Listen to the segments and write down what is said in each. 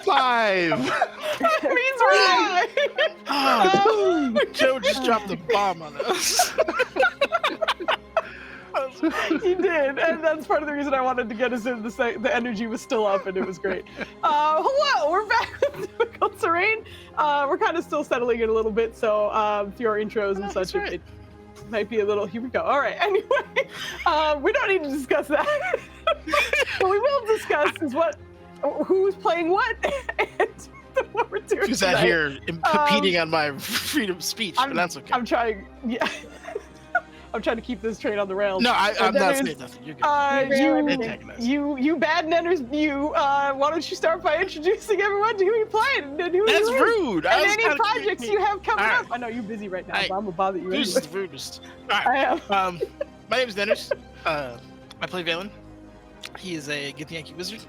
5. That means we're live. Joe just dropped a bomb on us. He did, and that's part of the reason I wanted to get us in. The energy was still up, and it was great. Hello, we're back with Difficult Terrain. We're kind of still settling in a little bit, so through our intros and such, right. it might be a little. Here we go. All right. Anyway, we don't need to discuss that. What we will discuss is who's playing what, and what we're doing. Who's out tonight. here competing on my freedom of speech? But that's okay. I'm trying. Yeah. I'm trying to keep this train on the rails. No, I'm not saying nothing. You're good. You bad nenners, why don't you start by introducing everyone to who you playing and who That's you is, rude. and any projects you have coming right. up. I know you're busy right now, Right. but I'm gonna bother you Who's anyway. the rudest? All right. I am. My name is Dennis. I play Valen. He is a Githyanki wizard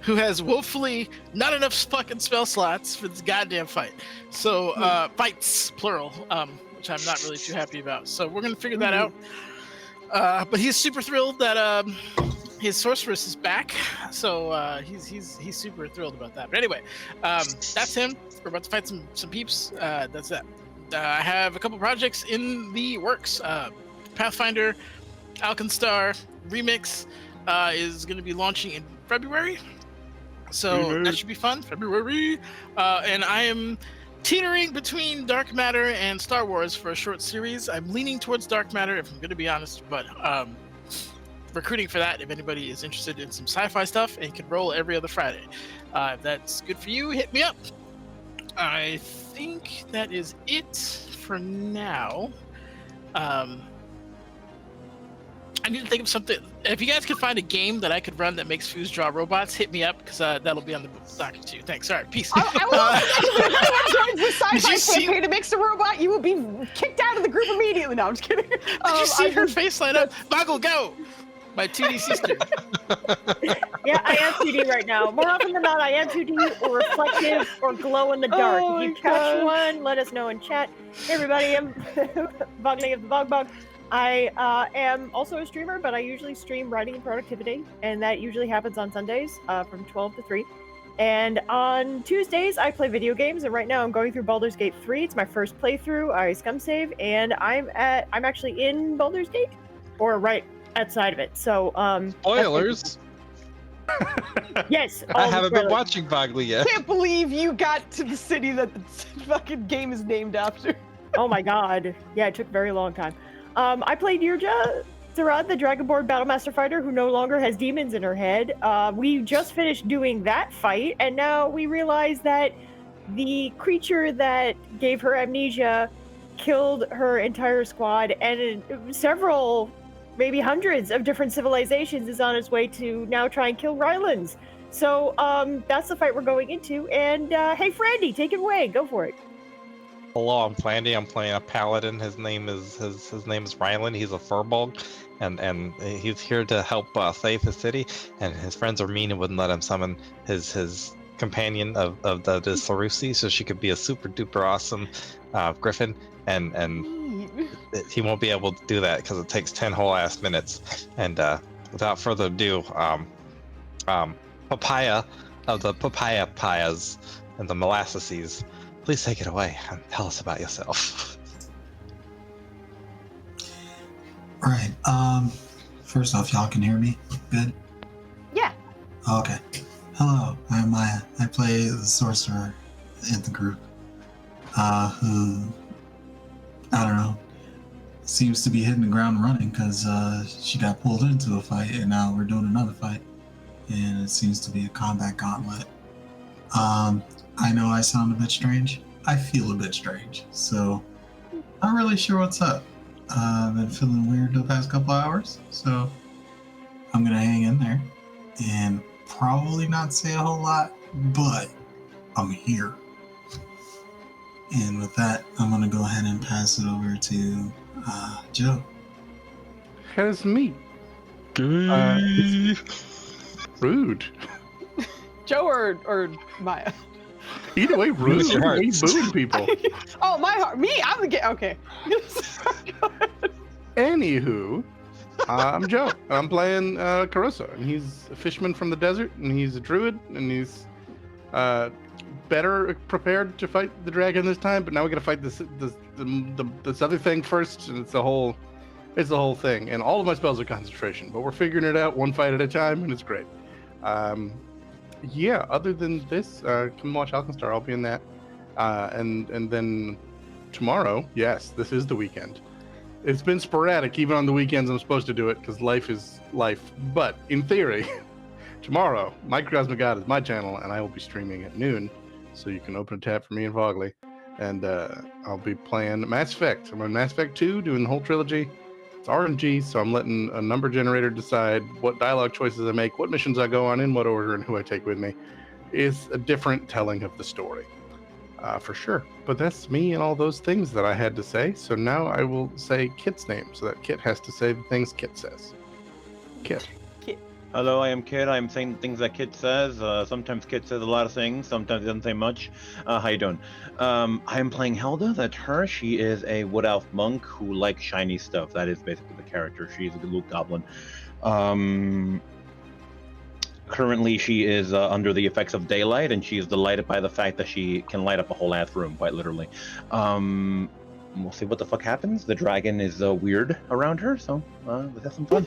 who has woefully not enough fucking spell slots for this goddamn fight. So, fights, plural, which I'm not really too happy about. So we're going to figure that out. But he's super thrilled that his sorceress is back. So he's super thrilled about that. But anyway, that's him. We're about to fight some peeps. That's that. I have a couple projects in the works. Pathfinder, Alkenstar Remix is going to be launching in February. So that should be fun. February. And I am teetering between Dark Matter and Star Wars for a short series. I'm leaning towards Dark Matter, if I'm going to be honest, but recruiting for that if anybody is interested in some sci-fi stuff and can roll every other Friday. If that's good for you, hit me up. I think that is it for now. I need to think of something. If you guys could find a game that I could run that makes Foos draw robots, hit me up, because that'll be on the docket too. Thanks. All right, peace. I will. If anyone joins the sci-fi campaign to mix a robot, you will be kicked out of the group immediately. No, I'm just kidding. Did you see her face light up? Boggle, go! My 2D sister. Yeah, I am 2D right now. More often than not, I am 2D or reflective or glow in the dark. Oh If you my catch God. one, let us know in chat. Hey everybody, I'm Bogling of the Bog. I am also a streamer, but I usually stream writing and productivity, and that usually happens on Sundays from 12 to 3. And on Tuesdays, I play video games, and right now I'm going through Baldur's Gate 3. It's my first playthrough. I scum save, and I'm actually in Baldur's Gate, or right outside of it. So spoilers. Yes, I haven't been watching Bogley I yet. can't believe you got to the city that the fucking game is named after. Oh my god. Yeah, it took a very long time. I played Yurja Zarad, the Dragonborn Battlemaster fighter who no longer has demons in her head. We just finished doing that fight, and now we realize that the creature that gave her amnesia killed her entire squad, and several, maybe hundreds of different civilizations is on its way to now try and kill Rylands. So that's the fight we're going into, and hey Frandy, take it away, go for it. Hello, I'm Flandy. I'm playing a paladin. His name is Rylan. He's a furbolg, and he's here to help save the city. And his friends are mean and wouldn't let him summon his companion of the Sarusi, so she could be a super duper awesome griffin. And he won't be able to do that because it takes 10 whole ass minutes. And without further ado, Papaya of the Papaya Payas and the Molasses. Please take it away and tell us about yourself. Right. First off, y'all can hear me? Good? Yeah. Okay. Hello, I'm Maya. I play the sorcerer in the group. Who, I don't know, seems to be hitting the ground running because she got pulled into a fight and now we're doing another fight. And it seems to be a combat gauntlet. I know I sound a bit strange. I feel a bit strange, so not really sure what's up. I've been feeling weird the past couple hours, so I'm gonna hang in there and probably not say a whole lot, but I'm here. And with that, I'm gonna go ahead and pass it over to Joe. Here's me. Rude. Joe or Maya? Either way, rude. Use your Why are you hearts. booing people? Oh, my heart. Me? I'm the okay. Go ahead. Anywho, I'm Joe. I'm playing Caruso, and he's a fisherman from the desert, and he's a druid, and he's better prepared to fight the dragon this time, but now we got to fight this other thing first, and it's the whole thing. And all of my spells are concentration, but we're figuring it out one fight at a time, and it's great. Yeah. Other than this, come watch Alkenstar. I'll be in that. And then tomorrow, yes, this is the weekend. It's been sporadic, even on the weekends I'm supposed to do it, because life is life. But in theory, tomorrow, Microcosmic God is my channel, and I will be streaming at noon, so you can open a tab for me and Vogley. And I'll be playing Mass Effect. I'm on Mass Effect 2, doing the whole trilogy. It's RNG, so I'm letting a number generator decide what dialogue choices I make, what missions I go on, in what order, and who I take with me. It's a different telling of the story. For sure. But that's me and all those things that I had to say. So now I will say Kit's name, so that Kit has to say the things Kit says. Kit. Hello, I am Kit. I'm saying the things that Kit says. Sometimes Kit says a lot of things. Sometimes he doesn't say much. How you doing? I am playing Helda. That's her. She is a wood elf monk who likes shiny stuff. That is basically the character. She's a loot goblin. Currently, she is under the effects of daylight, and she is delighted by the fact that she can light up a whole ass room, quite literally. We'll see what the fuck happens. The dragon is weird around her, so let's have some fun.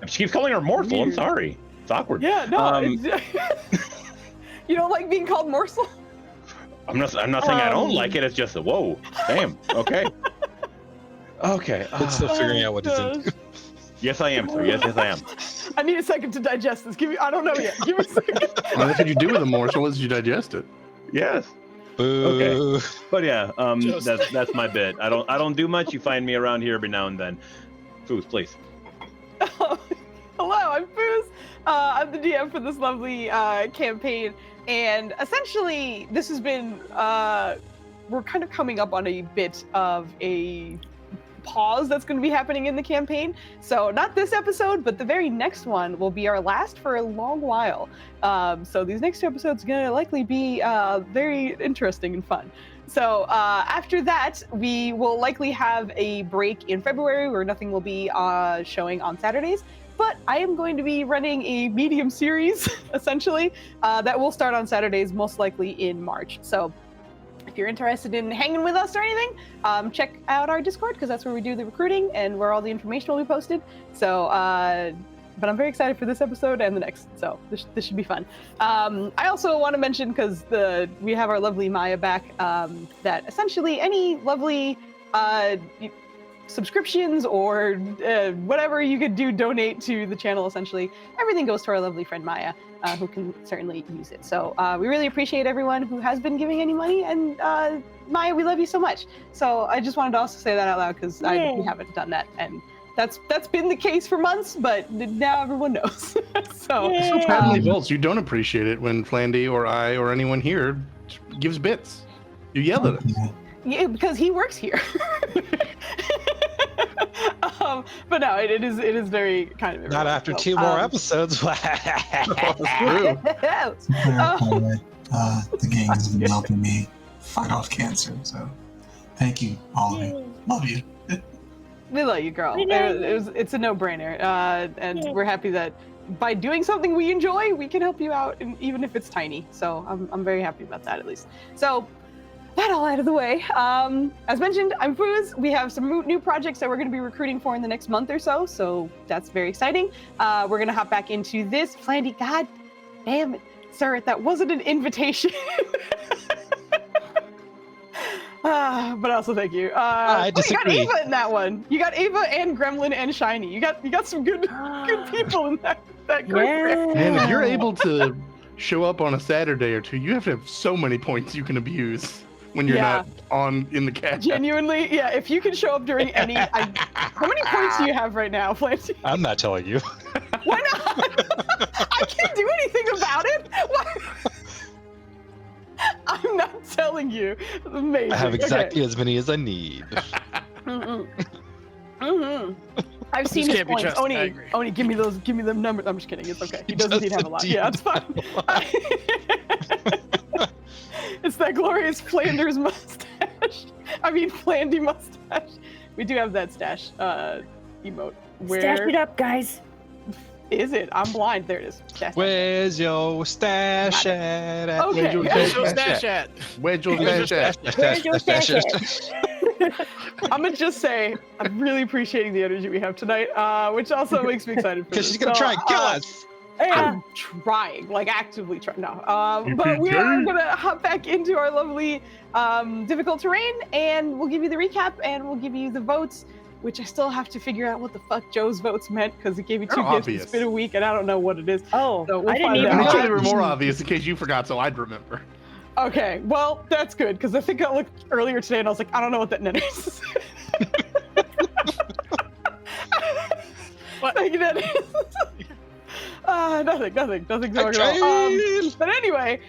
She keeps calling her morsel. I'm sorry. It's awkward. Yeah, no. You don't like being called morsel? I'm not saying I don't like it. It's just whoa, damn. Okay. Okay. It's still figuring out what it's into. Yes, I am, sir. Yes, I am. I need a second to digest this. I don't know yet. Give me a second. Well, that's what you do with a morsel is you digest it. Yes. Boo. Okay. But yeah, that's my bit. I don't do much. You find me around here every now and then. Foos, please. Hello, I'm Foos. I'm the DM for this lovely campaign, and essentially this has been we're kind of coming up on a bit of a pause that's going to be happening in the campaign. So not this episode, but the very next one will be our last for a long while. So these next two episodes are going to likely be very interesting and fun. So after that, we will likely have a break in February where nothing will be showing on Saturdays. But I am going to be running a medium series, essentially, that will start on Saturdays, most likely in March. So if you're interested in hanging with us or anything, check out our Discord, because that's where we do the recruiting and where all the information will be posted. So, but I'm very excited for this episode and the next, so this should be fun. I also want to mention, because we have our lovely Maya back, that essentially any lovely subscriptions or whatever you could do, donate to the channel, essentially everything goes to our lovely friend Maya, who can certainly use it. So we really appreciate everyone who has been giving any money, and Maya, we love you so much. So I just wanted to also say that out loud, because we haven't done that, and that's been the case for months, but now everyone knows. So Family Vaults, you don't appreciate it when Flandy or I or anyone here gives bits. You yell at us. Yeah, because he works here. But no, it is very kind of Not after two more episodes. To clarify, the gang has been helping me fight off cancer, so thank you, all of you. Love you. We love you, girl. It's a no-brainer, and we're happy that by doing something we enjoy, we can help you out, and even if it's tiny. So I'm very happy about that, at least. So that all out of the way. As mentioned, I'm Foos. We have some new projects that we're going to be recruiting for in the next month or so. So that's very exciting. We're going to hop back into this. Flandy, god damn it, sir, that wasn't an invitation. But also thank you. I disagree. You got Ava in that one. You got Ava and Gremlin and Shiny. You got some good people in that group. Yeah. Man, if you're able to show up on a Saturday or two, you have to have so many points you can abuse when you're not in the cast. Genuinely, yeah. If you can show up during any, how many points do you have right now, Flanty? I'm not telling you. Why not? I can't do anything about it. Why? I'm not telling you. Amazing. I have exactly as many as I need. I've seen his points. Oni, give me them numbers. I'm just kidding. It's okay. He doesn't need to have a lot. Yeah, it's fine. It's that glorious Flanders mustache. I mean, Flandy mustache. We do have that stash emote. Stash it up, guys. is it? I'm blind. There it is. Dash. Where's your stash Got at? Okay. Where's your Where's your stash stash at? Where's your Where's your stash at? Where's your stash at? I'm gonna just say I'm really appreciating the energy we have tonight, which also makes me excited for Because this. she's gonna So, try and kill us. Yeah. I'm trying, like actively trying. No, You but we PK? are gonna hop back into our lovely difficult terrain, and we'll give you the recap, and we'll give you the votes, which I still have to figure out what the fuck Joe's votes meant because it gave you 2 They're gifts. obvious. It's been a week, and I don't know what it is. Oh, So we'll I didn't find even out. I thought check. they were more obvious in case you forgot, so I'd remember. Okay, well that's good because I think I looked earlier today, and I was like, I don't know what that net is. What? Thank you, net is. Nothing going on. But anyway,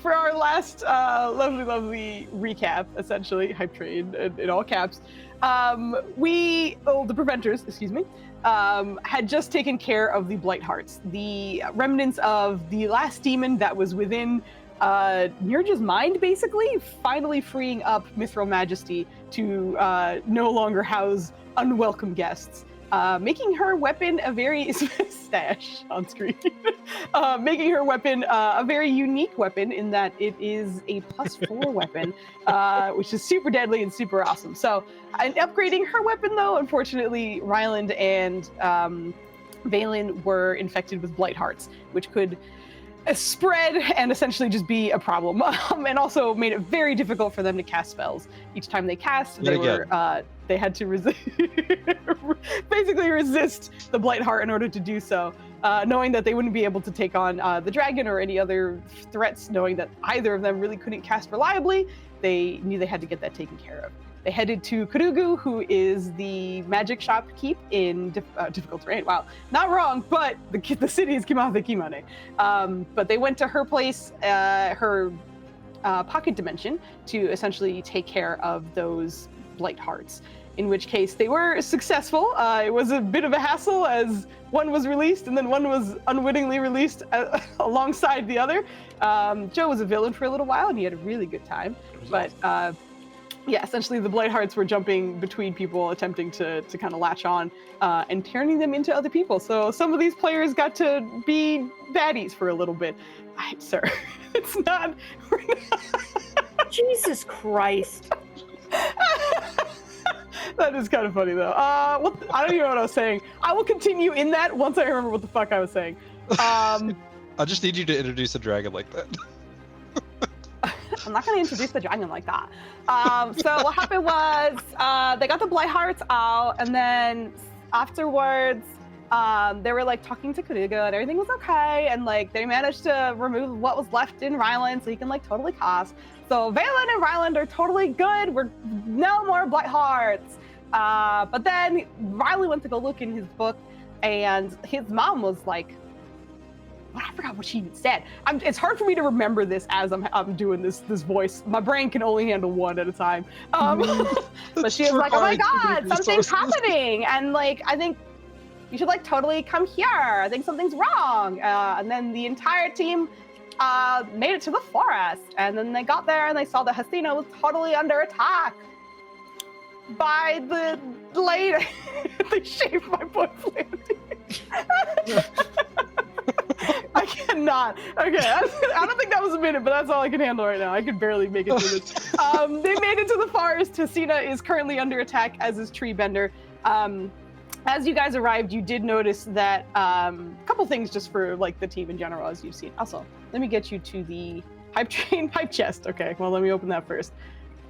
for our last lovely recap, essentially, hype train in all caps, the preventers, excuse me, had just taken care of the Blight Hearts, the remnants of the last demon that was within Nirja's mind, basically, finally freeing up Mithril Majesty to no longer house unwelcome guests. Making her weapon a very stash on screen. Making her weapon a very unique weapon in that it is a +4 weapon, which is super deadly and super awesome. So, in upgrading her weapon, though, unfortunately, Ryland and Valen were infected with Blight Hearts, which could spread and essentially just be a problem, and also made it very difficult for them to cast spells. Each time they cast, they had to basically resist the Blight Heart in order to do so, knowing that they wouldn't be able to take on the dragon or any other threats, knowing that either of them really couldn't cast reliably. They knew they had to get that taken care of. They headed to Kurugu, who is the magic shop keep in difficult terrain. Wow, not wrong, but the city is Kimate Kimane. But they went to her place, her pocket dimension, to essentially take care of those Blight Hearts. In which case they were successful. It was a bit of a hassle as one was released and then one was unwittingly released alongside the other. Joe was a villain for a little while and he had a really good time. But yeah, essentially the Blight Hearts were jumping between people, attempting to kind of latch on and turning them into other people. So some of these players got to be baddies for a little bit. Sir, it's not. Jesus Christ. That is kind of funny, though. I don't even know what I was saying. I will continue in that once I remember what the fuck I was saying. I just need you to introduce a dragon like that. I'm not going to introduce the dragon like that. So what happened was they got the Blight Hearts out, and then afterwards they were like talking to Kuruga, and everything was okay, and like they managed to remove what was left in Ryland, so you can like totally cast. So Valen and Ryland are totally good. We're no more Blight Hearts. But then Riley went to go look in his book, and his mom was like, I forgot what she even said. It's hard for me to remember this as I'm doing this voice. My brain can only handle one at a time. But she was like, oh my God, something's happening. And like, I think you should like totally come here. I think something's wrong. And then the entire team made it to the forest. And then they got there and they saw that Hasina was totally under attack by the lady. They shaved my boyfriend. I cannot. Okay, I don't think that was a minute, but that's all I can handle right now. I could barely make it through this. They made it to the forest. Hasina is currently under attack, as is Treebender. As you guys arrived, you did notice that a couple things just for like the team in general, as you've seen. Also, let me get you to the hype train, hype chest. Okay, well, let me open that first.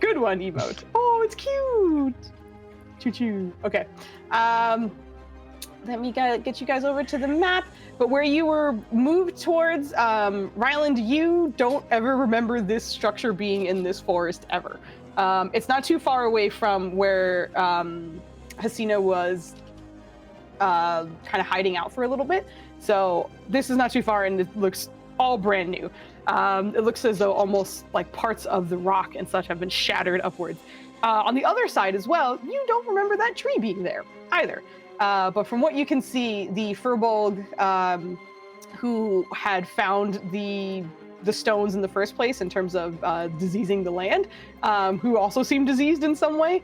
Good one, emote. Oh, it's cute. Choo-choo. Okay. Let me get you guys over to the map. But where you were moved towards, Ryland, you don't ever remember this structure being in this forest ever. It's not too far away from where Hasina was kind of hiding out for a little bit. So this is not too far, and it looks all brand new. It looks as though almost like parts of the rock and such have been shattered upwards. On the other side as well, you don't remember that tree being there either. But from what you can see, the Furbolg who had found the the stones in the first place in terms of diseasing the land, who also seemed diseased in some way,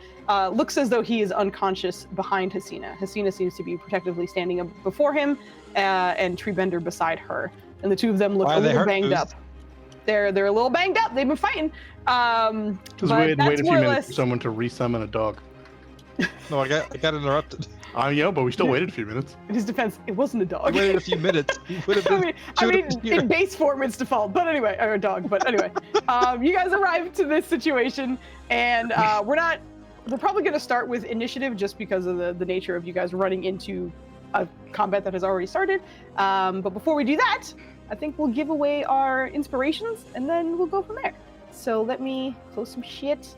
looks as though he is unconscious behind Hasina. Hasina seems to be protectively standing up before him, and Treebender beside her. And the two of them look a little banged up. They're a little banged up. They've been fighting. Because we had waited a few minutes for someone to resummon a dog. No, I got interrupted. Yeah, but we still waited a few minutes. In his defense, it wasn't a dog. I waited a few minutes. He would have been I mean, in base form, it's default. But anyway, or a dog. But anyway, you guys arrived to this situation, and we're probably going to start with initiative just because of the nature of you guys running into a combat that has already started. But before we do that, I think we'll give away our inspirations, and then we'll go from there. So let me close some shit,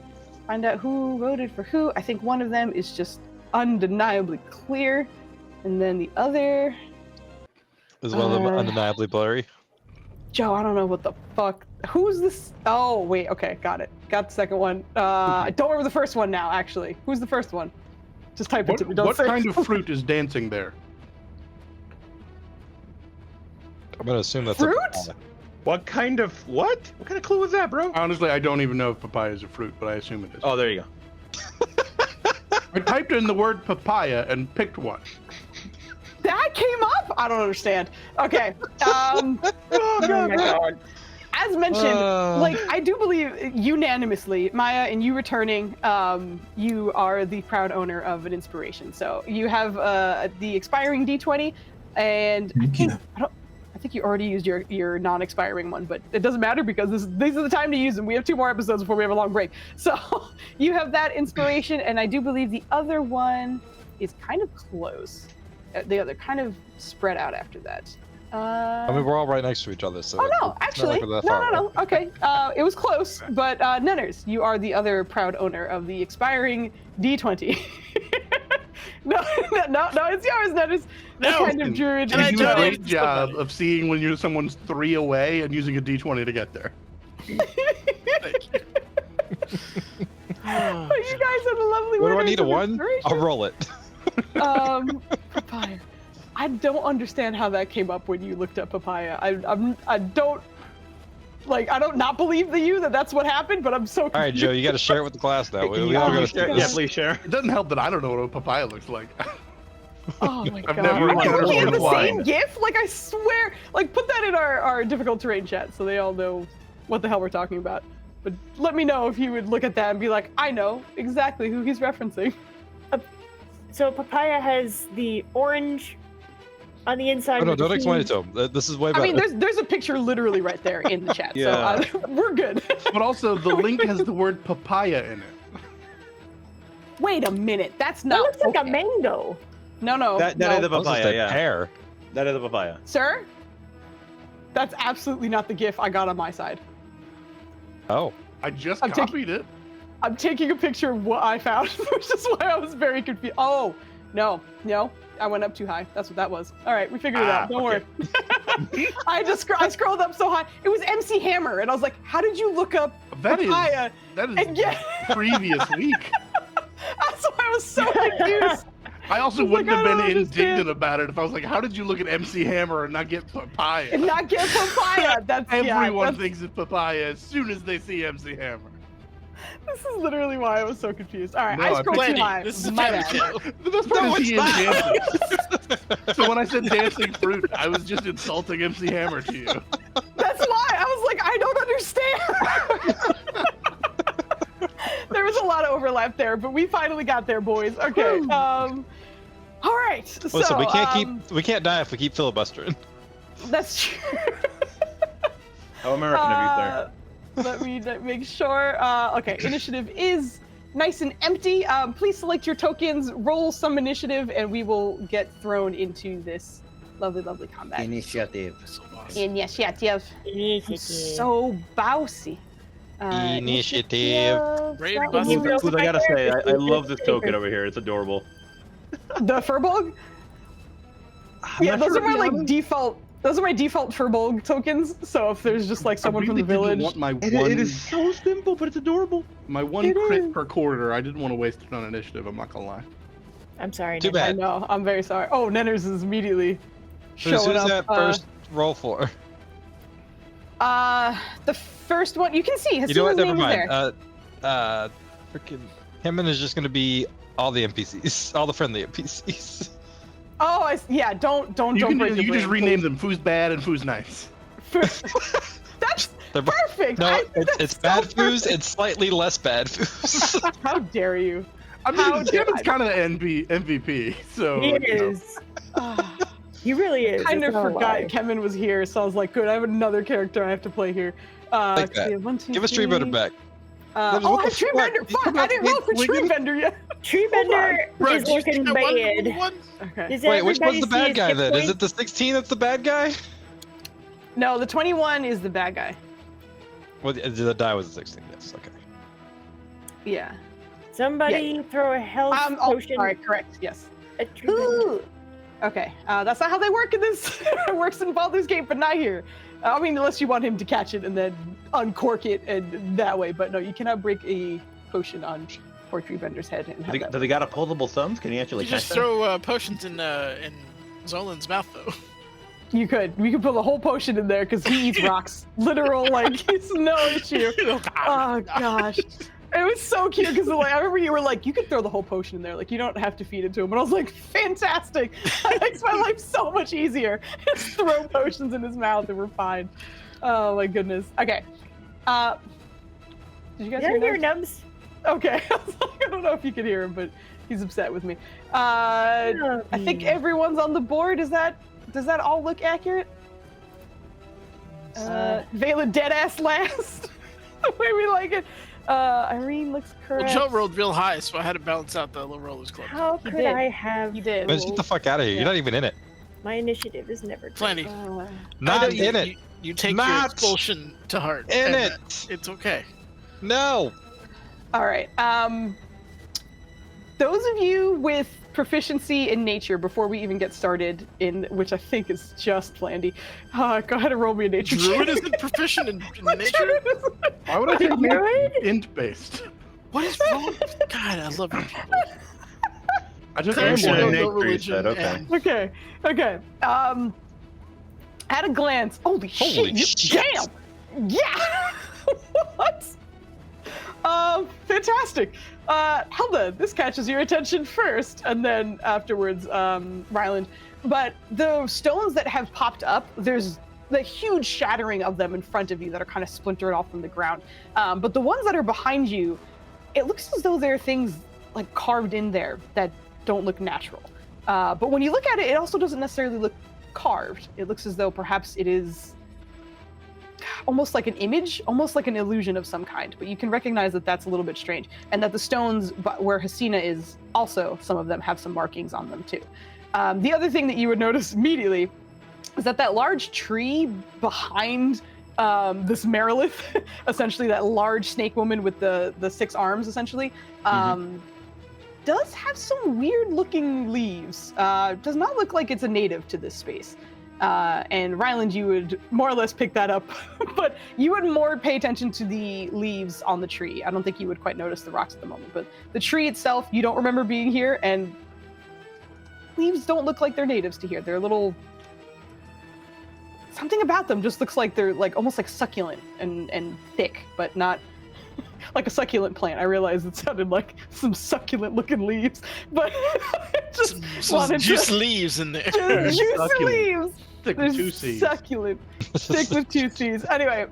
find out who voted for who. I think one of them is just undeniably clear, and then the other is one of them undeniably blurry. Joe, I don't know what the fuck. Who's this? Oh, wait. Okay, got it. Got the second one. I don't remember the first one now, actually. Who's the first one? Just type it to me. Don't what say kind of fruit is dancing there? I'm gonna assume that's fruit? What kind of what? What kind of clue was that, bro? Honestly, I don't even know if papaya is a fruit, but I assume it is. Oh, there you go. I typed in the word papaya and picked one. That came up? I don't understand. Okay. Oh my god. As mentioned, I do believe unanimously, Maya, and you returning, you are the proud owner of an inspiration. So you have the expiring D20, and I think you already used your non-expiring one, but it doesn't matter because these are the time to use them. We have 2 more episodes before we have a long break. So you have that inspiration, and I do believe the other one is kind of close. The other kind of spread out after that. I mean, we're all right next to each other, so. Oh no, actually, no. Okay, it was close, but Nenners, you are the other proud owner of the expiring D20. No, it's yours, Nenners. No. Kind of druid. You do a great job of seeing when someone's 3 away and using a D20 to get there. Thank you. Oh, you guys are the lovely What do I winners need, a of 1? inspiration. I'll roll it. Papaya. I don't understand how that came up when you looked at papaya. I don't not believe that's what happened, but I'm so confused. All right, Joe, you got to share it with the class now. We Yeah, all got to share, share. yeah, please share. It doesn't help that I don't know what a papaya looks like. Oh my god. never Are we encountered looking at one the flying. same GIF? I swear. Put that in our difficult terrain chat so they all know what the hell we're talking about. But let me know if you would look at that and be like, I know exactly who he's referencing. So papaya has the orange on the inside. Oh, no, with the don't explain seeds. it to him. This is way better. I mean, there's a picture literally right there in the chat, Yeah. so we're good. But also, the link has the word papaya in it. Wait a minute, that's That not. looks like okay. a mango. No. That no. is the That was just papaya, a yeah. pear. That is the papaya. Sir, that's absolutely not the GIF I got on my side. Oh. I just I'm copied it. I'm taking a picture of what I found, which is why I was very confused. Oh, no, I went up too high. That's what that was. All right, we figured it out. Don't worry. I scrolled up so high. It was MC Hammer, and I was like, how did you look up papaya? That is and get... previous week. That's why I was so confused. I also I was wouldn't like, have I been don't understand. indignant about it if I was like, how did you look at MC Hammer and not get papaya? And not get papaya. That's Everyone that's, thinks it's papaya as soon as they see MC Hammer. This is literally why I was so confused. All right, No, I I scrolled too Plenty. high. This is My Plenty bad. Joe. The best part No, is he it's is not. dancing. So when I said dancing fruit, I was just insulting MC Hammer to you. That's why I was like, I don't understand. There was a lot of overlap there, but we finally got there, boys. Okay. All right. So Listen, we can't die if we keep filibustering. That's true. How American of you, sir. Let me make sure. Okay, initiative is nice and empty. Please select your tokens, roll some initiative, and we will get thrown into this lovely, lovely combat. Initiative. So boss. Initiative. So bouncy. Initiative. Brave That bus. was real Who's I gotta quick. say, I love this token over here. It's adorable. The Furbolg? Yeah, those are my default. Those are my default Furbolg tokens. So if there's just someone from the village, Want my It is so simple, but it's adorable. my one It crit is. per quarter. I didn't want to waste it on initiative. I'm not gonna lie. I'm sorry. Too Nana. I bad. know. I'm very sorry. Oh, Nenners is immediately Who's showing up. that first roll for? The first one you can see. You know what? Hasuna's Never name is mind. there. Freaking Hammond is just gonna be all the NPCs, all the friendly NPCs. Oh, yeah. Don't You can break the you just brain, rename them Foos Bad and Foos Nice. please. That's They're perfect. No, that's it's so bad foos perfect. and slightly less bad foos. How dare you? I How mean, dare Kevin's I- kind of the MVP, so He you know. is. He really is. Kind of it's not a forgot lie. Kevin was here, so I was like, good. I have another character I have to play here. Like so we that. have 1, 2, Give us Tree 3. Butter back. Oh, What I have the Tree fuck? Bender. Fuck, Come I on, didn't roll for wait, Tree wait. Bender yet. Treebender Bro, is did you looking get bad. one? Okay. Does Wait, which everybody one's the see bad his guy hit then? Is points? it the 16 that's the bad guy? No, the 21 is the bad guy. Well, the die was the 16. Yes. Okay. Yeah. Somebody throw a health Oh, potion sorry, correct. Yes. at Treebender. Ooh. Okay, that's not how they work in this. It works in Baldur's Gate, but not here. I mean, unless you want him to catch it and then uncork it and that way. But no, you cannot break a potion on poor Tree Bender's head. And have that. Do they got opposable thumbs? Can you actually You catch just them? throw potions in Zolan's mouth, though. You could. We could put a whole potion in there because he eats rocks. Literal, like, it's no issue. Oh, gosh. It was so cute because like, I remember you were like, you could throw the whole potion in there. Like, you don't have to feed it to him. And I was like, fantastic. That makes my life so much easier. Just throw potions in his mouth and we're fine. Oh, my goodness. Okay. Did you guys Yeah, hear your that? nubs. Okay. I was like, I don't know if you could hear him, but he's upset with me. I think everyone's on the board. Does that all look accurate? Vela dead ass last. The way we like it. Irene looks Well, correct. Joe rolled real high, so I had to balance out the low rollers club. How You could did. I have? You did. Let's get the fuck out of here. Yeah. You're not even in it. My initiative is never. great. Plenty. Uh, I Not know in it. You take your Not expulsion to heart. In and it. It's okay. No. all right. Those of you with proficiency in nature, before we even get started, in which I think is just Flandy, go ahead and roll me a nature Druid check. isn't proficient in The nature. druid is- Why would I take Druid? int based? What is wrong? God, I love you people. I just Clerics am Clerics should in know one. no nature, you said, religion. okay. and- Okay. At a glance, holy Holy shit! shit. Damn. Yeah. What? Fantastic. Helda, this catches your attention first, and then afterwards, Ryland. But the stones that have popped up, there's the huge shattering of them in front of you that are kind of splintered off from the ground. But the ones that are behind you, it looks as though there are things like carved in there that don't look natural. But when you look at it, it also doesn't necessarily look carved. It looks as though perhaps it is almost like an image, almost like an illusion of some kind. But you can recognize that that's a little bit strange, and that the stones where Hasina is, also some of them have some markings on them too. The other thing that you would notice immediately is that large tree behind this Merilith, essentially that large snake woman with the 6 arms, essentially, does have some weird looking leaves. Does not look like it's a native to this space. And Ryland, you would more or less pick that up, but you would more pay attention to the leaves on the tree. I don't think you would quite notice the rocks at the moment, but the tree itself, you don't remember being here, and leaves don't look like they're natives to here. They're a little... Something about them just looks like they're like almost like succulent and thick, but not like a succulent plant. I realize it sounded like some succulent looking leaves, but just Some wanted juice to... leaves in there. Juicy Succulent. leaves! Thick They're with 2 C's. succulent. Thick with 2 C's. Anyway,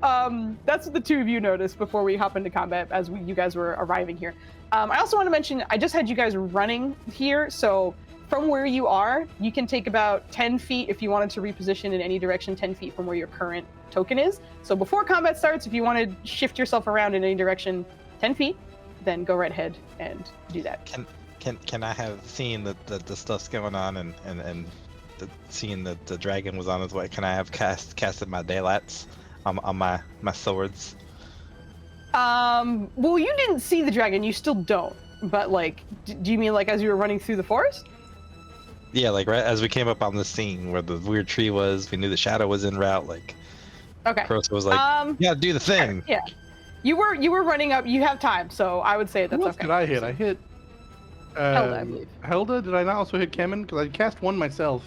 that's what the two of you noticed before we hop into combat as you guys were arriving here. I also want to mention, I just had you guys running here, so from where you are, you can take about 10 feet if you wanted to reposition in any direction, 10 feet from where your current token is. So before combat starts, if you want to shift yourself around in any direction 10 feet, then go right ahead and do that. Can I have seen the stuff's going on and seeing that the dragon was on his way? Can I have casted my daylights on my swords? Well, you didn't see the dragon. You still don't. But like, do you mean like as you were running through the forest? Yeah, like right as we came up on the scene where the weird tree was, we knew the shadow was en route. Like, Okay. Crosa was like, "Yeah, do the thing." Yeah. You were running up. You have time, so I would say that's Who else okay. did I hit? I hit Helda, I believe. Helda? Did I not also hit Kemen? Because I cast one myself,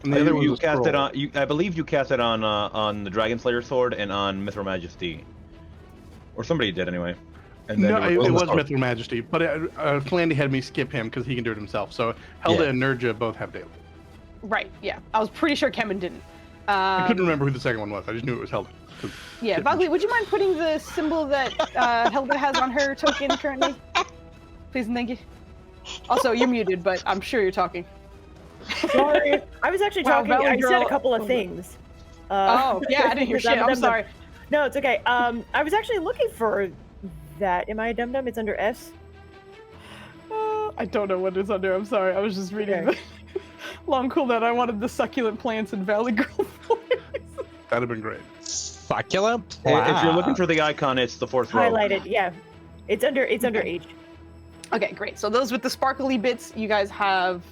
And the other You was a cast it scroll. on. I believe you cast it on the Dragon Slayer sword and on Mithril Majesty, or somebody did anyway. And then No, it was- it was Mithril Majesty, but Flandy had me skip him because he can do it himself. So Helda and Nurja both have daylight. Right. Yeah. I was pretty sure Kemen didn't. I couldn't remember who the second one was. I just knew it was Helda. 'cause- Yeah, Vogly, would you mind putting the symbol that Helga has on her token currently? Please and thank you. Also, you're muted, but I'm sure you're talking. Sorry. I was actually Wow, talking. Valley I said Girl- a couple of things. Oh, yeah, I didn't hear shit. I'm sorry. No, it's okay. I was actually looking for that. Am I a dum-dum? It's under S. I don't know what it's under. I'm sorry. I was just reading Okay. the long cooldown. I wanted the succulent plants and Valley Girl voice. That'd have been great. Succulent? If you're looking for the icon, it's the fourth row. Highlighted. Yeah. It's under H. Okay, great. So those with the sparkly bits, you guys have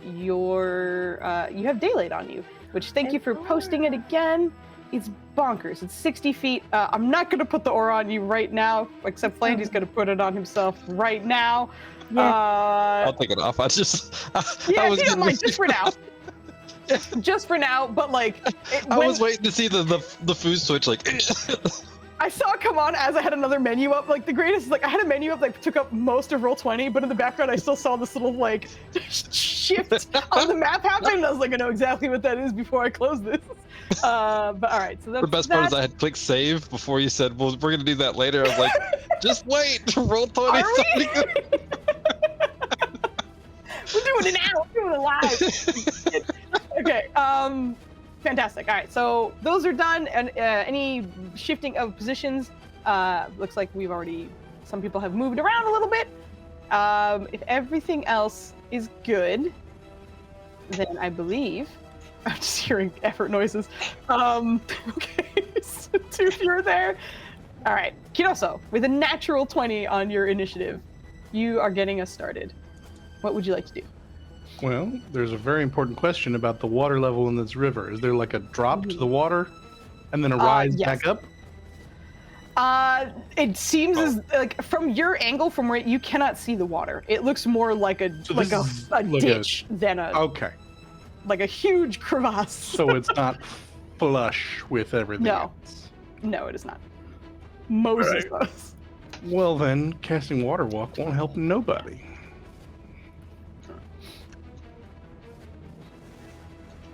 you have daylight on you, which thank you for posting it again. It's bonkers. It's 60 feet. I'm not gonna put the aura on you right now, except Flandy's gonna put it on himself right now. I'll take it off. I just. Yeah, I was if you don't getting mind, the- just for now. Just for now, but like, I was waiting to see the food switch. Like, I saw it come on as I had another menu up. Like the greatest, like I had a menu up that took up most of Roll20, but in the background I still saw this little like shift on the map happen. And I was like, I know exactly what that is before I close this. But all right, so that's the best part is I had clicked save before you said, "Well, we're gonna do that later." I was like, "Just wait, roll 20." Are we? We're doing it now. We're doing it live. Okay. Fantastic. All right. So those are done, and any shifting of positions. Looks like we've already. Some people have moved around a little bit. If everything else is good, then I believe I'm just hearing effort noises. Okay. So two fewer there. All right, Kiroso, with a natural 20 on your initiative, you are getting us started. What would you like to do? Well, there's a very important question about the water level in this river. Is there like a drop to the water and then a rise yes. back up? It seems as like from your angle, from where you cannot see the water. It looks more like a So like this a, is a like ditch than a Okay, like a huge crevasse. so it's not flush with everything No. else. No, it is not. Moses Right. does. Well then, casting Water Walk won't help nobody.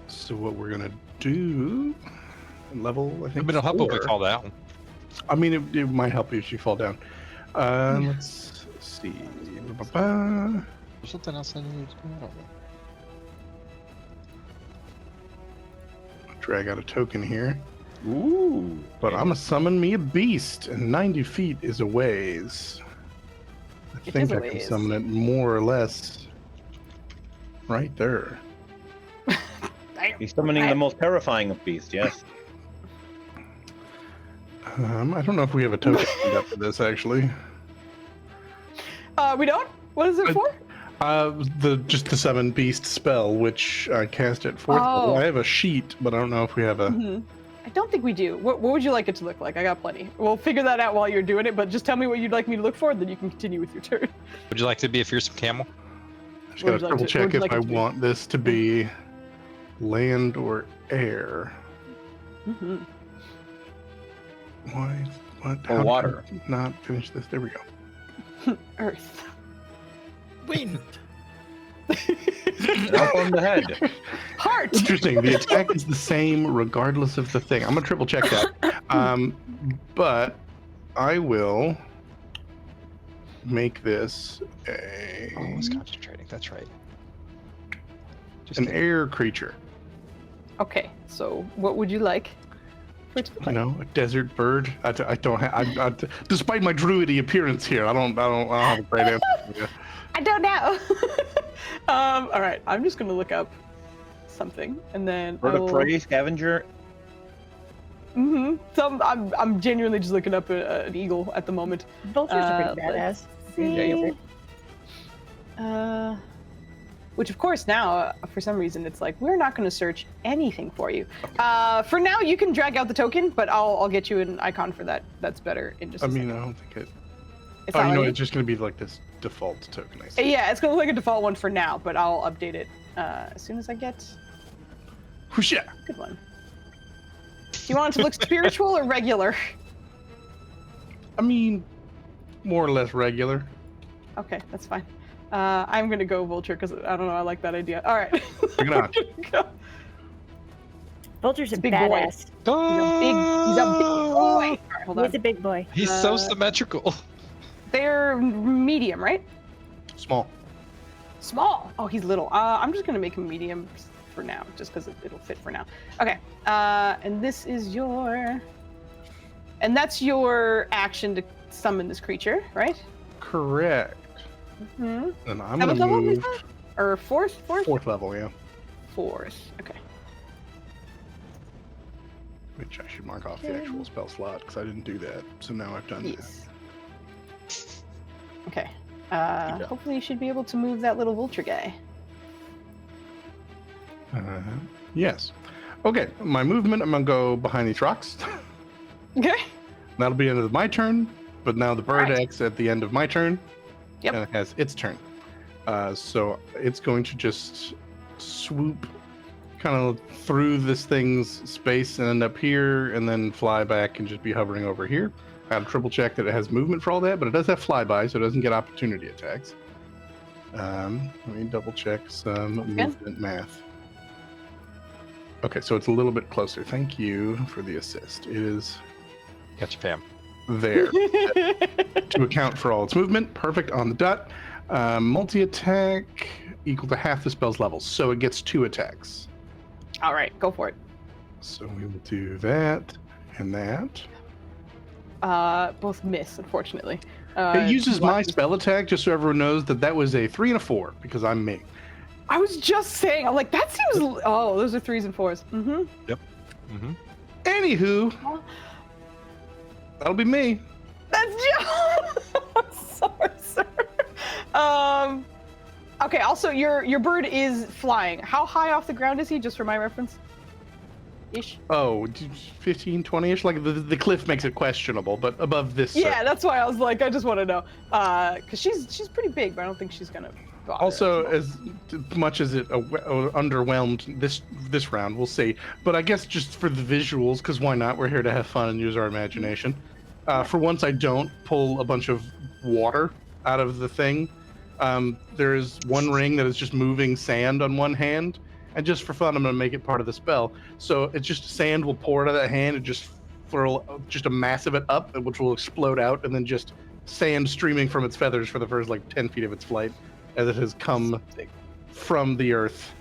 So what we're gonna do? Level, I think. it'll help if we 4. fall down. I mean, it might help you if you fall down. Let's see. Ba-ba-ba. There's something else I need to do. I don't know. Drag out a token here. Ooh. But I'm gonna summon me a beast, and 90 feet is a ways. I It think is a I can ways. summon it more or less right there. He's summoning the most terrifying of beasts. Yes. I don't know if we have a token lined up for this actually. We don't. What is it for? Just the summon beast spell, which I cast at 4th level. Oh. I have a sheet, but I don't know if we have a. Mhm. I don't think we do. What would you like it to look like? I got plenty. We'll figure that out while you're doing it, but just tell me what you'd like me to look for, then you can continue with your turn. Would you like to be a fearsome camel? I just What gotta would you like triple to- check what would you if like I it to be? want this to be land or air. Mm-hmm. Why? What? Or How did water. I not finish this. There we go. Earth. Wind. Up on the head. Heart. Interesting. The attack is the same regardless of the thing. I'm gonna triple check that. But I will make this a Oh, I was concentrating. That's right. Just an kidding. air creature. Okay, so what would you like for it to look You like? know, a desert bird. I don't have. Despite my druidy appearance here, I don't have a great answer for you. I don't know. All right, I'm just gonna look up something, and then Bird of prey, scavenger. Mm-hmm. So I'm genuinely just looking up an eagle at the moment. Vultures are pretty let's badass. see. Which of course now, for some reason, it's like we're not going to search anything for you. For now, you can drag out the token, but I'll get you an icon for that. That's better in just. I a mean, second. I don't think it. It's Oh, not you know, letting it's just gonna be like this default token. I see. Yeah, it's going to look like a default one for now, but I'll update it as soon as I get Whoosha! Good one. Do you want it to look spiritual or regular? I mean, more or less regular. Okay, that's fine. I'm gonna go vulture because I don't know. I like that idea. All right. Bring it on. Go. Vulture's a Big boy. badass. He's a big boy. All right, hold He's on. a big boy. He's so symmetrical. They're medium, right? Small. Small. Oh, he's little. I'm just gonna make him medium for now, just because it'll fit for now. Okay. And this is your. And that's your action to summon this creature, right? Correct. Hmm. And I'm Seventh gonna level, you move said? Or fourth? fourth level. Yeah. Fourth. Okay. Which I should mark off the actual spell slot because I didn't do that. So now I've done Yes. Okay. Yeah. Hopefully you should be able to move that little vulture guy. that. Yes. Okay. My movement. I'm gonna go behind these rocks. Okay. That'll be end of my turn. But now the bird Right. acts at the end of my turn. Yep. And it has its turn. So it's going to just swoop kind of through this thing's space and end up here and then fly back and just be hovering over here. I had to triple check that it has movement for all that, but it does have flyby, so it doesn't get opportunity attacks. Let me double check some movement math. Okay, so it's a little bit closer. Thank you for the assist. It is Gotcha, Pam. there to account for all its movement. Perfect on the dot. Multi-attack equal to half the spell's level, so it gets 2 attacks. All right, go for it. So we will do that and that. Both miss, unfortunately. It uses my watch- spell attack, just so everyone knows that was a 3 and a 4 because I'm me. I was just saying, I'm like, that seems. Oh, those are 3s and 4s. Mm-hmm. Mm-hmm. Anywho, that'll be me. That's just. I'm sorry, sir. Okay. Also, your bird is flying. How high off the ground is he? Just for my reference. Ish. Oh, 15, 20-ish? Like the cliff makes it questionable, but above this. Yeah, that's why I was like, I just want to know, because she's pretty big, but I don't think she's gonna. bother Also, us. as much as it underwhelmed this round, we'll see. But I guess just for the visuals, because why not? We're here to have fun and use our imagination. For once, I don't pull a bunch of water out of the thing. There is one ring that is just moving sand on one hand, and just for fun, I'm going to make it part of the spell. So it's just sand will pour out of that hand and just throw just a mass of it up, which will explode out, and then just sand streaming from its feathers for the first 10 feet of its flight, as it has come from the earth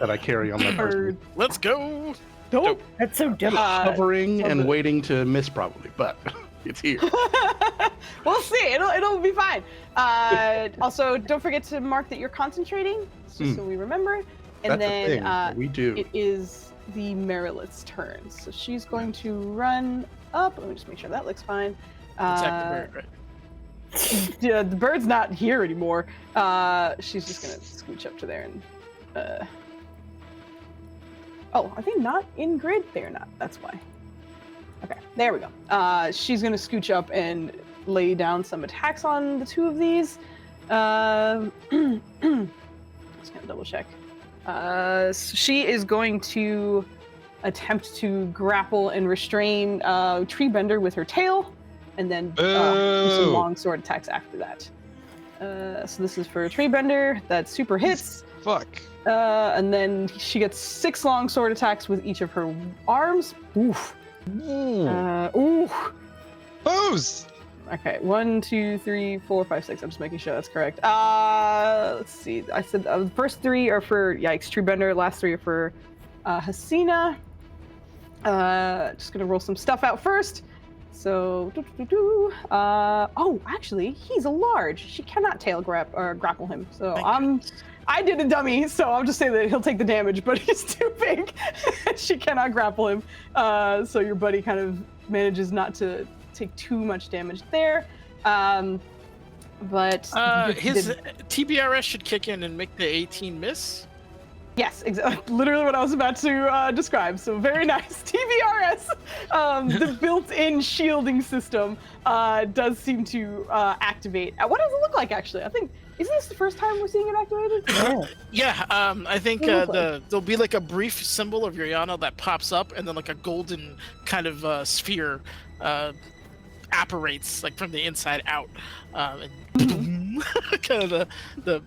that I carry on my person. Bird. Let's go. Dope. That's so dope. Hovering love and it. waiting to miss probably, but it's here. We'll see. It'll be fine. Also, don't forget to mark that you're concentrating, just so we remember. And That's then the thing. We do. it is the Merilith's turn. So she's going to run up. Let me just make sure that looks fine. Attack the bird, right? Yeah, the bird's not here anymore. She's just gonna scooch up to there and. Oh, are they not in grid? They are not. That's why. Okay, there we go. She's gonna scooch up and lay down some attacks on the 2 of these. Just gonna double check. So she is going to attempt to grapple and restrain Treebender with her tail, and then do some Boo. long sword attacks after that. So this is for Treebender. That super hits. Fuck. And then she gets 6 long sword attacks with each of her arms. Oof. Ooh. Booze. Okay, 1, 2, 3, 4, 5, 6. I'm just making sure that's correct. Let's see. I said the first 3 are for Treebender. Last 3 are for Hasina. Just gonna roll some stuff out first. So, oh, actually, he's a large. She cannot tail grapple him. So I did a dummy. So I'll just say that he'll take the damage, but he's too big. She cannot grapple him. So your buddy kind of manages not to take too much damage there. But His TBRS should kick in and make the 18 miss. yes, exactly. Literally what I was about to describe. So very nice. TBRS, the built-in shielding system does seem to activate. What does it look like, actually? I think Isn't this the first time we're seeing it activated? Yeah, I think there'll be like a brief symbol of Yuriana that pops up, and then like a golden kind of sphere apparates like from the inside out, and kind of the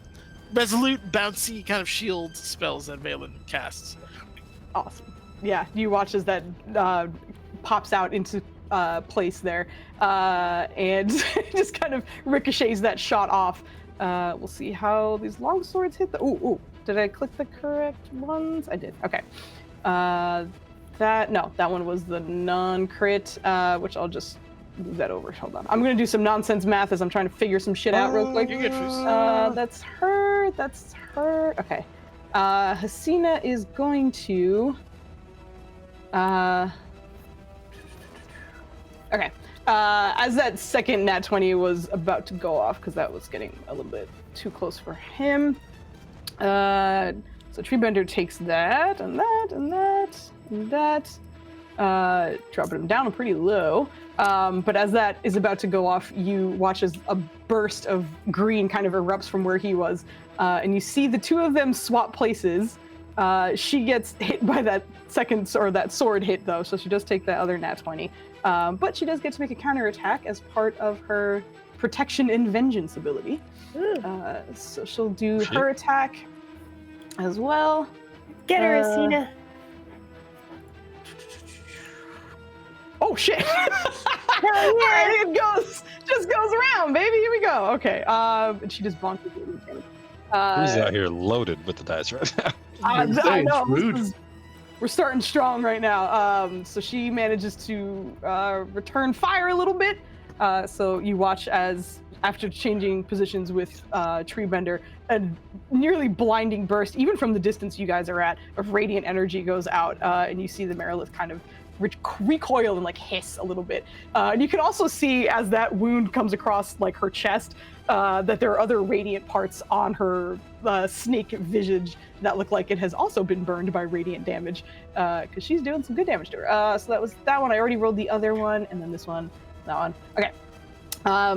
resolute, bouncy kind of shield spells that Valen casts. Awesome. Yeah, you watch as that pops out into place there, and just kind of ricochets that shot off. We'll see how these long swords hit the. Ooh, did I click the correct ones? I did. Okay. That one was the non-crit, which I'll just move that over. Hold on. I'm gonna do some nonsense math as I'm trying to figure some shit out real quick. You're good, Foos. That's her. That's her. Okay. Hasina is going to. Okay. As that second nat 20 was about to go off, because that was getting a little bit too close for him. So Treebender takes that, and that, and that, and that. Dropping him down pretty low. But as that is about to go off, you watch as a burst of green kind of erupts from where he was. And you see the two of them swap places. She gets hit by that that sword hit though, so she does take that other nat 20. But she does get to make a counterattack as part of her protection and vengeance ability. So she'll do her attack as well. Get her, Asina. Oh shit! Alright, just goes around, baby. Here we go. Okay. And she just bonked with the damage. Who's out here loaded with the dice right now? I know. We're starting strong right now. So she manages to return fire a little bit. So you watch as, after changing positions with Treebender, a nearly blinding burst, even from the distance you guys are at, of radiant energy goes out, and you see the Merilith kind of recoil and like hiss a little bit. And you can also see as that wound comes across like her chest, that there are other radiant parts on her snake visage that look like it has also been burned by radiant damage, because she's doing some good damage to her. So that was that one. I already rolled the other one, and then this one, that one. Okay.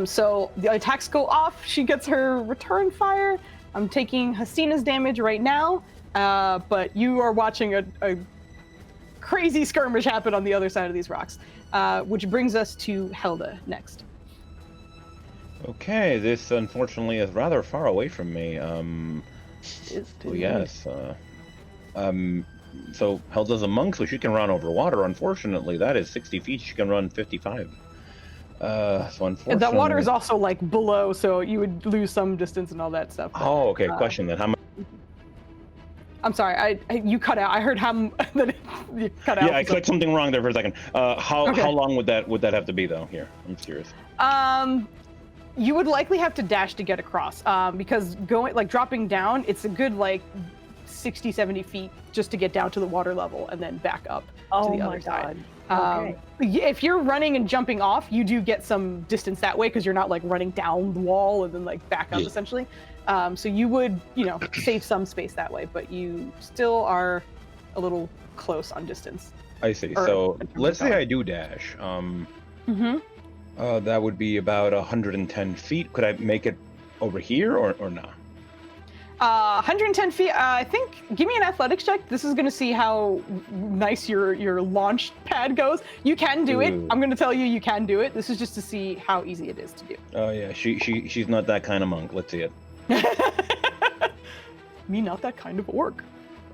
So the attacks go off. She gets her return fire. I'm taking Hasina's damage right now, but you are watching a crazy skirmish happen on the other side of these rocks, which brings us to Helda next. Okay, this unfortunately is rather far away from me. Yes. So Helda's a monk, so she can run over water. Unfortunately, that is 60 feet. She can run 55. So unfortunately, and that water is also like below, so you would lose some distance and all that stuff. But, oh, okay. Question then: how much? I'm sorry, you cut out. I heard how that you cut out. Yeah, I clicked something wrong there for a second. How long would that have to be though? Here, I'm curious. You would likely have to dash to get across, because dropping down, it's a good 60, 70 feet just to get down to the water level and then back up to the other side. Okay. If you're running and jumping off, you do get some distance that way because you're not running down the wall and then back up essentially. So you would, save some space that way, but you still are a little close on distance. I see. So let's say I do dash. That would be about 110 feet. Could I make it over here or not? 110 feet. I think. Give me an athletics check. This is going to see how nice your launch pad goes. You can do it. I'm going to tell you can do it. This is just to see how easy it is to do. Oh yeah, she's not that kind of monk. Let's see it. Me, not that kind of orc.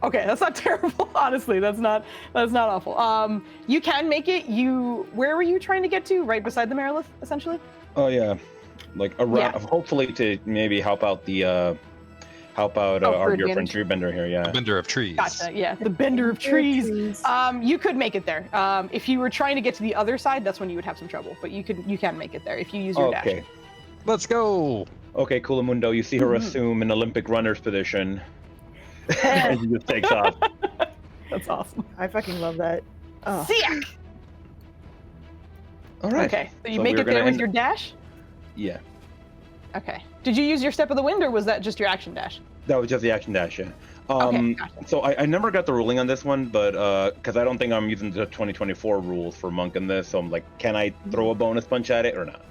Okay, that's not terrible. Honestly, that's not awful. You can make it. Where were you trying to get to? Right beside the Merilith, essentially. Oh yeah, around. Yeah. Hopefully to maybe help out our dear friend Treebender here. Yeah. The bender of trees. Gotcha. Yeah, the bender of trees. You could make it there. If you were trying to get to the other side, that's when you would have some trouble. But you can make it there if you use your dash. Okay. Let's go. Okay, Kulamundo. You see her assume an Olympic runner's position. And she just takes off. That's awesome. I fucking love that. Oh. Sick! All right. Okay, so you make it there with your dash? Yeah. Okay. Did you use your step of the wind, or was that just your action dash? That was just the action dash, yeah. Okay, gotcha. So I never got the ruling on this one, but because I don't think I'm using the 2024 rules for monk in this, so I'm like, can I throw a bonus punch at it or not?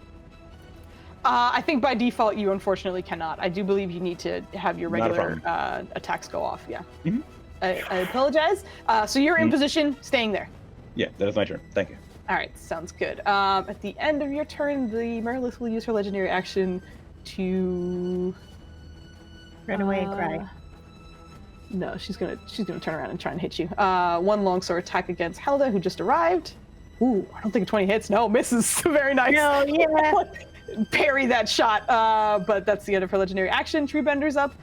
I think by default you unfortunately cannot. I do believe you need to have your Not a regular attacks go off. Yeah. Mhm. I apologize. So you're in position, staying there. Yeah, that is my turn. Thank you. All right, sounds good. At the end of your turn, the Marilith will use her legendary action to Run away and cry. No, she's gonna turn around and try and hit you. One longsword attack against Helda, who just arrived. Ooh, I don't think 20 hits. No, misses. Very nice. No, yeah. Parry that shot. But that's the end of her legendary action. Treebender's up.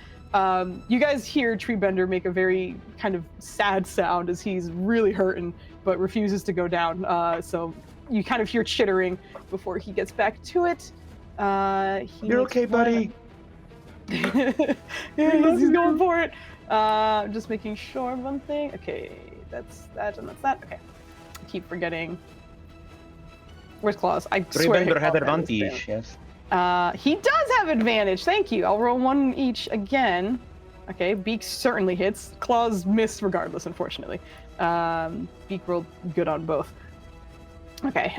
You guys hear Treebender make a very kind of sad sound as he's really hurting, but refuses to go down. So you kind of hear chittering before he gets back to it. You're okay, buddy. Yeah, he's going for it. Just making sure of one thing. Okay, that's that and that's that. Okay. I keep forgetting. Where's Claws? I swear. Treebender had Claws advantage, yes. he does have advantage. Thank you. I'll roll one each again. Okay, Beak certainly hits. Claws miss regardless, unfortunately. Beak rolled good on both. Okay.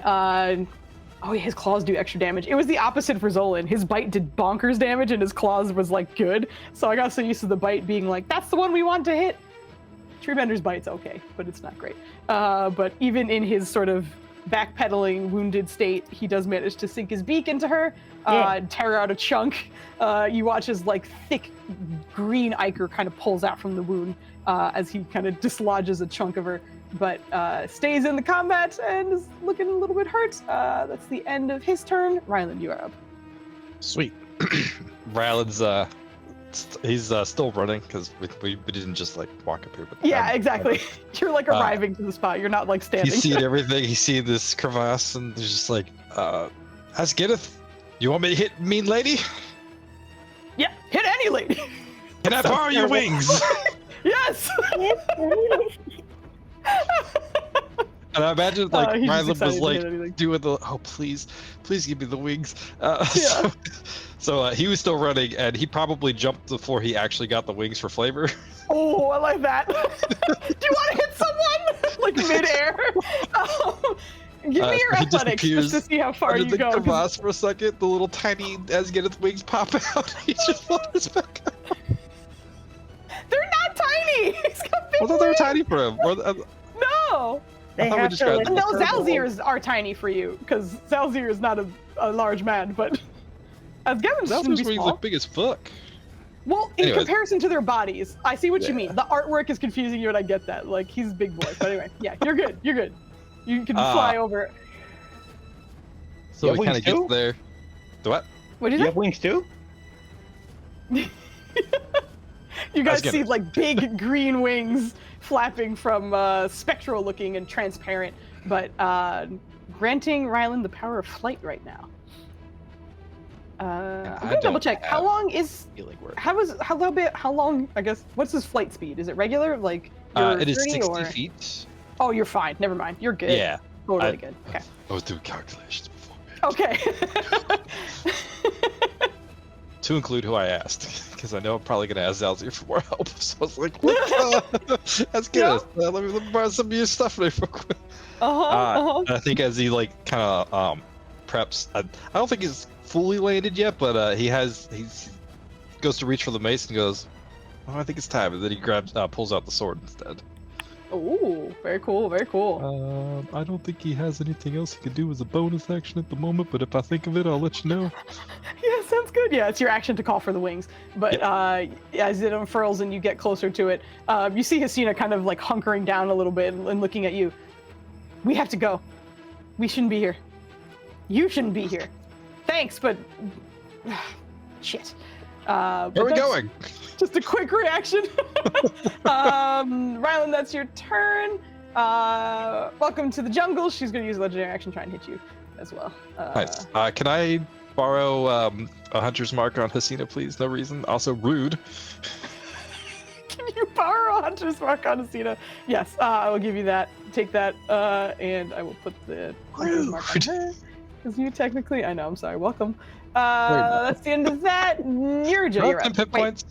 Oh, yeah, his claws do extra damage. It was the opposite for Zolan. His bite did bonkers damage, and his claws was like good. So I got so used to the bite being like, that's the one we want to hit. Treebender's bite's okay, but it's not great. But even in his sort of backpedaling, wounded state, he does manage to sink his beak into her, tear out a chunk. You watch as like thick green ichor kind of pulls out from the wound as he kind of dislodges a chunk of her, but stays in the combat and is looking a little bit hurt. That's the end of his turn. Ryland, you are up. Sweet. Ryland's he's still running because we didn't just like walk up here. But Yeah, exactly. You're like arriving to the spot. You're not like standing. He's seen everything. He's seen this crevasse, and he's just like, Asgideth, you want me to hit mean lady? Yeah, hit any lady. Can I borrow your wings? Yes. And I imagine like he's just Ryland was excited to like hit anything. doing the please give me the wings. Yeah. So he was still running, and he probably jumped before he actually got the wings for flavor. Oh, I like that. Do you want to hit someone like midair? Give me your he athletics just to see how far under you the go. 'cause crevasse for a second. The little tiny Asgideth wings pop out. He just wanders back up. They're not tiny. He's got big I thought they were wings. tiny for him. No. They thought we have just to got live the- No, the circle. Zalzirs are tiny for you because Zalzir is not a large man, but Asgevin That shouldn't wings be look small. big as fuck. Well, in Anyways. comparison to their bodies, I see what you Yeah. mean. The artwork is confusing you, and I get that. Like, he's a big boy. But anyway, yeah, you're good. You're good. You can fly over. So You he have kind of wings too? gets there. The what? What did You you have wings too? You guys good. see like big green wings flapping from spectral looking and transparent, but granting Ryland the power of flight right now. I'm I gonna double don't check. How have long is Healing word. how long? I guess what's his flight speed? Is it regular? Like your It is 30 60 or... feet. Oh, you're fine. Never mind. You're good. Yeah. Totally I- good. Okay. I was doing calculations before. Okay. To include who I asked, because I know I'm probably gonna ask Zalzir for more help. So I was like, "That's good. Yeah. Let me borrow some of your stuff real quick." Uh-huh. I think as he like kind of preps, I don't think he's fully landed yet, but he goes to reach for the mace and goes, "Oh, I think it's time," and then he pulls out the sword instead. Oh, very cool. Very cool. I don't think he has anything else he can do as a bonus action at the moment, but if I think of it, I'll let you know. Yeah, sounds good. Yeah, it's your action to call for the wings. But as it unfurls and you get closer to it, you see Hasina kind of like hunkering down a little bit and looking at you. We have to go. We shouldn't be here. You shouldn't be here. Thanks, but shit. Where are we going? Just a quick reaction. Ryland, that's your turn. Welcome to the jungle. She's going to use legendary action, try and hit you as well. Nice. Can I borrow a hunter's mark on Hasina, please? No reason. Also rude. Can you borrow a hunter's mark on Hasina? Yes, I will give you that. Take that, and I will put the hunter's mark on her. Because you technically, I know, I'm sorry. Welcome. That's the end of that. You're Do I you're have up. 10 hit Wait, points?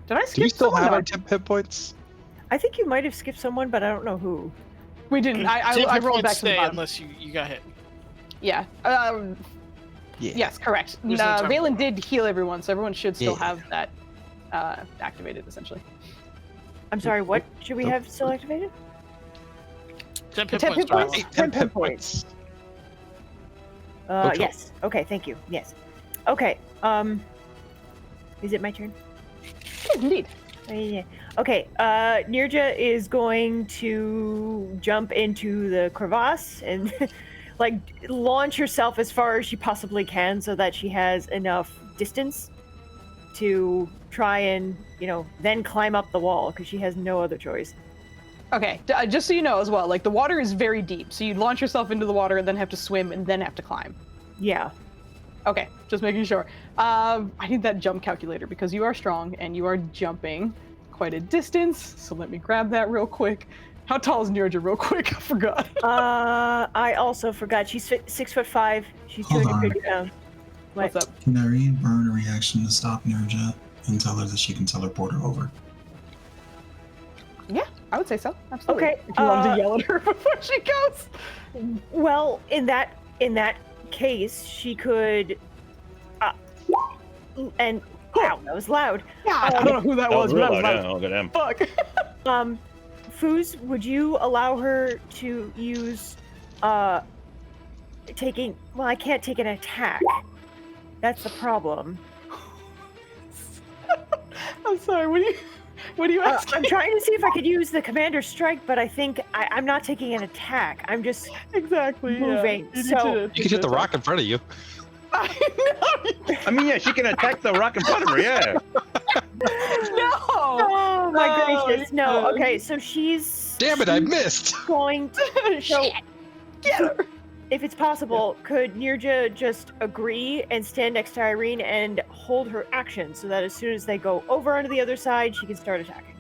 did I Do skip we still someone? have No, our 10 hit points? I think you might have skipped someone, but I don't know who. we didn't. I Tip rolled points back to the stay bottom. unless you got hit. Yeah. Yeah. Yes, correct. There's no time. Valen did heal everyone, so everyone should still Yeah. have that activated, essentially. I'm sorry, what should we have still activated? 10 The hit 10 hit points. points? 10 10 hit points. points. Okay. Yes. Okay, thank you. Yes. Okay, is it my turn? Yes, indeed. Yeah. Okay, Nirja is going to jump into the crevasse and like launch herself as far as she possibly can so that she has enough distance to try and, then climb up the wall because she has no other choice. Okay, just so you know as well, like the water is very deep, so you'd launch yourself into the water and then have to swim and then have to climb. Yeah. Okay, just making sure. I need that jump calculator because you are strong and you are jumping quite a distance. So let me grab that real quick. How tall is Nirja real quick? I forgot. I also forgot. She's 6'5". She's Hold 250 pounds. What's up? Can Irene burn a reaction to stop Nirja and tell her that she can teleport her over? Yeah, I would say so. Absolutely. Okay, If you wanted to yell at her before she goes. Well, in that case, she could. And wow, that was loud. Yeah, I don't know who that was, but that was loud. Look at him. Fuck. Foos, would you allow her to use taking? Well, I can't take an attack. That's the problem. I'm sorry. What are you asking? I'm trying to see if I could use the commander's strike, but I think I'm not taking an attack. I'm just Exactly. moving. Yeah. So You can hit the rock in front of you. I know. I mean, yeah, she can attack the rock in front of her, yeah. No. Oh my Oh, gracious! No. yes. Okay, so she's Damn it, I missed! going to. So, Get her. if it's possible, could Nirja just agree and stand next to Irene and hold her action so that as soon as they go over onto the other side, she can start attacking?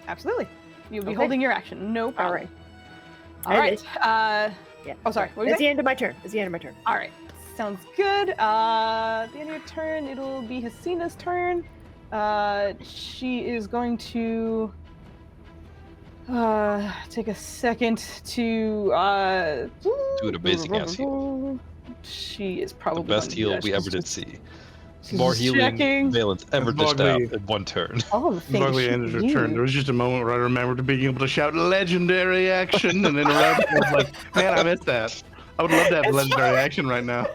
Absolutely. You'll be Okay. holding your action. No problem. right. All right. Yeah. Oh, sorry. What was That's that? the end of my turn. That's the end of my turn. All right. Sounds good. At the end of your turn, it'll be Hasina's turn. She is going to take a second to Do an amazing ass heal. She is The probably best gonna do heal that. we She's ever did just- see. she's More just healing checking Valen's ever dished out Bogly. in one turn. all the things Bugly she ended her can turn. do. There was just a moment where I remembered being able to shout legendary action and interrupt. I was like, man, I missed that. I would love to have It's legendary action right now.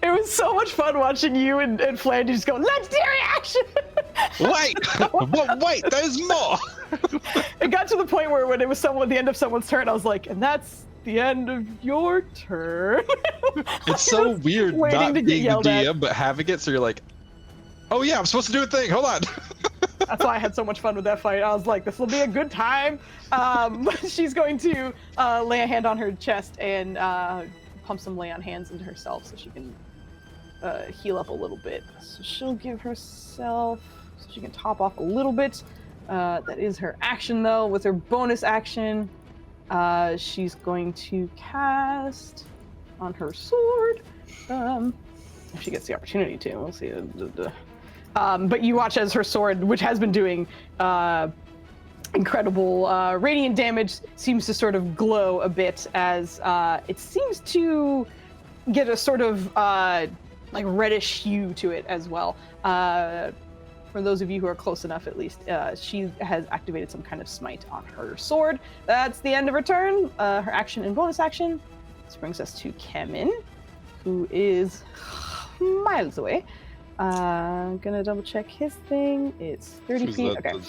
It was so much fun watching you and Flandy just go legendary action. Wait! Wait, there's more! It got to the point where when it was the end of someone's turn, I was like, and that's the end of your turn. It's so weird waiting not to get being the yelled at. DM, but having it, so you're like, oh yeah, I'm supposed to do a thing, hold on! That's why I had so much fun with that fight. I was like, this will be a good time. She's going to lay a hand on her chest and pump some lay on hands into herself so she can heal up a little bit. So she'll give herself, so she can top off a little bit. That is her action though. With her bonus action, she's going to cast on her sword. If she gets the opportunity to, we'll see. But you watch as her sword, which has been doing incredible radiant damage, seems to sort of glow a bit as it seems to get a sort of like reddish hue to it as well. For those of you who are close enough, at least, she has activated some kind of smite on her sword. That's the end of her turn, her action and bonus action. This brings us to Kemin, who is miles away. I'm gonna double check his thing. It's 30 Who's feet. that? Okay.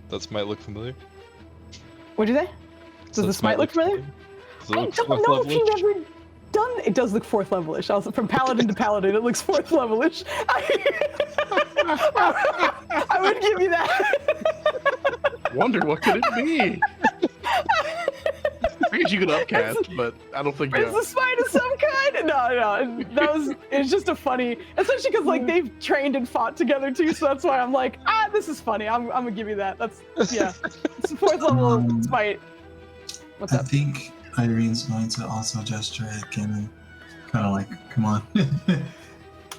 That might look familiar. What'd you say? Does the smite look familiar? Does it I look don't fourth know if you've level-ish? ever done. It does look fourth levelish. Also, from paladin to paladin, it looks fourth levelish. I would give you that. Wondered what could it be? I guess you could upcast, but I don't think Is the smite of some kind? No. It's just a funny, especially because like they've trained and fought together too. So that's why I'm like, this is funny. I'm gonna give you that. It's a fourth level smite. What's I up? think Irene's going to also gesture at Kim and kind of like, come on.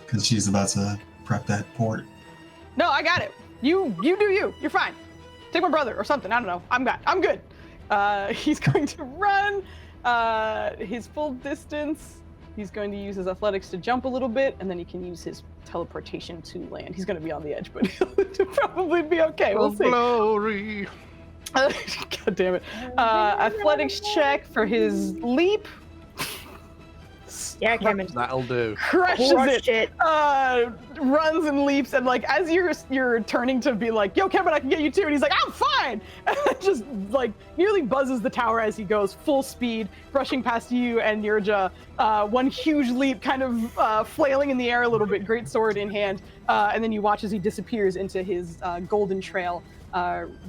Because she's about to prep that port. No, I got it. You do you. You're fine. Take my brother or something. I don't know. I'm good. He's going to run his full distance He's going to use his athletics to jump a little bit, and then he can use his teleportation to land. He's going to be on the edge, but he'll probably be okay. We'll see. Glory. God damn it. Athletics check for his leap. Yeah, Cameron. That'll do. Crushes Crushed it. Runs and leaps, and like as you're turning to be like, "Yo, Kevin, I can get you too," and he's like, "I'm fine," and just like nearly buzzes the tower as he goes full speed, rushing past you and Nirja. One huge leap, kind of flailing in the air a little bit, great sword in hand, and then you watch as he disappears into his golden trail,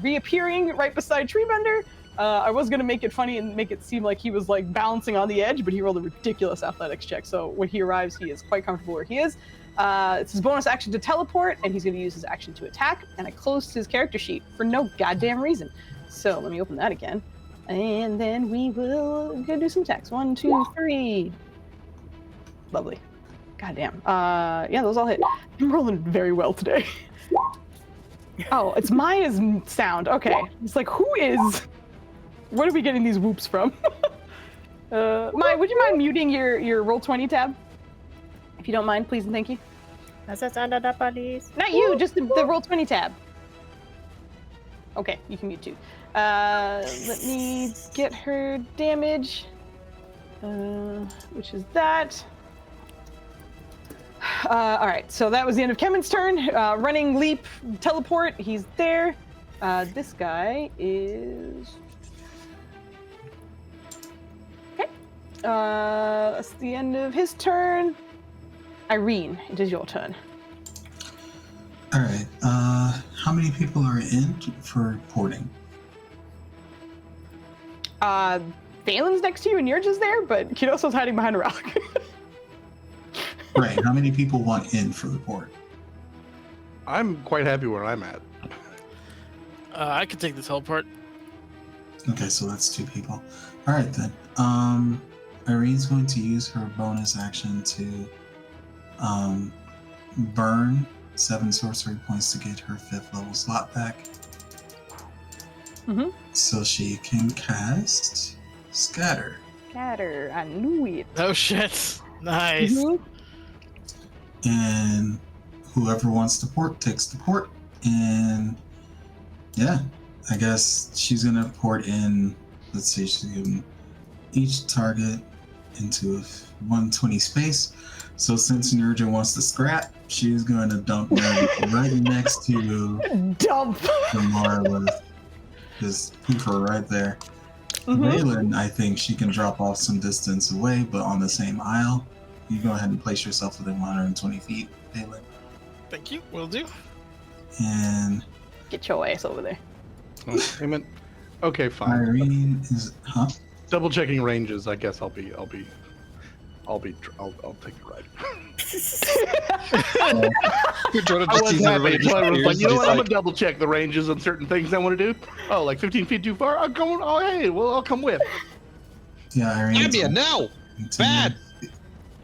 reappearing right beside Treebender. I was gonna make it funny and make it seem like he was like balancing on the edge, but he rolled a ridiculous athletics check. So when he arrives, he is quite comfortable where he is. It's his bonus action to teleport, and he's gonna use his action to attack. And I closed his character sheet for no goddamn reason. So let me open that again, and then we will go do some attacks. 1, 2, 3. Lovely. Goddamn. Yeah, those all hit. I'm rolling very well today. Oh, it's Maya's sound. Okay. It's like, who is? Where are we getting these whoops from? Maya, would you mind muting your Roll20 tab? If you don't mind, please and thank you. Not you, just the Roll20 tab. Okay, you can mute too. Let me get her damage, which is that. All right, so that was the end of Kemen's turn. Running, leap, teleport, he's there. This guy is... Okay. That's the end of his turn. Irene, it is your turn. All right. How many people are in for porting? Valen's next to you and you're just there, but Kidoso's hiding behind a rock. Right. How many people want in for the port? I'm quite happy where I'm at. I could take the teleport. Okay, so that's 2 people. All right then. Irene's going to use her bonus action to burn 7 sorcery points to get her 5th level slot back. Mm-hmm. So she can cast Scatter. Scatter, I knew it. Oh shit. Nice. Mm-hmm. And whoever wants to port takes the port. And yeah, I guess she's gonna port in, let's see, she's giving each target into a 120 space. So since Nurja wants to scrap, she's going to dump Nurja right next to Dump. the Marlith. Just poof her right there. Mm-hmm. Valen, I think she can drop off some distance away, but on the same aisle. You go ahead and place yourself within 120 feet, Valen. Thank you. Will do. And Get your ass over there. Oh, damn it. Okay, fine. Irene is, Double checking ranges. I guess I'll take the ride. I was happy. So I was like, you know what? I'm gonna double check the ranges on certain things I want to do. Oh, like 15 feet too far? I'll go. Oh, hey, well, I'll come with. Yeah, Irene. Ambia, no! Bad!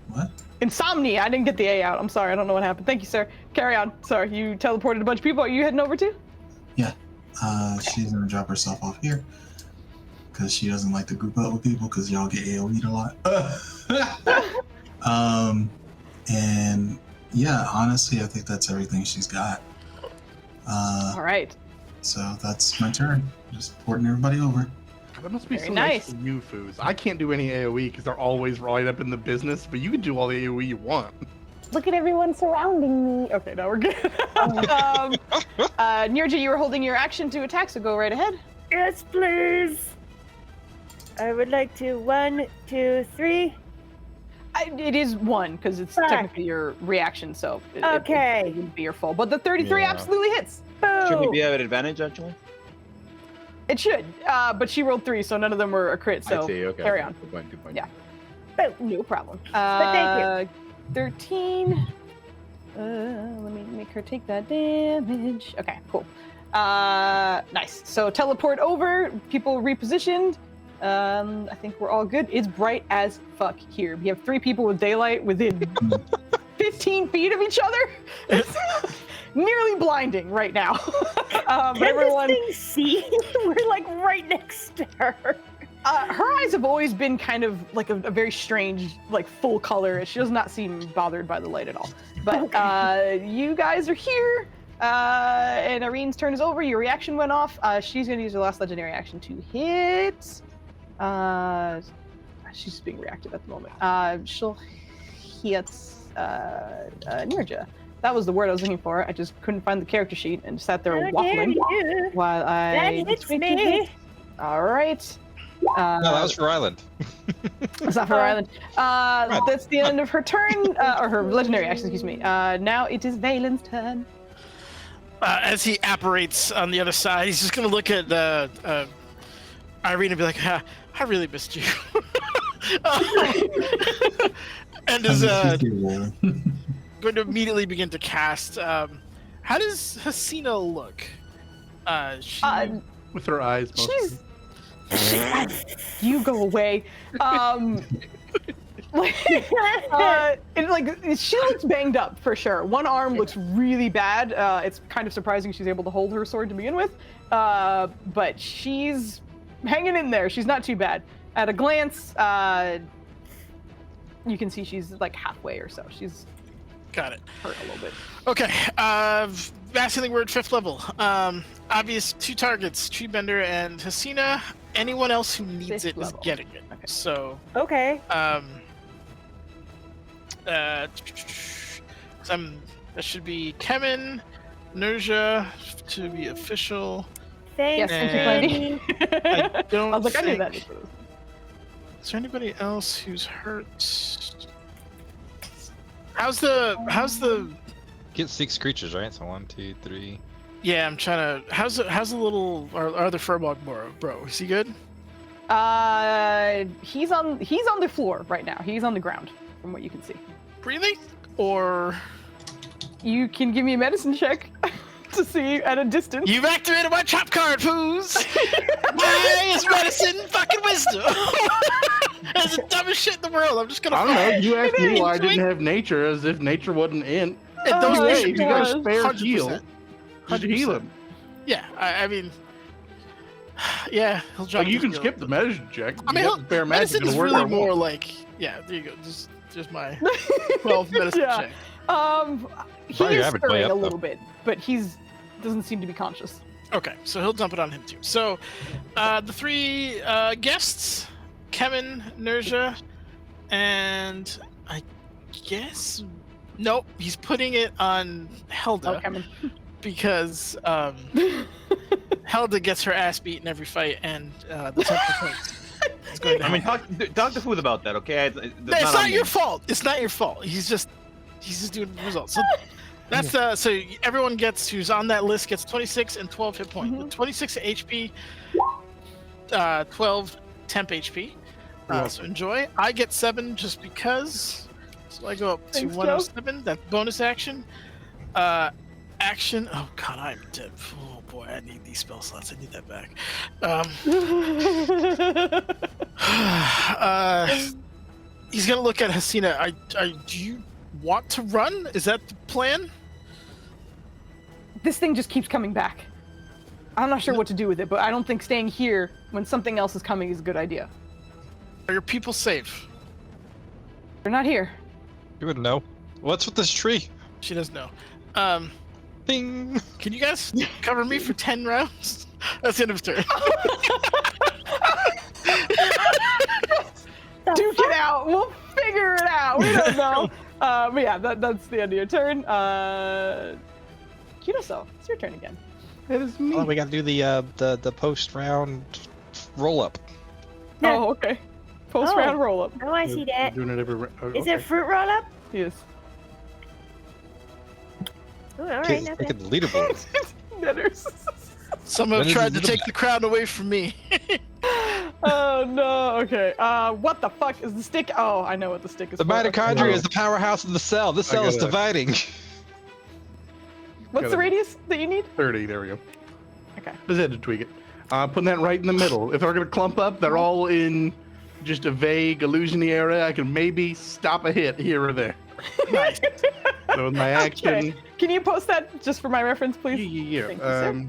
What? Insomnia. I didn't get the A out. I'm sorry. I don't know what happened. Thank you, sir. Carry on. Sorry, you teleported a bunch of people. Are you heading over to? Yeah. She's gonna drop herself off here because she doesn't like to group up with people because y'all get AoE'd a lot. And yeah, honestly, I think that's everything she's got. All right. So that's my turn. Just porting everybody over. That must be Very so nice for you, Foos. I can't do any AoE because they're always right up in the business, but you can do all the AoE you want. Look at everyone surrounding me. Okay, now we're good. Nirja, you were holding your action to attack, so go right ahead. Yes, please. I would like to 1, 2, 3. It is 1 because it's Fuck. technically your reaction, so it wouldn't be your full. But the 33 Yeah. absolutely hits. Should we Boom. be at advantage actually? It should, but she rolled 3, so none of them were a crit. So I see. Okay. carry on. Good point. Good point. Yeah. Boom. No problem. thank 13. Let me make her take that damage. Okay, cool. Nice. So teleport over. People repositioned. I think we're all good. It's bright as fuck here. We have 3 people with daylight within 15 feet of each other. It's nearly blinding right now. Can Everyone. this thing see? We're like right next to her. Her eyes have always been kind of like a very strange, like full color. She does not seem bothered by the light at all. But you guys are here, and Irene's turn is over. Your reaction went off. She's going to use her last legendary action to hit. She's just being reactive at the moment. She'll hit Nirja. That was the word I was looking for. I just couldn't find the character sheet and sat there waffling while I. That hits me. All right. No, that was for Island. It's not for Island. That's the end of her turn, or her legendary action, excuse me. Now it is Valen's turn. As he apparates on the other side, he's just gonna look at Irene and be like, I really missed you. And is going to immediately begin to cast. How does Hasina look? With her eyes mostly. You go away. She looks banged up for sure. One arm looks really bad. It's kind of surprising she's able to hold her sword to begin with. But she's hanging in there. She's not too bad. At a glance, you can see she's like halfway or so. She's got it. Hurt a little bit. Okay. Vast Healing Word 5th level. Obvious 2 targets: Treebender and Hasina. Anyone else who needs it is getting it. Okay. So. Okay. That should be Kemen, Nerja to be official. Thanks, and I don't I was like, I knew think. that. Is there anybody else who's hurt? How's the? Get 6 creatures, right? So 1, 2, 3. Yeah, I'm trying to. How's the little or the Furbog bro? Is he good? He's on the floor right now. He's on the ground, from what you can see. Breathing, or you can give me a medicine check to see at a distance. You've activated my trap card, Foos. Highest medicine, fucking wisdom. That's the dumbest shit in the world. I'm just gonna. I don't know. You asked me why I didn't have nature, as if nature wasn't in. Those Hey, if you got a was. spare 100%. heal, just heal him. Yeah, I mean, yeah, he'll drop. Like you his can heal. skip the medicine check. I mean, You got spare magic medicine is to work really on. more like, yeah. There you go. Just my 12 medicine Yeah. check. He Probably is average way stirring up, a though. little bit, but doesn't seem to be conscious. Okay, so he'll dump it on him too. So, the 3 guests, Kemen, Nerja, and I guess nope, he's putting it on Helda because Helda gets her ass beat in every fight, and the temper points is going to I mean, happen. talk to Food about that, okay? It's It's not on your me. fault. It's not your fault. He's just doing the results. So that's so everyone who's on that list gets 26 and 12 hit points. With 26 HP, 12 temp HP. So enjoy. I get 7 just because. So I go up to Thanks, 107. That bonus action. Action. Oh god, I'm dead. Oh boy, I need these spell slots. I need that back. He's gonna look at Hasina. Do you want to run? Is that the plan? This thing just keeps coming back. I'm not sure what to do with it, but I don't think staying here when something else is coming is a good idea. Are your people safe? They're not here. You wouldn't know. What's with this tree? She doesn't know. Ding! Can you guys cover me for 10 rounds? That's the end of his turn. Duke it out. We'll figure it out. We don't know. But yeah, that's the end of your turn. Kinoso, it's your turn again. It is me. Oh, we gotta do the post round roll up. Yeah. Oh, okay. Post round roll up. Oh, I see that. Doing it every. Is it fruit roll up? Yes. Ooh, all right, Kids not taking bad. the leaderboard. Bitters. Someone When is tried to this take the crown away from me. Oh no. Okay. What the fuck is the stick? Oh, I know what the stick is. The for. Okay. mitochondria is the powerhouse of the cell. This cell is gotta- dividing. What's the gotta- radius that you need? 30. There we go. Okay. Just had to tweak it. Putting that right in the middle. If they're gonna clump up, they're all in just a vague illusiony area. I can maybe stop a hit here or there. Nice. So with my action. Okay. Can you post that just for my reference, please? Yeah. Thank you, sir.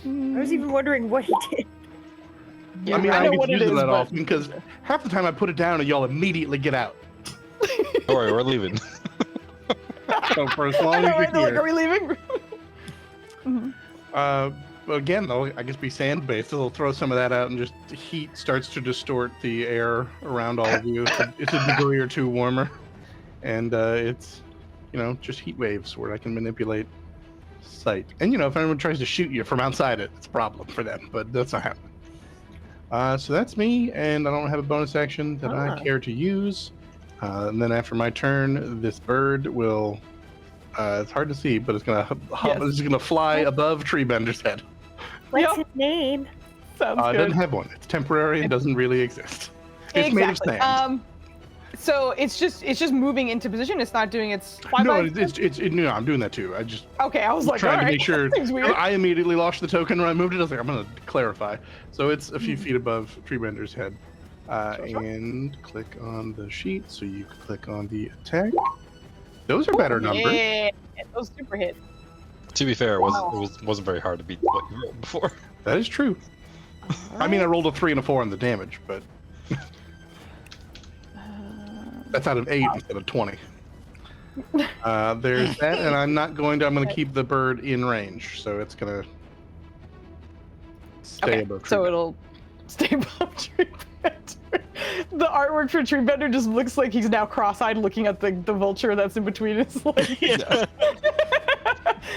I was even wondering what he did. Yeah, I mean, I I know get what to it use it is, that but- often because half the time I put it down and y'all immediately get out. Don't worry, we're leaving. So for as I long know, as right? They're you're like, are here. we leaving? Mhm. But again, though, I guess be sand-based. It'll throw some of that out, and just heat starts to distort the air around all of you. It's a degree or two warmer, and it's, just heat waves where I can manipulate sight. And if anyone tries to shoot you from outside it's a problem for them, but that's not happening. So that's me, and I don't have a bonus action that I care to use. And then after my turn, this bird will. It's hard to see, but it's gonna hop. Yes. It's gonna fly above Treebender's head. What's Yep. his name? Sounds It good. doesn't have one. It's temporary and doesn't really exist. It's made of sand. So it's just moving into position. It's not doing its flyby. No, I'm doing that too. I just Okay, I was like, trying all to right, make sure. that seems weird. I immediately lost the token when I moved it. I was like, I'm gonna clarify. So it's a few feet above Treebender's head. Sure. And click on the sheet so you can click on the attack. Those are better numbers. Yeah, those super hit. To be fair, it wasn't very hard to beat what you rolled before. That is true. I mean, I rolled a 3 and a 4 on the damage, but that's out of 8 instead of 20. There's that, and I'm going to keep the bird in range, so it's going to stay above So Treebender. it'll stay above Treebender. The artwork for Treebender just looks like he's now cross-eyed looking at the vulture that's in between his legs. Yeah.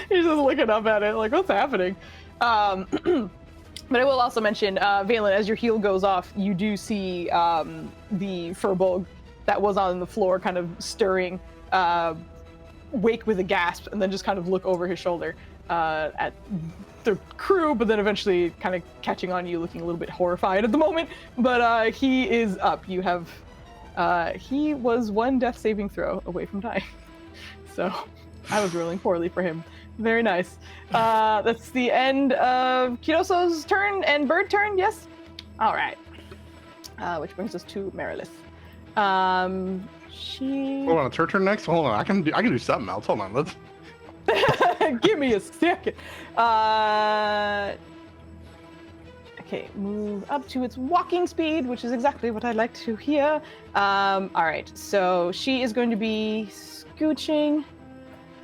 He's just looking up at it like, what's happening? But I will also mention, Valen, as your heal goes off, you do see the furbog that was on the floor kind of stirring, wake with a gasp, and then just kind of look over his shoulder at the crew, but then eventually kind of catching on you, looking a little bit horrified at the moment. But he is up. You have, he was one death saving throw away from dying. So I was rolling poorly for him. Very nice. That's the end of Kidoso's turn and bird turn, yes? All right. Which brings us to Merilith. She... Hold on, it's her turn next? Hold on, I can do something else. Hold on, let's... Give me a second. Okay, move up to its walking speed, which is exactly what I'd like to hear. All right, so she is going to be scooching,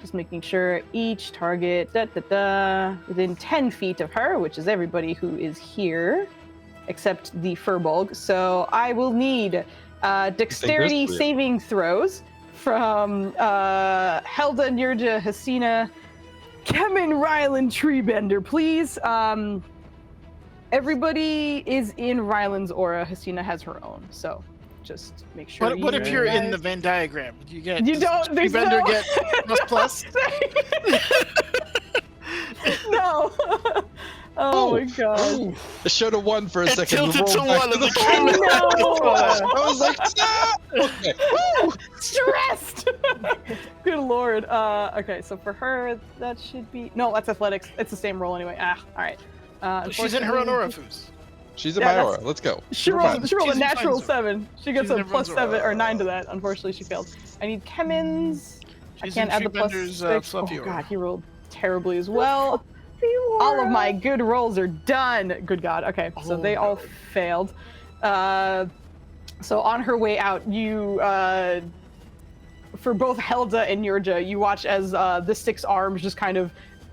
just making sure each target within 10 feet of her, which is everybody who is here, except the furbog. So I will need dexterity saving throws from Helda, Nirja, Hasina, Kemen, Rylan, Treebender, please. Everybody is in Rylan's aura. Hasina has her own, so just make sure. What if you're in the guys- Venn diagram? You get You don't. There's Treebender no. get plus. No. Oh my god. Oh, it showed a 1 for a It second. tilted to rolled back 1 and the the four. I know. I was like, ah! Okay. Woo! Stressed. Good lord. Okay, so for her, that should be that's athletics. It's the same roll anyway. All right. She's in her own aura, unfortunately, Foos. She's in Yeah, my that's- aura. Let's go. She Never rolled mind. a She's in natural Fine's 7. She gets She's in a plus everyone's 7 or aura. 9 to that. Unfortunately, she failed. I need Kemen's. I She's can't in add the plus Treebender's, 6. fluffy Oh aura. god, he rolled terribly as well. All of my good rolls are done. Good god. Okay, so Oh, they all no. failed. So on her way out, you for both Helda and Nirja, you watch as the 6 arms just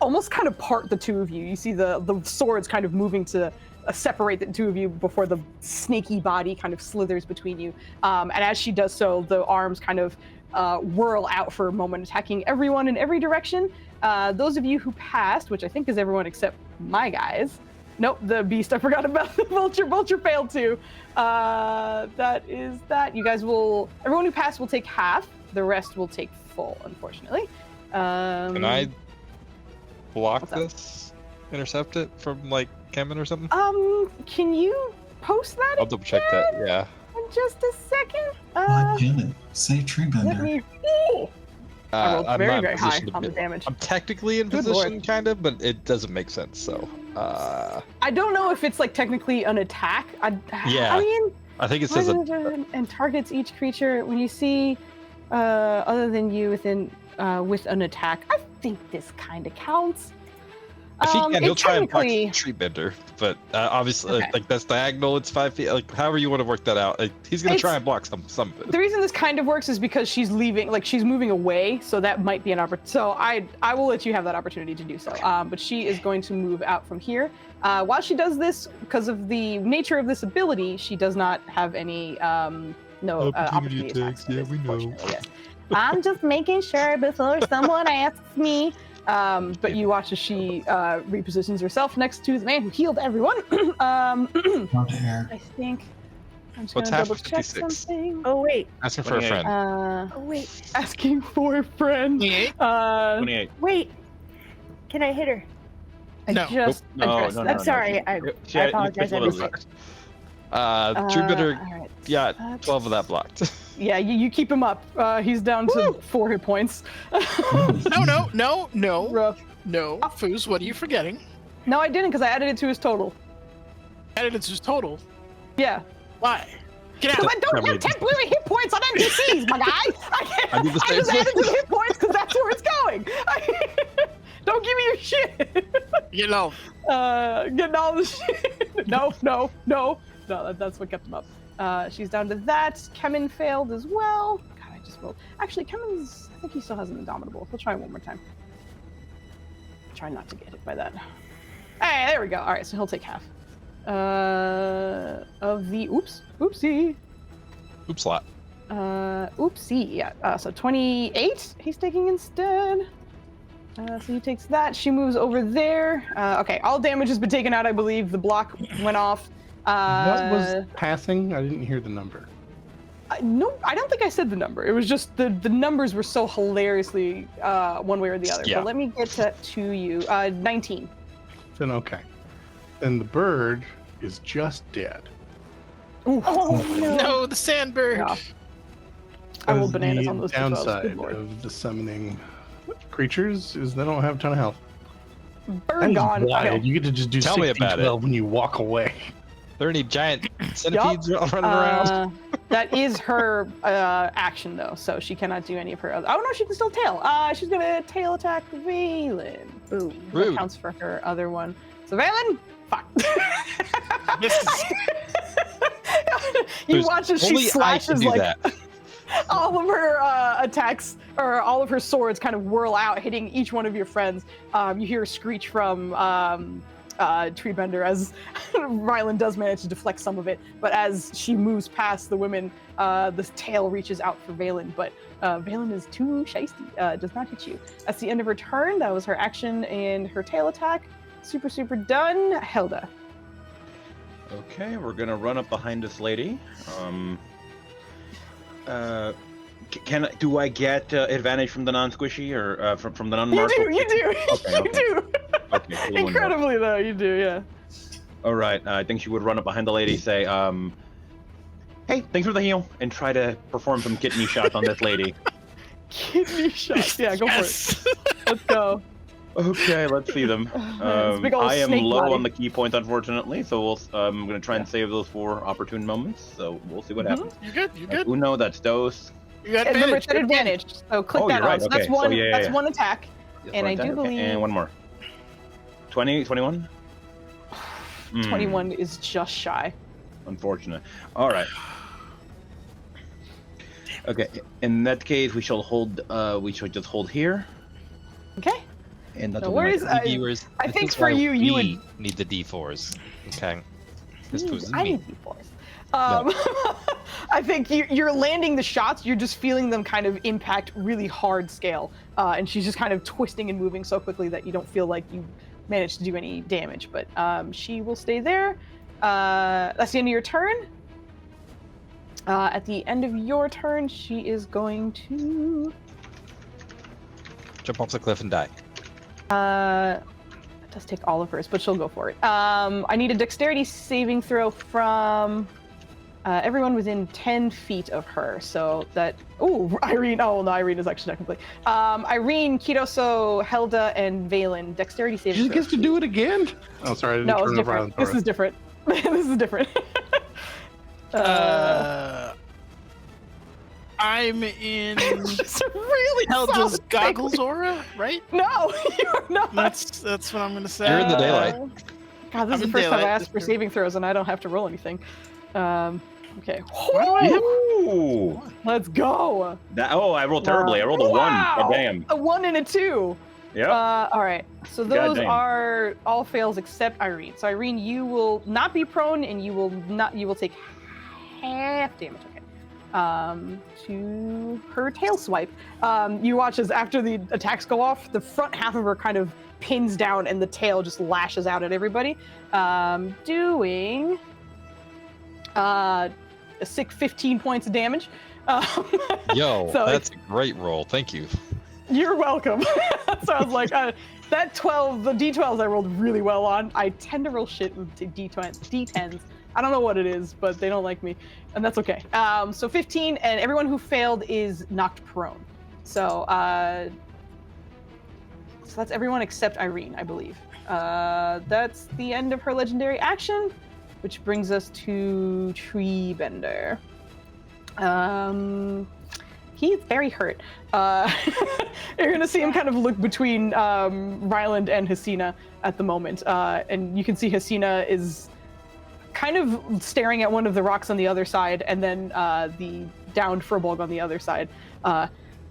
almost part the two of you. You see the swords kind of moving to separate the two of you before the snaky body kind of slithers between you. And as she does so, the arms kind of whirl out for a moment, attacking everyone in every direction. Those of you who passed, which I think is everyone except my guys. Nope, the beast. I forgot about the vulture. Vulture failed too. That is that. You guys will. Everyone who passed will take half. The rest will take full, unfortunately. Can I block what's up? this? Intercept it from like Kemen or something? Can you post that? I'll double check that. Yeah. In just a second. God damn it. Say Let Treebender. me. I rolled I'm very, not in very high position to on the be- damage. I'm technically in Good position, lord. kind of, but it doesn't make sense. So, I don't know if it's like technically an attack. Yeah. I mean, I think it says a, and targets each creature when you see other than you within with an attack. I think this kind of counts. If he can, he'll try and block technically- the tree bender. But obviously, Okay. like that's diagonal. It's 5 feet. Like however you want to work that out. Like, he's gonna try It's- and block some of it. The reason this kind of works is because she's leaving, like she's moving away, so that might be an opportunity. So I will let you have that opportunity to do so. But she is going to move out from here. While she does this, because of the nature of this ability, she does not have any opportunity attacks. Yeah, we know. Unfortunately, yes. I'm just making sure before someone asks me. But you watch as she repositions herself next to the man who healed everyone. Not hair. I think I'm just What's gonna half double of check 56? something. Oh wait, Asking for a 28. friend. oh wait, Asking for a friend. 28? 28. wait. Can I hit her? I No. just Nope. No, addressed no, that. no, I'm sorry. I Yeah, you apologize. click I one of missed it. those. Tree bender. All right. Yeah, That's- 12 of that blocked. Yeah, you keep him up. He's down to 4 hit points. No. Rough. No. Foos, what are you forgetting? No, I didn't because I added it to his total. Added it to his total. Yeah. Why? Get out. Because I don't have temporary hit points on NPCs, my guy. I do the I same just added thing. the hit points because that's where it's going. Don't give me your shit. You know. Getting all the shit. No. That's what kept him up. She's down to that. Kemen failed as well. God, I just rolled. Actually, Kemen's. I think he still has an Indomitable. He'll try one more time. Try not to get hit by that. Hey, there we go. All right, so he'll take half. Of the oopsie. Oops, lot. Oopsie. Yeah. So 28. He's taking instead. So he takes that. She moves over there. Okay, all damage has been taken out, I believe. The block went off. What was passing? I didn't hear the number. No, I don't think I said the number. It was just the numbers were so hilariously one way or the other. Yeah. But let me get to you. 19. Then okay. Then the bird is just dead. Ooh. Oh no. No, the sandbird. Yeah. I rolled Because bananas the on those two spells. downside Good lord. of the summoning creatures is they don't have a ton of health. Bird That is gone. wild. Okay. You get to just do Tell me 16, about it. 12 when you walk away. Are there any giant centipedes running around? That is her action though, so she cannot do any of her other. Oh no, she can still tail. She's gonna tail attack Valen. Ooh, that Rude. counts for her other one. So Valen, fuck. Misses. You There's watch as she only I can slashes do like that. all of her attacks or all of her swords kind of whirl out, hitting each one of your friends. You hear a screech from Treebender as Rylan does manage to deflect some of it, but as she moves past the women, the tail reaches out for Valen, but Valen is too shiesty, does not hit you. That's the end of her turn. That was her action and her tail attack. Super done. Helda. Okay, we're gonna run up behind this lady. Do I get advantage from the non-squishy or from the non-martial? You do. Okay, You do. Okay, cool, wonderful. Incredibly though, you do, yeah. All right, I think she would run up behind the lady, say, "Hey, thanks for the heal," and try to perform some kidney shots on this lady. Kidney shots. Yeah, go Yes. for it. Let's go. Okay, let's see them. It's a big old I am snake low body. on the key points, unfortunately, so I'm gonna try and save those for opportune moments. So we'll see what happens. You're good. You're good. Uno, that's dos. You got And remember, advantage. it's at advantage. So click Oh, that you're on. right, So that's okay. one. Oh, yeah, That's yeah. one attack. And I do Okay, believe- And one more. 20, 21? 21 is just shy. Unfortunate. All right. Okay. In that case, we shall hold. We shall just hold here. Okay. And that's No what we worries. might do. Viewers, I this think is for why you, you we need the D4s. Okay. This proves I me. need D4s. I think you're landing the shots. You're just feeling them kind of impact really hard scale, and she's just kind of twisting and moving so quickly that you don't feel like you managed to do any damage. But she will stay there. That's the end of your turn. At the end of your turn, she is going to. Jump off the cliff and die. It does take all of hers, but she'll go for it. I need a dexterity saving throw from everyone within 10 feet of her. So that. Oh, Irene. Oh, no, Irene is actually technically. Irene, Kidoso, Helda, and Valen. Dexterity saving She just throw. gets to do it again. Oh, sorry, I didn't No, it's turn it around. different. This is different. This is different. I'm in. Just really hell does Goggles aura, right? No, you're not. That's what I'm gonna say. You're in the daylight. God, this I'm is the in first time I daylight, asked for that's true. saving throws and I don't have to roll anything. Okay. Why do I have Ooh. Let's go. I rolled terribly. I rolled a 1. Wow. God damn. A 1 and a 2. Yep. All right. So those Goddamn. are all fails except Irene. So Irene, you will not be prone, and you will take half damage. Okay. To her tail swipe. You watch as after the attacks go off, the front half of her kind of pins down, and the tail just lashes out at everybody, doing a sick 15 points of damage. Yo, So that's a great roll. Thank you. You're welcome. So I was like, that 12, the D12s I rolled really well on. I tend to roll shit with D10s. I don't know what it is, but they don't like me, and that's okay. So 15, and everyone who failed is knocked prone. So that's everyone except Irene, I believe. That's the end of her legendary action, which brings us to Treebender. He's very hurt. You're gonna see him kind of look between Ryland and Hasina at the moment, and you can see Hasina is kind of staring at one of the rocks on the other side, and then the downed Furbolg on the other side.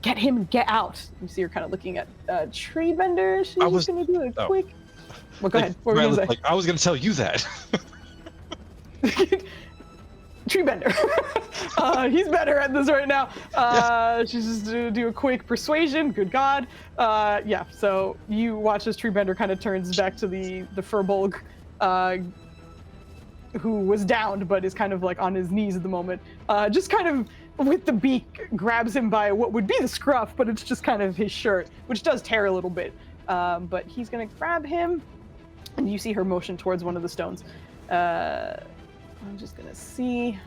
Get him, get out. You see her kind of looking at Treebender. She's just gonna do a quick. Well, go ahead. What were you gonna say? I was gonna tell you that. Treebender. He's better at this right now. She's just gonna do a quick persuasion. Good God. Yeah. So you watch as Treebender kind of turns back to the Furbolg, who was downed but is kind of like on his knees at the moment. Just kind of with the beak grabs him by what would be the scruff, but it's just kind of his shirt, which does tear a little bit. But he's gonna grab him, and you see her motion towards one of the stones. I'm just gonna see.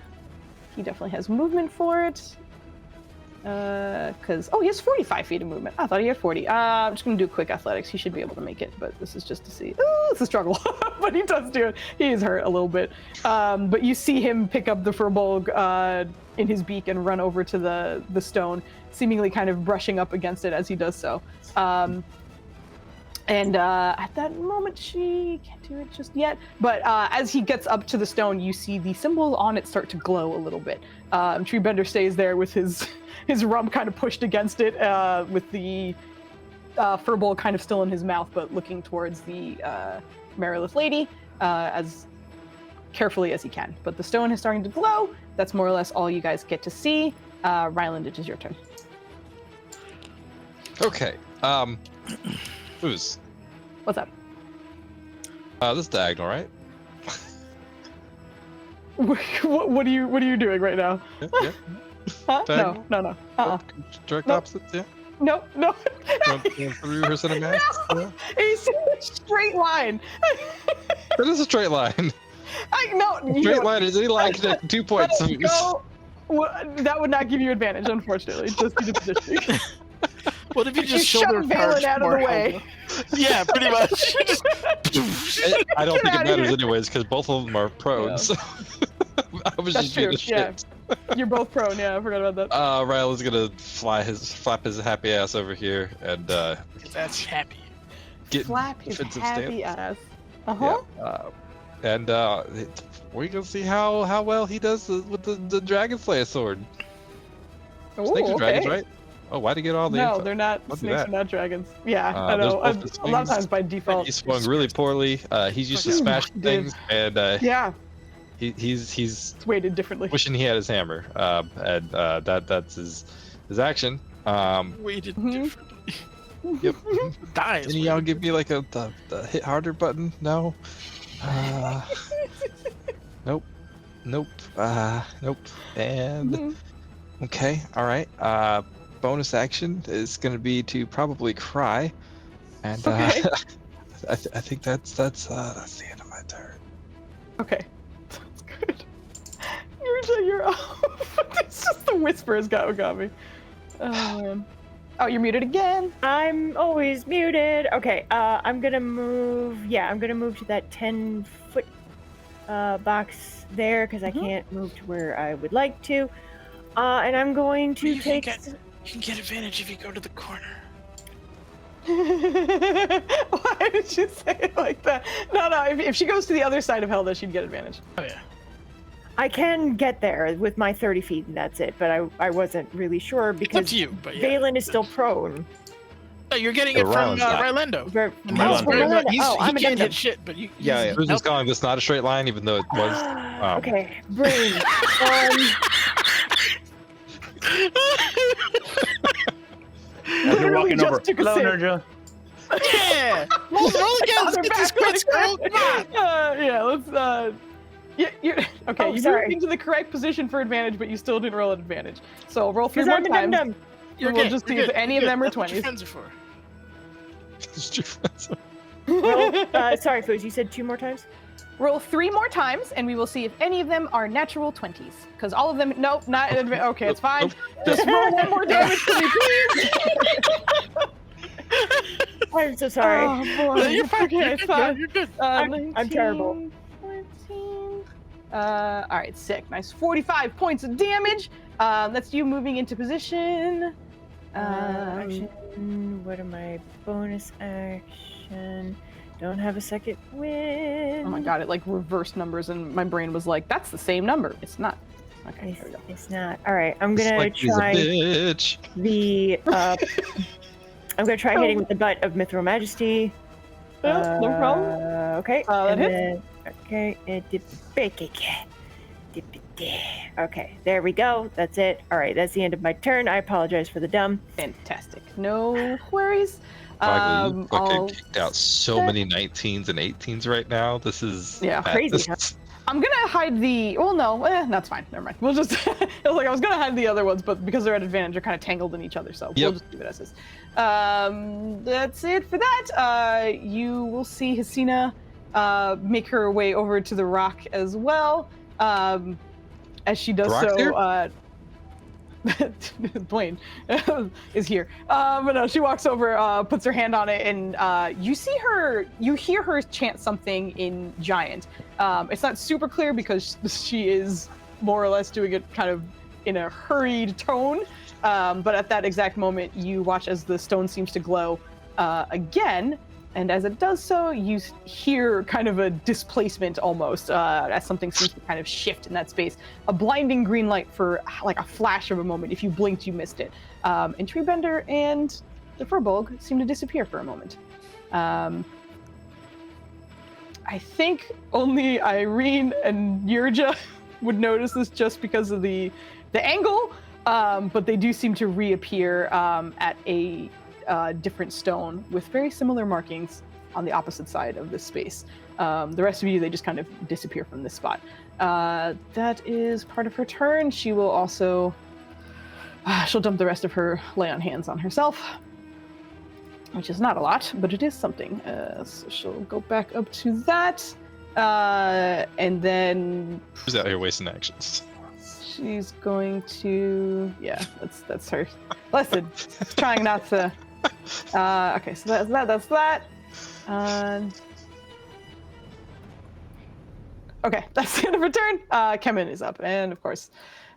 He definitely has movement for it. Because he has 45 feet of movement. I thought he had 40. I'm just gonna do a quick athletics. He should be able to make it, but this is just to see. Oh, it's a struggle, but he does do it. He is hurt a little bit. But you see him pick up the Furbolg in his beak and run over to the stone, seemingly kind of brushing up against it as he does so. And at that moment, she can't do it just yet. But as he gets up to the stone, you see the symbol on it start to glow a little bit. Treebender stays there with his rump kind of pushed against it, with the Furbolg kind of still in his mouth, but looking towards the Merilith lady as carefully as he can. But the stone is starting to glow. That's more or less all you guys get to see. Ryland, it is your turn. Okay. Foos. What's up? This is diagonal, right? What are you doing right now? Yeah. Huh? Diagonal? No. Direct Nope. opposites, yeah? No. Going through her cinemax? No. He's in a straight line. That is a straight line. Straight line is any line connecting 2 points. That would not give you advantage, unfortunately. Just due to positioning. What if you You just shove shoulder Valen charge out of more the way. Yeah, pretty much. I don't Get think it outta matters here. anyways because both of them are prone. Yeah. So I was That's just being true, a shit. You're both prone. Yeah, I forgot about that. Rylan's gonna flap his happy ass over here and That's happy. get Flap his defensive happy stance. ass. Yeah. And we're gonna see how well he does with the Dragon Slayer sword. Ooh, Snakes are dragons, okay. right? Oh, why'd he get all the No, info? they're not. Don't do Snakes that. are not dragons. Yeah, I know. there's both the A lot of swings. times by default. He swung really poorly. He's used to smash Dude. things, and Yeah, he's it's weighted differently. wishing he had his hammer. And that's his action. Weighted Mhm. differently. Yep. Dies. Any of y'all give me like the hit harder button? No. Nope. Nope. Nope. And Mhm. okay. All right. Bonus action is going to be to probably cry, and Okay. I think that's the end of my turn. Okay, sounds good. You're off. It's just the whispers got me. Oh man. Oh, you're muted again. I'm always muted. Okay, I'm gonna move. Yeah, I'm gonna move to that 10-foot box there because I Mhm. can't move to where I would like to. And I'm going Where to you can take get You can get advantage if you go to the corner. Why did you say it like that? No, if she goes to the other side of hell, then she'd get advantage. Oh yeah. I can get there with my 30 feet, and that's it. But I wasn't really sure It's up because to you, but yeah. Valen is still prone. No, you're getting Yeah, it from Ryland's not. Rylando. Ver- And Oh, he's very Rylando. much- he's- Oh, I'm he an can't hit addendum. shit, but you. Yeah, yeah. Who's just going? This not a straight line, even though it was. Okay, brain. As you're walking just over. took a Hello, sip. Nerja. Yeah. Roll again. Let's get these crits, bro. Come on. Yeah, let's. Yeah, okay. Oh, You sorry. moved into the correct position for advantage, but you still didn't roll an advantage. So roll 3 Because more I'm a times. dum-dum. You're We'll good. just You're see if good. any You're of them good. are That's what your 20s. friends are for. It's your friends. Sorry, Foos, you said 2 more times? Roll 3 more times, and we will see if any of them are natural 20s. Because all of them, nope, not okay, it's fine. Just roll 1 more damage for me, please. I'm so sorry. Oh boy. No, you're fine. Okay, You're it's good, fine. You're good. I'm 19, terrible. 14. All right, sick. Nice. 45 points of damage. That's you moving into position. Action. What am I? Bonus action. Don't have a second win. Oh my god, it like reversed numbers, and my brain was like, "That's the same number." It's not. Okay, here we go. It's not. All right, I'm It's gonna like he's a try bitch. the. I'm gonna try hitting with the butt of Mithril Majesty. Yeah, no problem. Okay. That and hits. then- okay. Okay, there we go. That's it. All right, that's the end of my turn. I apologize for the dumb. Fantastic. No worries. Boggle, you fucking I'll- kicked out so many 19s and 18s right now. This is Yeah, crazy, huh? I'm gonna hide the. Well, no, that's fine. Never mind. We'll just. It was like I was gonna hide the other ones, but because they're at advantage, they're kind of tangled in each other. So we'll Yep. just leave it as is. That's it for that. You will see Hasina make her way over to the rock as well. As she does The rock's so, here? Blaine is here. But no, she walks over, puts her hand on it, and you hear her chant something in Giant. It's not super clear because she is more or less doing it kind of in a hurried tone. But at that exact moment, you watch as the stone seems to glow again. And as it does so, you hear kind of a displacement almost, as something seems to kind of shift in that space. A blinding green light for like a flash of a moment. If you blinked, you missed it. And Treebender and the Furbolg seem to disappear for a moment. I think only Irene and Yurja would notice this just because of the angle, but they do seem to reappear at a different stone with very similar markings on the opposite side of this space. The rest of you, they just kind of disappear from this spot. That is part of her turn. She will also, she'll dump the rest of her lay on hands on herself, which is not a lot, but it is something. So she'll go back up to that. And then Who's out here wasting actions? she's going to, yeah, that's her. Listen, trying not to. Okay, so that's that. Okay, that's the end of her turn. Kemen is up, and of course,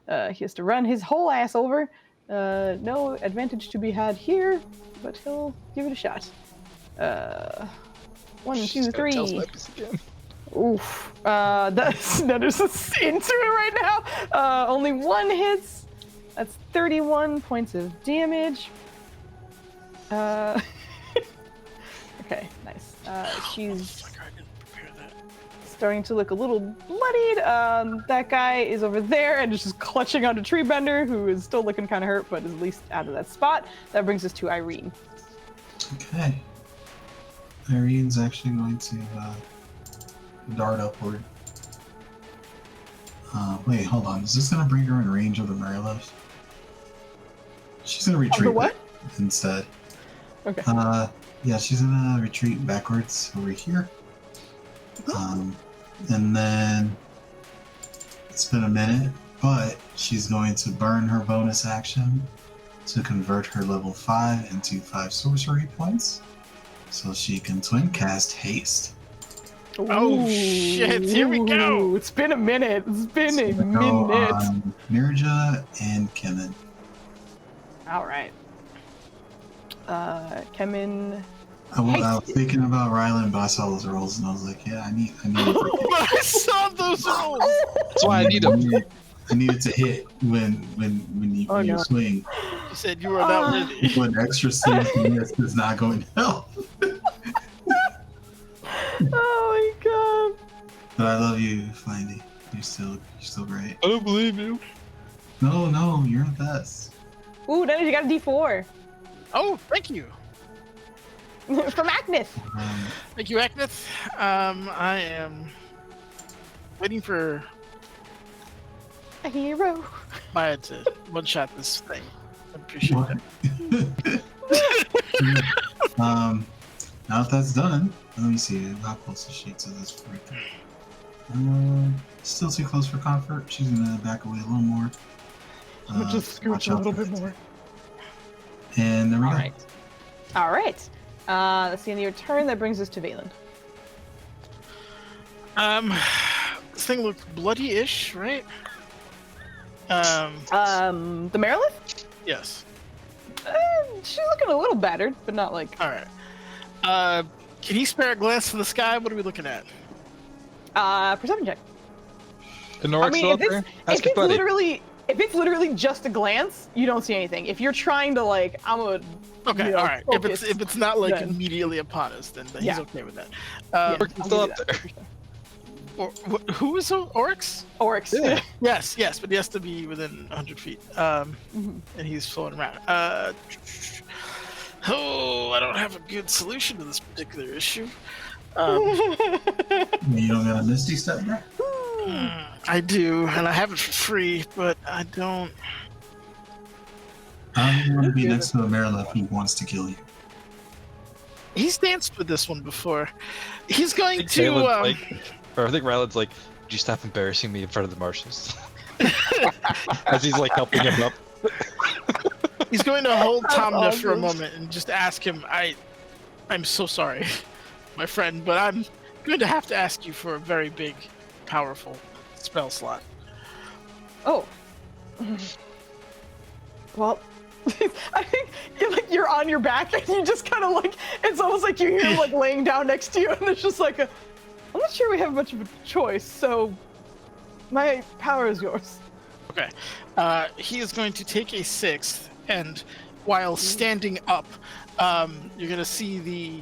he has to run his whole ass over. No advantage to be had here, but he'll give it a shot. 1, 2, She's gonna tell 3. Snipes again. Oof. That's just into it right now. Only 1 hits. That's 31 points of damage. Okay, nice. She's Fuck, I didn't prepare that. starting to look a little bloodied. That guy is over there and is just clutching onto Treebender, who is still looking kind of hurt, but is at least out of that spot. That brings us to Irene. Okay. Irene's actually going to dart upward. Wait, hold on. Is this going to bring her in range of the Marilos? She's going to retreat what? instead. Okay. Yeah, she's going to retreat backwards over here. And then it's been a minute, but she's going to burn her bonus action to convert her level 5 into 5 sorcery points, so she can twin cast haste. Oh, shit, here we go. Ooh, it's been a minute. It's been So a we go minute. on Nirja and Kemen. All right. Kemin. I was thinking about Rylan, but I saw those rolls and I was like, yeah, I need I saw those rolls. That's why I need him. I needed to hit when you swing. You said you were not ready. One extra save is not going to help. Oh my god. But I love you, Flindy. You're still great. I don't believe you. No, you're the best. Ooh, Dennis, you got a D4 Oh, thank you. from Agnes. Thank you, Agnes. I am waiting for A hero. Maya to one-shot this thing. I appreciate that. Now that that's done, let me see. How close is she to this right there? Still too close for comfort. She's gonna back away a little more. Just scooch a little bit more. And there we go. All right. That's the end of your turn. That brings us to Valen. This thing looks bloody-ish, right? The Marilith? Yes. She's looking a little battered, but not like. All right. Can he spare a glance to the sky? What are we looking at? Perception check. The Norix still up there? Ask your buddy. If it's literally just a glance, you don't see anything. If you're trying to like, Okay, you know, all right. focus, If it's not like then- immediately upon us, then he's Yeah. okay with that. yeah, Oryx is I'll still give up you there. Who is Oryx? Oryx. Yeah. Yes, but he has to be within 100 feet. And he's floating around. I don't have a good solution to this particular issue. You don't got a Misty Step there? I do, and I have it for free, but I don't. I'm going to be next to a Marilith who wants to kill you. He's danced with this one before. He's going I think to. Rylan's I think Rylan's like, would you stop embarrassing me in front of the marshals? As he's like helping him up. He's going to hold That's Tomna for a awesome. moment and just ask him, I'm so sorry, my friend, but I'm going to have to ask you for a very big, powerful spell slot. Oh. Well, I think you're on your back and you just kind of like, it's almost like you hear him like laying down next to you and it's just like, I'm not sure we have much of a choice, so my power is yours. Okay. He is going to take a sixth, and while standing up, you're going to see the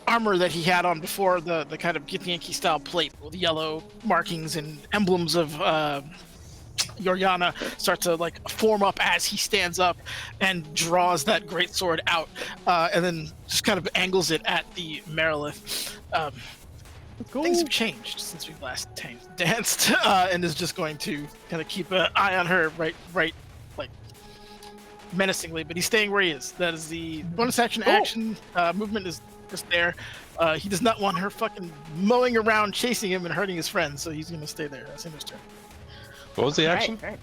armor that he had on before, the kind of Githyanki style plate with yellow markings and emblems of Yoriana start to like form up as he stands up and draws that greatsword out, and then just kind of angles it at the Marilith. Things have changed since we last danced, and is just going to kind of keep an eye on her, right, like menacingly. But he's staying where he is. That is the bonus action. Movement is just there. He does not want her fucking mowing around, chasing him, and hurting his friends. So he's gonna stay there. That's in his turn. What was the action? Right.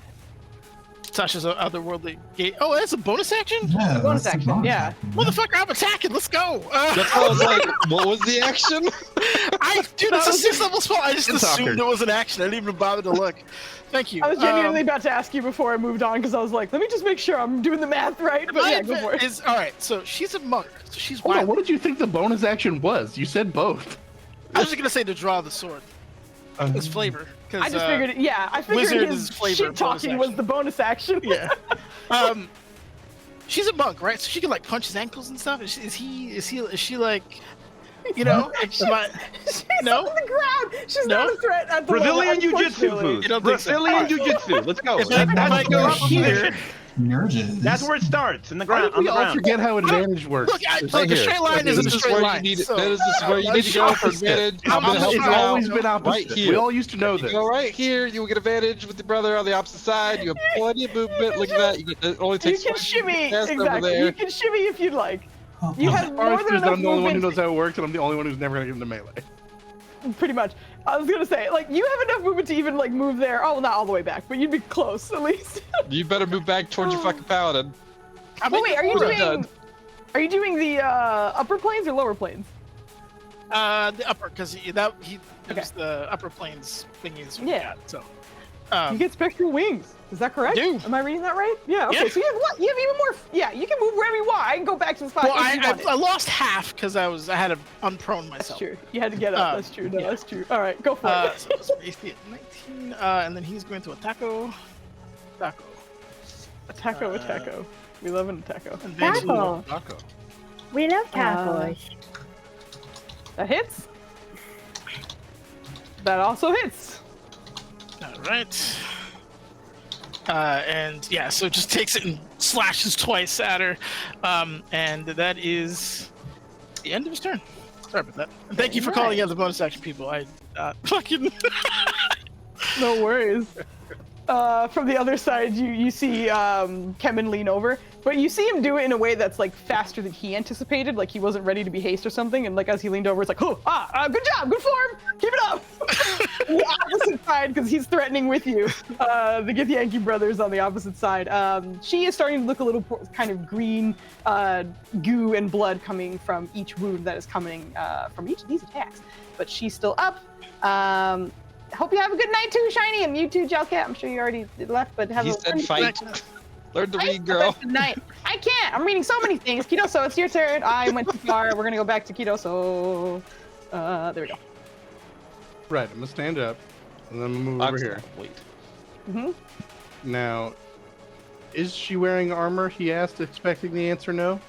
Tasha's otherworldly gate. Oh, that's a bonus action? Yeah, Bonus that's the action, yeah. Motherfucker, I'm attacking. Let's go. That's why I was like, what was the action? Dude, it's a 6th level spell. I just Good assumed talker. there was an action. I didn't even bother to look. Thank you. I was genuinely about to ask you before I moved on because I was like, let me just make sure I'm doing the math right. But yeah, go for it. All right, so she's a monk. So she's Hold on, wild. what did you think the bonus action was? You said both. I was just gonna say to draw the sword. It's flavor. I just figured, I figured Wizard his is flavor shit bonus talking was action. the bonus action. Yeah. She's a monk, right? So she can like punch his ankles and stuff. Is she like, you know? She's No? on the ground. She's No? not a threat at the Brazilian level, Jiu-Jitsu unfortunately. food. You don't think so? Brazilian Jiu-Jitsu. Let's go. If I go here, Nurges. That's where it starts, in the Why ground. did On we the all ground. forget how advantage works? look, It's look, a here. straight line This isn't a is straight where line. you need, so- this is where you need to go for advantage. I'm gonna help It's you always out. been opposite. Right here. We all used to know You this. go right here, you will get advantage with your brother on the opposite side. You have plenty of movement. Look at that. It only You takes can 20 shimmy, fast over exactly. there. You can shimmy if you'd like. Oh, You oh. have more Ours than is that enough I'm the only one who movement. knows how it works, and I'm the only one who's never gonna get into melee. Pretty much. I was gonna say, like, you have enough movement to even like move there. Oh, not all the way back, but you'd be close at least. You better move back towards your fucking paladin. Well, wait, are you We're doing? done. Are you doing the upper planes or lower planes? The upper, because it Okay. was the upper planes thingy is what Yeah. we got, so. You get spectral wings. Is that correct? I do. Am I reading that right? Yeah. Okay. Yeah. So you have what? You have even more. Yeah. You can move wherever you want. I can go back to the spot. Well, if you want it. I lost half because I had to unprone That's myself. true. You had to get up. That's true. No, that's true. All right, go for it. So it's AC at 19, and then he's going to a taco. Taco. A taco. We love an taco. And Vince- Taco. Taco. We love tacos. That hits. That also hits. All right. And yeah, so it just takes it and slashes twice at her. And that is the end of his turn. Sorry about that. And thank you for calling out the bonus action, people. I fucking. No worries. From the other side, you see Kemen lean over, but you see him do it in a way that's like faster than he anticipated. Like he wasn't ready to be haste or something, and like as he leaned over, it's like, good job, good form, keep it up. The opposite side, because he's threatening with you. The Githyanki brothers on the opposite side. She is starting to look a little kind of green goo and blood coming from each wound that is coming from each of these attacks, but she's still up. Hope you have a good night too, Shiny, and you too, Gelcat. I'm sure you already left, but have He a said wonderful fight. night. Learn to Fight? read, girl. Good night. I can't. I'm reading so many things. Kido, so it's your turn. I went too far. We're gonna go back to Kido, so there we go. Right, I'm gonna stand up, and then I'm gonna move over here. Wait. Mm-hmm. Now, is she wearing armor? He asked, expecting the answer no.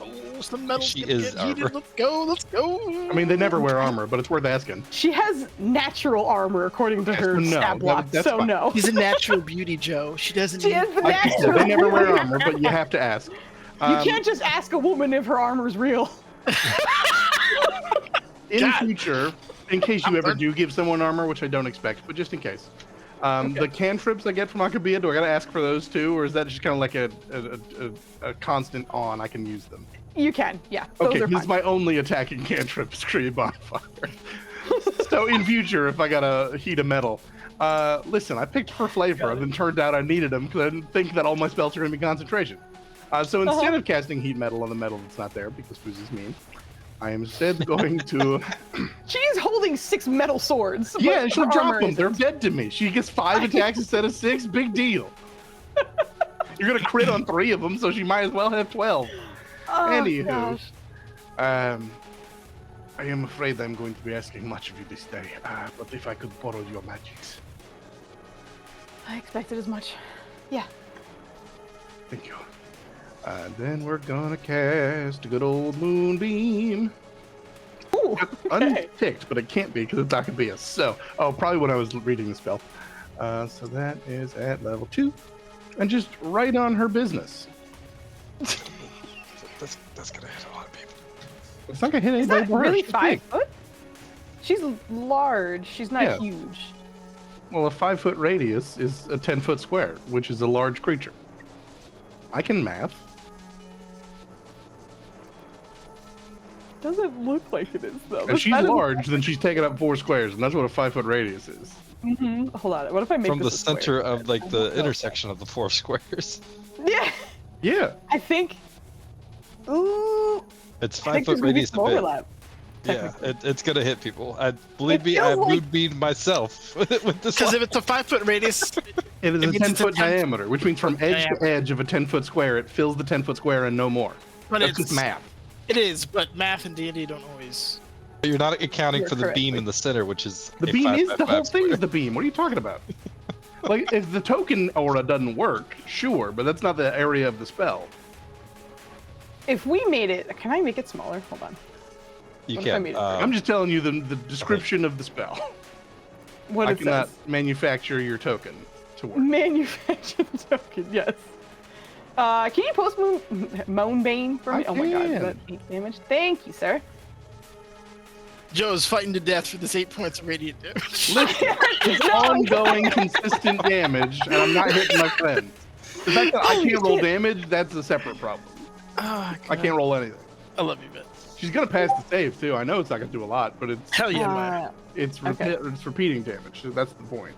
Oh, some metal. She is armor. Let's go. Let's go. I mean, they never wear armor, but it's worth asking. She has natural armor according to her No, stat block, that's so fine. no. He's a natural beauty, Joe. She doesn't. She need- is the Like you said, natural. they never wear armor, but you have to ask. You can't just ask a woman if her armor's real. In God. future, in case you ever do give someone armor, which I don't expect, but just in case. The cantrips I get from Akabia, do I gotta ask for those too, or is that just kind of like a constant on? I can use them. You can, yeah. Those Okay, are this fine. is my only attacking cantrip, is create bonfire. So in future, if I gotta heat a metal, listen, I picked for flavor, and then turned out I needed them because I didn't think that all my spells are gonna be concentration. So instead of casting heat metal on the metal that's not there, because Fouz is mean, I am instead going to. She's holding 6 metal swords. but Yeah, she'll her drop armor them. They're isn't. dead to me. She gets 5 attacks instead of 6. Big deal. You're gonna crit on 3 of them, so she might as well have 12. Oh, Anywho, gosh. I am afraid I'm going to be asking much of you this day. But if I could borrow your magics, I expected as much. Yeah. thank you. Then we're gonna cast a good old moonbeam. Ooh, okay. Unticked, but it can't be because it's Akabia. So, probably when I was reading the spell. So that is at level 2, and just right on her business. That's gonna hit a lot of people. It's not gonna hit Is anybody. that but her. really She's 5 big. foot? She's large. She's not Yeah. huge. Well, a 5-foot radius is a 10-foot square, which is a large creature. I can math. Doesn't look like it is though. If she's large, then she's taking up 4 squares, and that's what a 5-foot radius is. Mm-hmm. Hold on. What if I make From the this a square? center of like the intersection of the 4 squares. Yeah, Yeah. I think. Ooh. It's I think 5-foot there's gonna be radius a some bit. overlap. Yeah, it's gonna hit people. Believe It me, feels I like- mood beamed myself with this. Because if it's a 5-foot radius, It is It a means it's a 10-foot 10 diameter, which means from edge to diameter. edge of a 10-foot square, it fills the 10-foot square and no more. but That's it's just math. It is, but math and D&D don't always. You're not accounting You're for the correct. beam in the center, which is The a beam 5 is by the 5 whole thing square. is the beam. What are you talking about? Like, if the token aura doesn't work, sure, but that's not the area of the spell. If we made it, can I make it smaller? Hold on. You What if I can. made it I'm just telling you the description of the spell. What I it cannot says. manufacture your token to work. Manufactured token. Yes. Can you post Moonbane for me? I Oh my god, can. that 8 damage. Thank you, sir. Joe's fighting to death for this 8 points of radiant damage. Listen, it's ongoing, consistent damage, and I'm not hitting my friends. The fact that I can't roll damage, that's a separate problem. Oh, I can't roll anything. I love you, man. She's gonna pass the save too. I know it's not gonna do a lot, but Hell yeah, man. it's okay. it's repeating damage. So that's the point.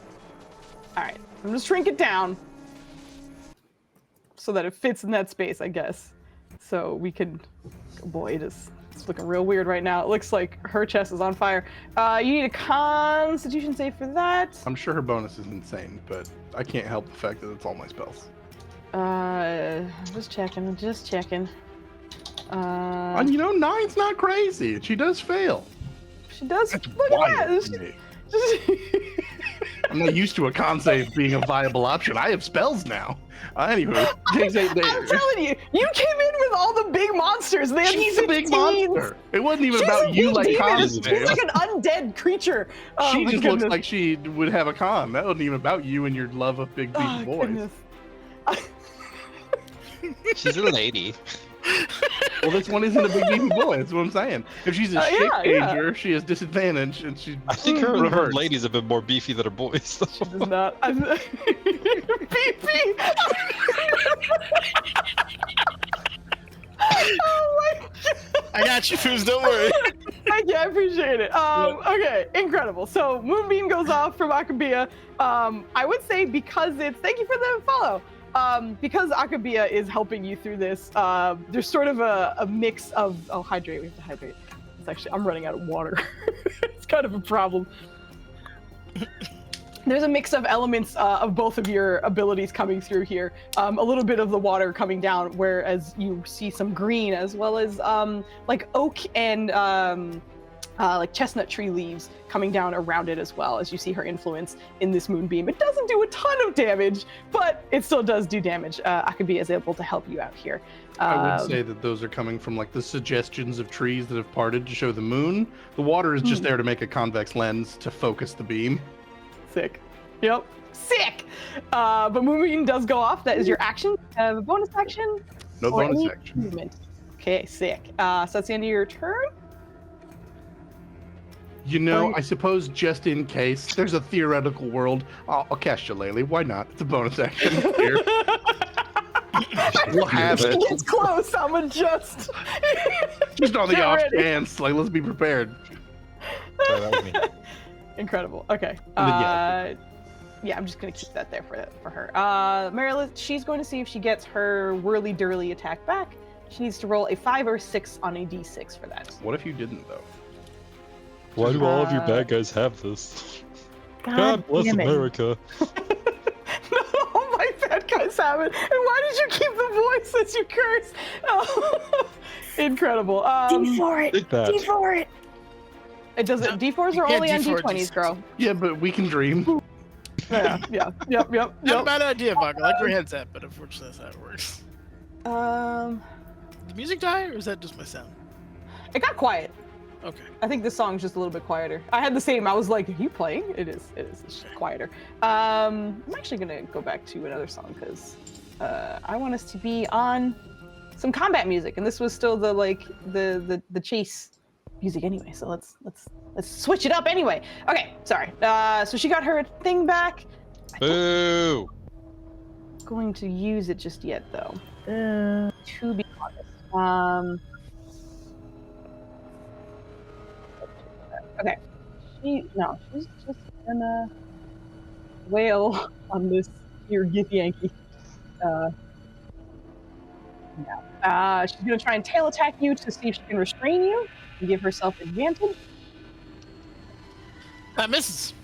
All right, I'm gonna shrink it down so that it fits in that space, I guess. So we can. Oh boy, it is It's looking real weird right now. It looks like her chest is on fire. You need a Constitution save for that. I'm sure her bonus is insane, but I can't help the fact that it's all my spells. Just checking. And 9's not crazy. She does fail. She does. That's Look at wild that. to me. I'm not used to a con save being a viable option. I have spells now. Anywho, takes 8 days. I'm telling you, you came in with all the big monsters. They had She's a big 16s. monster. It wasn't even She's about a you big like demon. con She's save. like an undead creature. Oh, She my just goodness. looks like she would have a con. That wasn't even about you and your love of big beefy Oh, boys. goodness. She's a lady. Well, this one isn't a big beefy boy. That's what I'm saying. If she's a shape yeah. changer, she has disadvantage, and she. I think her reverse. ladies have been more beefy than her boys. So. She does not. Beefy. Oh my god. I got you, Foos. Don't worry. Thank you, I appreciate it. Okay, incredible. So Moonbeam goes off from Akabia. I would say because it's thank you for the follow. Because Akabia is helping you through this, there's sort of a mix of hydrate. We have to hydrate. It's actually I'm running out of water. It's kind of a problem. There's a mix of elements of both of your abilities coming through here. A little bit of the water coming down, whereas you see some green as well as like oak and like chestnut tree leaves coming down around it as well as you see her influence in this moonbeam. It doesn't do a ton of damage, but it still does do damage. Akabi is able to help you out here. I would say that those are coming from like the suggestions of trees that have parted to show the moon. The water is just there to make a convex lens to focus the beam. Sick. Yep. Sick. But Moonbeam does go off. That is your action. A bonus action. No or bonus any action. movement. Okay, sick. So that's the end of your turn. I suppose just in case, there's a theoretical world. I'll cast Shillelagh. Why not? It's a bonus action here. We'll have If it. it gets close, I'm gonna just Just on the Get off ready. chance. Like, let's be prepared. Sorry, that was me. Incredible. Okay. And then, Yeah, I'm just gonna keep that there for her. Marilyn, she's going to see if she gets her whirly-dirly attack back. She needs to roll a 5 or 6 on a d6 for that. What if you didn't, though? Why do all of you bad guys have this? God bless damn it. America. Oh, my bad guys have it. And why did you keep the voice as you curse? Oh, incredible. D for it. Take that. D for it. It doesn't. D4s You are can't only on D4 d20s, just- girl. Yeah, but we can dream. Yeah. Yep. Not a bad idea, Buck. I like where your head's at, but unfortunately that's how it works. Did the music die, or is that just my sound? It got quiet. Okay. I think this song's just a little bit quieter. I had the same. I was like, "Are you playing?" It is. It's just quieter. I'm actually gonna go back to another song because I want us to be on some combat music, and this was still the chase music anyway. So let's switch it up anyway. Okay, sorry. So she got her thing back. Boo! Going to use it just yet though. To be honest. Okay. She's just gonna wail on this here Githyanki. She's gonna try and tail attack you to see if she can restrain you and give herself advantage. That misses.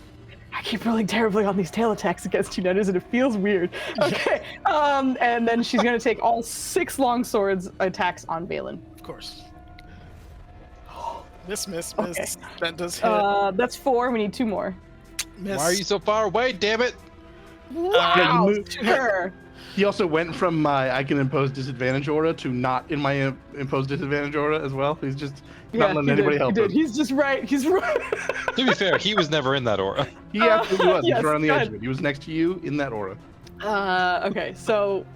I keep rolling terribly on these tail attacks against you, Netters, and it feels weird. Okay. And then she's gonna take all 6 long swords attacks on Balin. Of course. Miss. Okay. That does hit. That's 4. We need 2 more. Miss. Why are you so far away, damn it? Wow, moved- to her. He also went from my I can impose disadvantage aura to not in my impose disadvantage aura as well. He's just not letting anybody help him. He's just right. He's right. To be fair, he was never in that aura. He absolutely was. He yes, was right on the go edge ahead. of it. He was next to you in that aura. Okay, so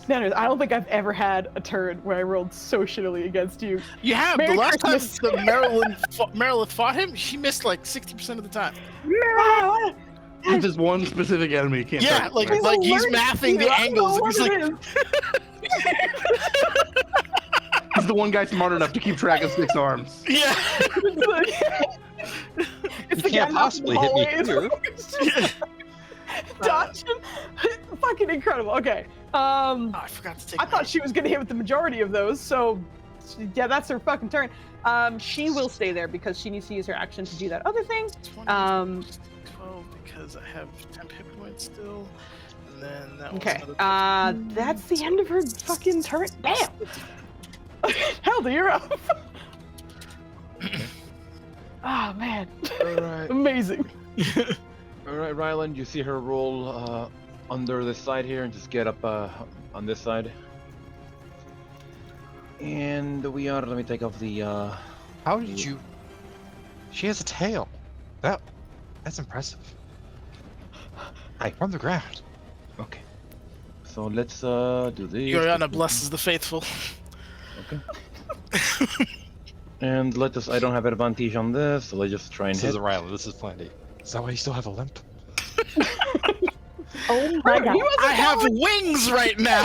Nanners, I don't think I've ever had a turn where I rolled so shittily against you. You have. Merry The last Christmas. time Marilyn fought him, she missed like 60% of the time. If there's one specific enemy, you can't. Yeah, target like him. he's allergic mathing to the you. I don't know angles. what He's it like, is. He's the one guy smart enough to keep track of 6 arms. yeah. It's You can't possibly hit me here. Dodging. Fucking incredible. Okay. Oh, I forgot to take. I thought she was gonna hit with the majority of those, so that's her fucking turn. She will stay there because she needs to use her action to do that other thing. 12 because I have 10 hit points still. And then that was Okay. another That's the end of her fucking turn. Damn. Helda, you're up. Oh man. Alright. Amazing. Alright, Ryland, you see her roll under this side here and just get up on this side. And we are, let me take off the How did you? She has a tail. That's impressive. From the ground. okay. So let's do this. Yoriana blesses the faithful. Okay. And let us, I don't have advantage on this, so let's just try and This hit. isn't Riley. This is Plan D. Is that why you still have a limp? Oh my god. He wasn't I have falling. wings right now.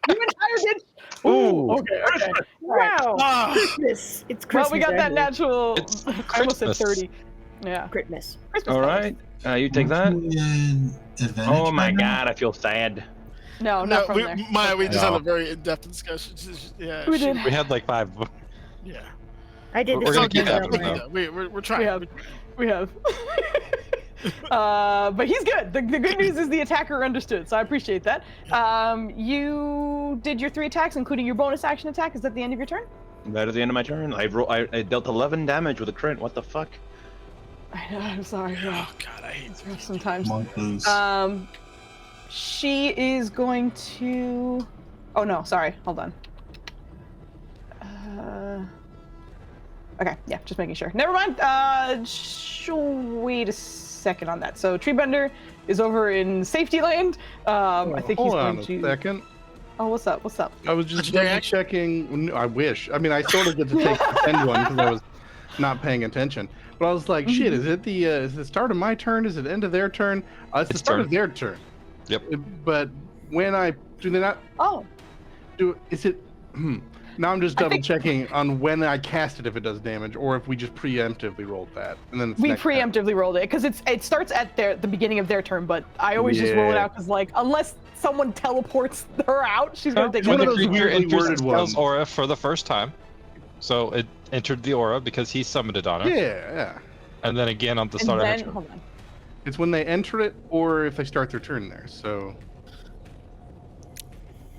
You entire bitch. Ooh. Okay. Wow. Ah. Christmas. It's Christmas. Well, we got that everyone. natural. It's I almost said Christmas. 30. Yeah. Christmas. Christmas Alright, you take that. Advantage Oh my right now? god, I feel sad. No, No, not from there. Maya, we just had No. a very in-depth discussion. Yeah, We she- did. We had like 5 of them. Yeah. I did We're this gonna all keep day happening, long. though. We're trying. We have. But he's good. The good news is the attacker understood, so I appreciate that. You did your 3 attacks, including your bonus action attack. Is that the end of your turn? That is the end of my turn. I dealt 11 damage with a crit. What the fuck? I know. I'm sorry. Yeah. Oh god, I hate It's rough sometimes. Monk boost. She is going to. Oh no, sorry. Hold on. Okay, yeah, just making sure. Never mind. Wait a second on that. So Treebender is over in safety land. I think he's Hold on going a to. second. Oh, what's up? What's up? I was just Legendary double action? checking. I wish. I mean, I sort of get to take the end one because I was not paying attention. But I was like, shit, is it the start of my turn? Is it end of their turn? It's the It's start turn. of their turn. Yep. But when I do they not Oh, do? Is it? Now I'm just I double think- checking on when I cast it if it does damage, or if we just preemptively rolled that and then it's we next turn. preemptively rolled it because it starts at the beginning of their turn, but I always just roll it Yeah. out because like unless someone teleports her out, she's gonna take one When of the those creature weirdly enters worded the spell's ones. aura for the first time, so it entered the aura because he summoned it on her, Yeah. and then again on the And start of then her turn. hold on. It's when they enter it, or if they start their turn there. So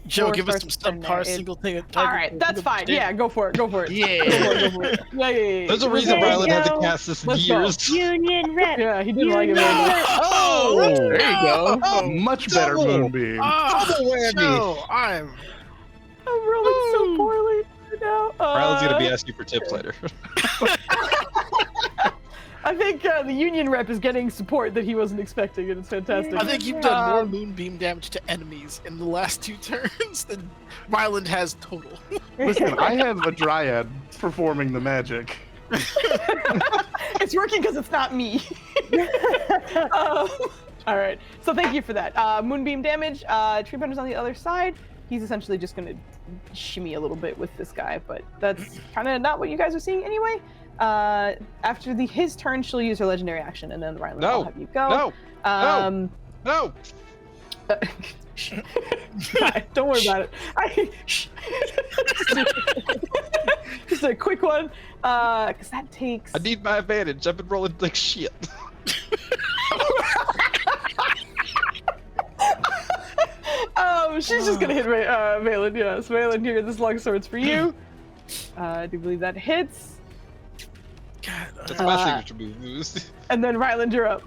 Joe, Or give us starts some in subpar there. single thing. All right, that's fine. Yeah, go for it. Go for it. Yeah. Go for it. Yeah. There's a Let's reason go. Rylan had to go. cast this in Let's go. years. Union rep. Yeah, he did like it. Union Very much. rep. Oh, there you go. Oh, Much better double. moonbeam. Joe, I'm. I'm rolling so poorly right now. Rylan's gonna be asking you for tips later. I think the Union rep is getting support that he wasn't expecting, and it's fantastic. I think you've done more moonbeam damage to enemies in the last 2 turns than Ryland has total. Listen, I have a dryad performing the magic. It's working because it's not me. All right, so thank you for that. Moonbeam damage. Treebender's on the other side. He's essentially just gonna shimmy a little bit with this guy, but that's kind of not what you guys are seeing anyway. After his turn, she'll use her legendary action, and then Ryland No. will have you go. No. No. Don't worry about it. Just a quick one, because that takes. I need my advantage. I've been rolling like shit. She's just gonna hit Valen. Yes, Valen, here, this long sword's for you. I do believe that hits. God, That's my signature move. And then Ryland, you're up.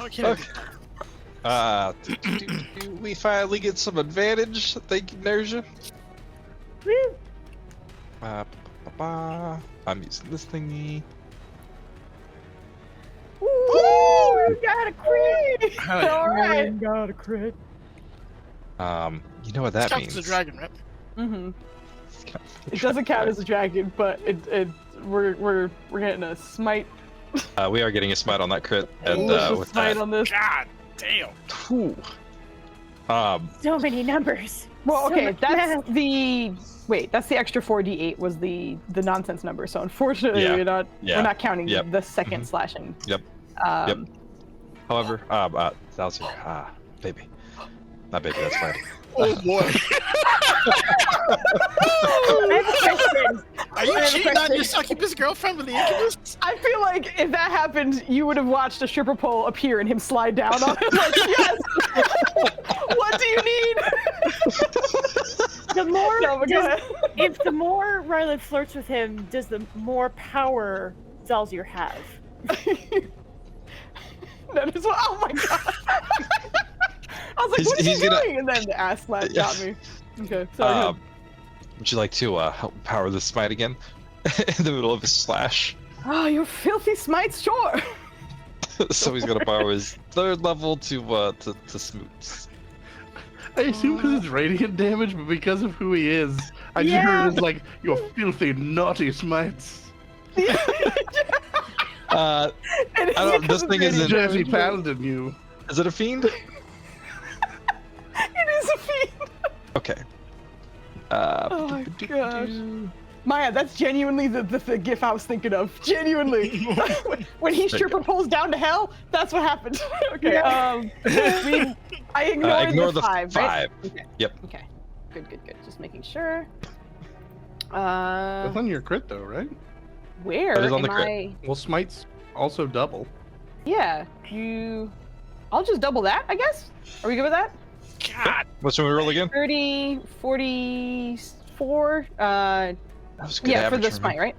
okay. We finally get some advantage. Thank you, Nerja. I'm using this thingy. Woo! You got a crit! Hell yeah. All right. Got a crit. You know what that Counts means? as a dragon, right? Mm-hmm. It doesn't count as a dragon, but we're getting a smite. We are getting a smite on that crit, and Delicious with smite that, on this. God damn. whew. So many numbers. Well, So okay, much that's math. that's the extra 4d8 was the nonsense number. So unfortunately, Yeah. we're not counting Yep. the 2nd Mhm. slashing. Yep. Um, Yep. However, Zalzir, baby. Not baby, that's fine. Oh boy. I have a question. Are you I have a cheating on question. your succubus girlfriend with the incubus? I feel like if that happened, you would have watched a stripper pole appear and him slide down on it. Like, yes. What do you need? The more, No, but go ahead. if the more Rylan flirts with him, does the more power Zalzir have? That is what. Oh my god. I was like, what is He's he gonna- doing? And then the ass slap Yeah. got me. Okay, sorry. Would you like to help power the smite again? In the middle of his slash. Oh, you filthy smites, sure. So he's gonna borrow his 3rd level to smoots. I assume because it's radiant damage, but because of who he is, I just heard it as like, "You filthy, naughty smites." It I is don't- because this of thing radiant isn't- Jesse damage. Paladin, you. Is it a fiend? It is a fiend. Okay. Oh my gosh. Maya, that's genuinely the gif I was thinking of. Genuinely. When he stripper pulls down to hell, that's what happened. Okay, I ignored Ignore the 5, right? 5. Okay. Yep. Okay. Good. Just making sure. That's on your crit though, right? Where That is on am the crit. I? Well, smites also double. Yeah, I'll just double that, I guess. Are we good with that? God. What should we roll again? 30, 44. That was a good Yeah, for average the smite, right?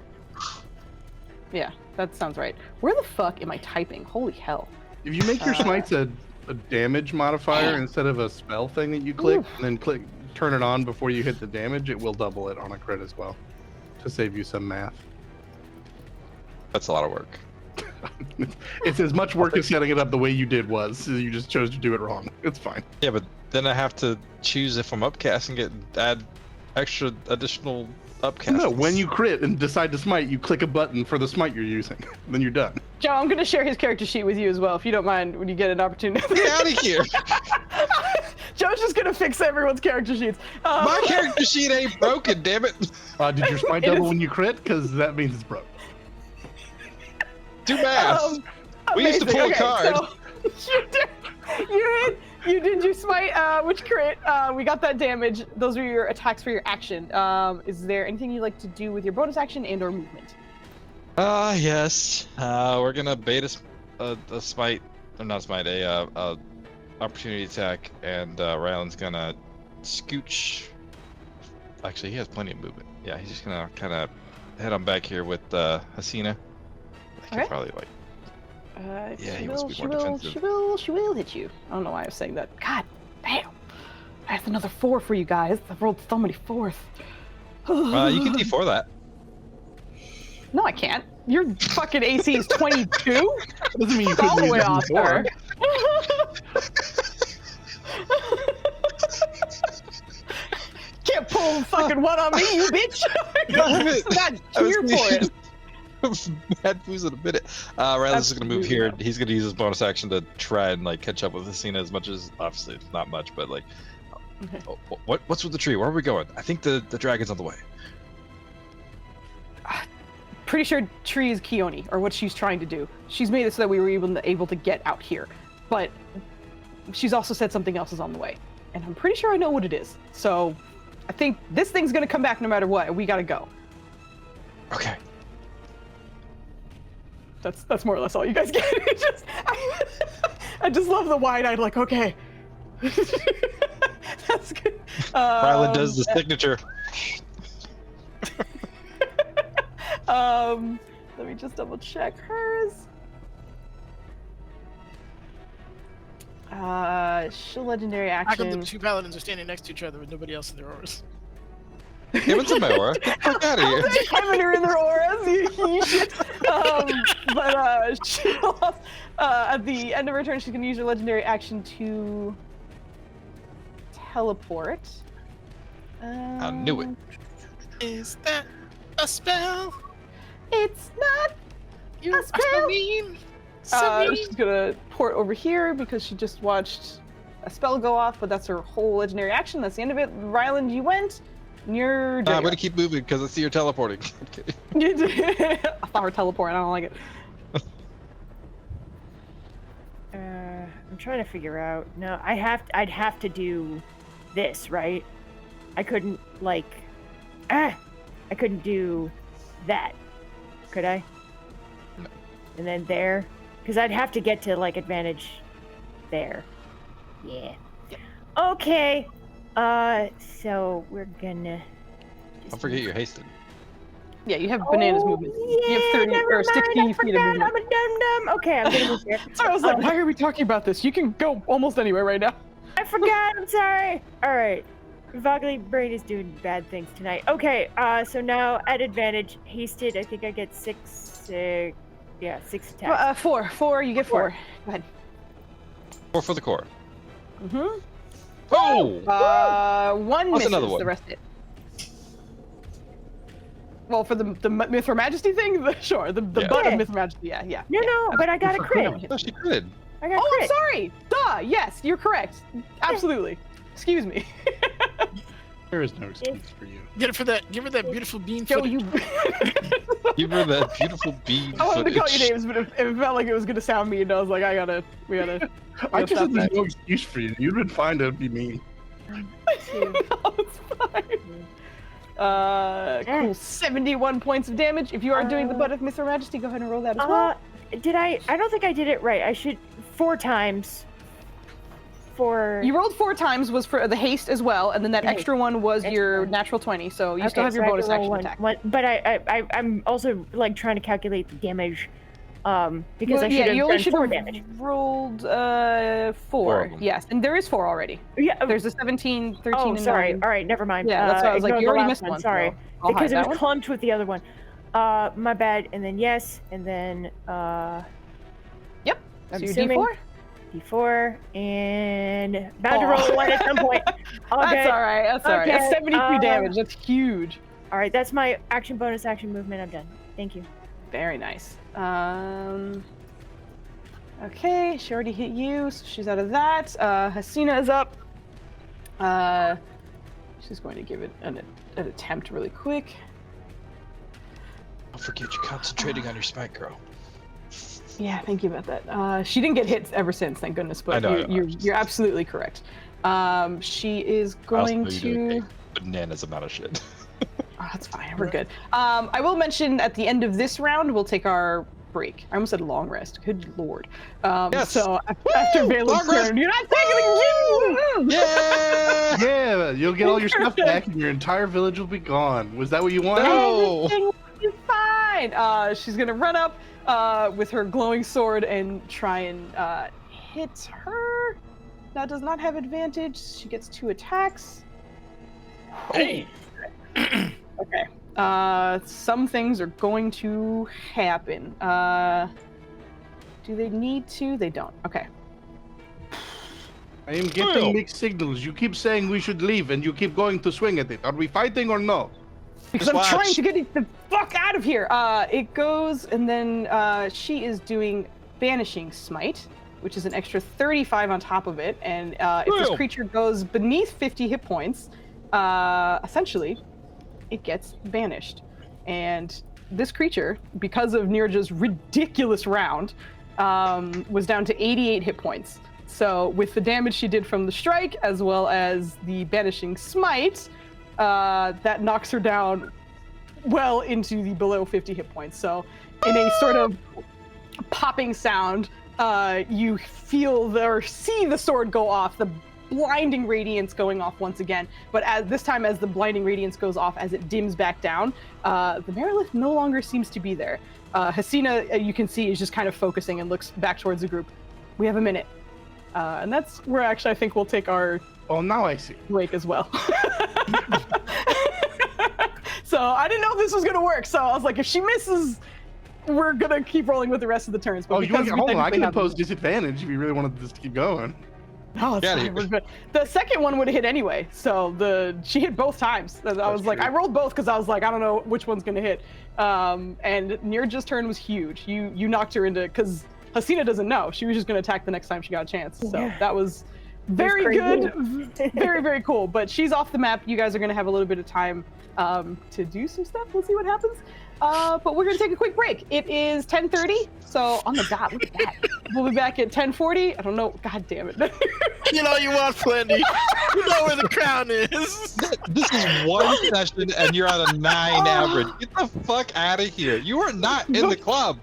Yeah, that sounds right. Where the fuck am I typing? Holy hell. If you make your smites a damage modifier instead of a spell thing that you click, Oof. and then turn it on before you hit the damage, it will double it on a crit as well, to save you some math. That's a lot of work. It's as much work as setting it up the way you did was. You just chose to do it wrong. It's fine. Yeah, but then I have to choose if I'm upcasting it, add extra additional upcast. No, when you crit and decide to smite, you click a button for the smite you're using. Then you're done. Joe, I'm going to share his character sheet with you as well, if you don't mind, when you get an opportunity. Get out of here! Joe's just going to fix everyone's character sheets. My character sheet ain't broken, damn it! Did your smite It double is- when you crit? Because that means it's broke. Do math! We used to amazing. pull a Okay, card. So you did your smite, which crit. We got that damage. Those are your attacks for your action. Is there anything you'd like to do with your bonus action and/or movement? Yes. We're gonna bait a smite, or not smite, a opportunity attack, and Ryland's gonna scooch. Actually, he has plenty of movement. Yeah, he's just gonna kind of head on back here with Hasina. I could Okay. probably like. Yeah, he wants to be more defensive. She will hit you. I don't know why I was saying that. God damn. That's another 4 for you guys. I've rolled so many 4s. You can D4 that. No, I can't. Your fucking AC is 22? Doesn't mean you It's all couldn't the use way it off before. there. Can't pull fucking one on me, you bitch. Damn it. God, I was cheer for it. Mad Foos in a minute. Ryland's just gonna move here. Absolutely. He's gonna use his bonus action to try and like catch up with Hasina as much as, obviously it's not much, but like, Okay. what's with the tree? Where are we going? I think the dragon's on the way. Pretty sure Tree is Keone, or what she's trying to do. She's made it so that we were able to get out here. But she's also said something else is on the way. And I'm pretty sure I know what it is. So I think this thing's gonna come back no matter what, and we gotta go. Okay. That's more or less all you guys get. I just love the wide-eyed, like, okay. That's good. Ryland does the signature. Let me just double check hers. She'll legendary How come the action. two paladins are standing next to each other with nobody else in their auras? Give it to my aura. Get the fuck out of here. Having her in their auras, you shit. But she'll at the end of her turn, she can use her legendary action to teleport. I knew it. Is that a spell? It's not. You are spell. so mean. So mean. She's gonna port over here because she just watched a spell go off, but that's her whole legendary action. That's the end of it. Ryland, you went. You're. I'm gonna keep moving because I see you're teleporting. I'm kidding. I thought her teleporting. I don't like it. I'm trying to figure out. No, I'd have to do this, right? I couldn't I couldn't do that. Could I? No. And then there, because I'd have to get to like advantage there. Yeah. Okay. So we're gonna. Don't forget you're hasted. Yeah, you have bananas movement. Yeah, You have 30 never or mind, 16 I feet of forgot, movement. I'm a dum-dum. Okay, I'm gonna move there. So I was like, why are we talking about this? You can go almost anywhere right now. I forgot. I'm sorry. All right. Vogely Brain is doing bad things tonight. Okay. So now at advantage, hasted. I think I get 6 attacks. 4. You get 4. Go ahead. 4 for the core. Mm-hmm. Oh! 1 What's misses. another one? The rest hit. Well, for the Myth or Majesty thing, sure. The Yeah. butt of Myth or Majesty, yeah. No, but I got a crit. No, she critted. I got a Oh, I'm crit. sorry. Duh. Yes, you're correct. Absolutely. Excuse me. There is no excuse for you. Give her that beautiful bean Joe, footage. you. Give her that beautiful bead I wanted to call you footage. names, but it felt like it was gonna sound mean. I was like, we gotta. I just stop said there's that. no excuse for you. You'd been fine to be mean. No, it's fine. Cool. 71 points of damage. If you are doing the butt of Myth or Majesty, go ahead and roll that as well. Did I don't think I did it right. I should 4 times. You rolled 4 times was for the haste as well, and then that Okay. extra one was your Extra. natural 20, so you still Okay, have your so I bonus can roll action one, attack. but I'm also like trying to calculate the damage, because Well, I should have you only done should 4 have damage. rolled 4 4. of them. Yes, and there is 4 already. Yeah. There's a 17, 13, Oh, and sorry. 9. All right, never mind. Yeah, that's why I was like, ignore you the already last missed one. Sorry, so I'll because hide it that was one. clumped with the other one. My bad. And then yes, and then Yep. I'm So your assuming D4. D4 and bound to Aw. roll a 1 at some point. All That's good. all right. That's all right. That's Okay, 73 damage. That's huge. All right, that's my action bonus action movement. I'm done. Thank you. Very nice. Okay, she already hit you, so she's out of that. Hasina is up. She's going to give it an attempt really quick. Don't forget you're concentrating on your smite, girl. Yeah, thank you about that. She didn't get hit ever since, thank goodness. But I know. you're absolutely correct. She is going to. Bananas amount of shit. Oh, that's fine. We're good. I will mention at the end of this round, we'll take our break. I almost said long rest. Good lord. Yes. So after Valen's Long rest. turn, you're not taking Yeah! Yeah, you'll get all your stuff back and your entire village will be gone. Was that what you wanted? No! Everything will be fine. She's gonna run up with her glowing sword and try and hit her. That does not have advantage. She gets 2 attacks. Hey. Okay. Some things are going to happen. Do they need to? They don't. Okay. I am getting mixed signals. You keep saying we should leave and you keep going to swing at it. Are we fighting or no? Because Just I'm watch. trying to get it the fuck out of here. It goes, and then she is doing Banishing Smite, which is an extra 35 on top of it. And if this Whoa. creature goes beneath 50 hit points, essentially, it gets banished. And this creature, because of Nirja's ridiculous round, was down to 88 hit points. So with the damage she did from the strike, as well as the Banishing Smite, that knocks her down well into the below 50 hit points. So in a sort of popping sound, you feel or see the sword go off, the blinding radiance going off once again. But this time as the blinding radiance goes off, as it dims back down, the Merilith no longer seems to be there. Hasina, you can see, is just kind of focusing and looks back towards the group. We have a minute. And that's where actually I think we'll take our Oh, now I see. break as well. So I didn't know if this was gonna work. So I was like, if she misses, we're gonna keep rolling with the rest of the turns. But Oh, you want because to we hold on? I technically can have- impose disadvantage if you really wanted this to keep going. Oh, it's Get fine, it. we're good. The second one would have hit anyway. So she hit both times. I was like, true. I rolled both because I was like, I don't know which one's gonna hit. And Nirja's turn was huge. You knocked her into, because Hasina doesn't know. She was just gonna attack the next time she got a chance. So Yeah. that was very crazy. good, very, very cool. But she's off the map. You guys are gonna have a little bit of time to do some stuff. We'll see what happens. But we're gonna take a quick break. It is 10:30, so on the dot. Look at that. We'll be back at 10:40. I don't know. God damn it. Get all you want, Flandy. You know where the crown is. This is one session and you're at a 9 average. Get the fuck out of here. You are not in the club.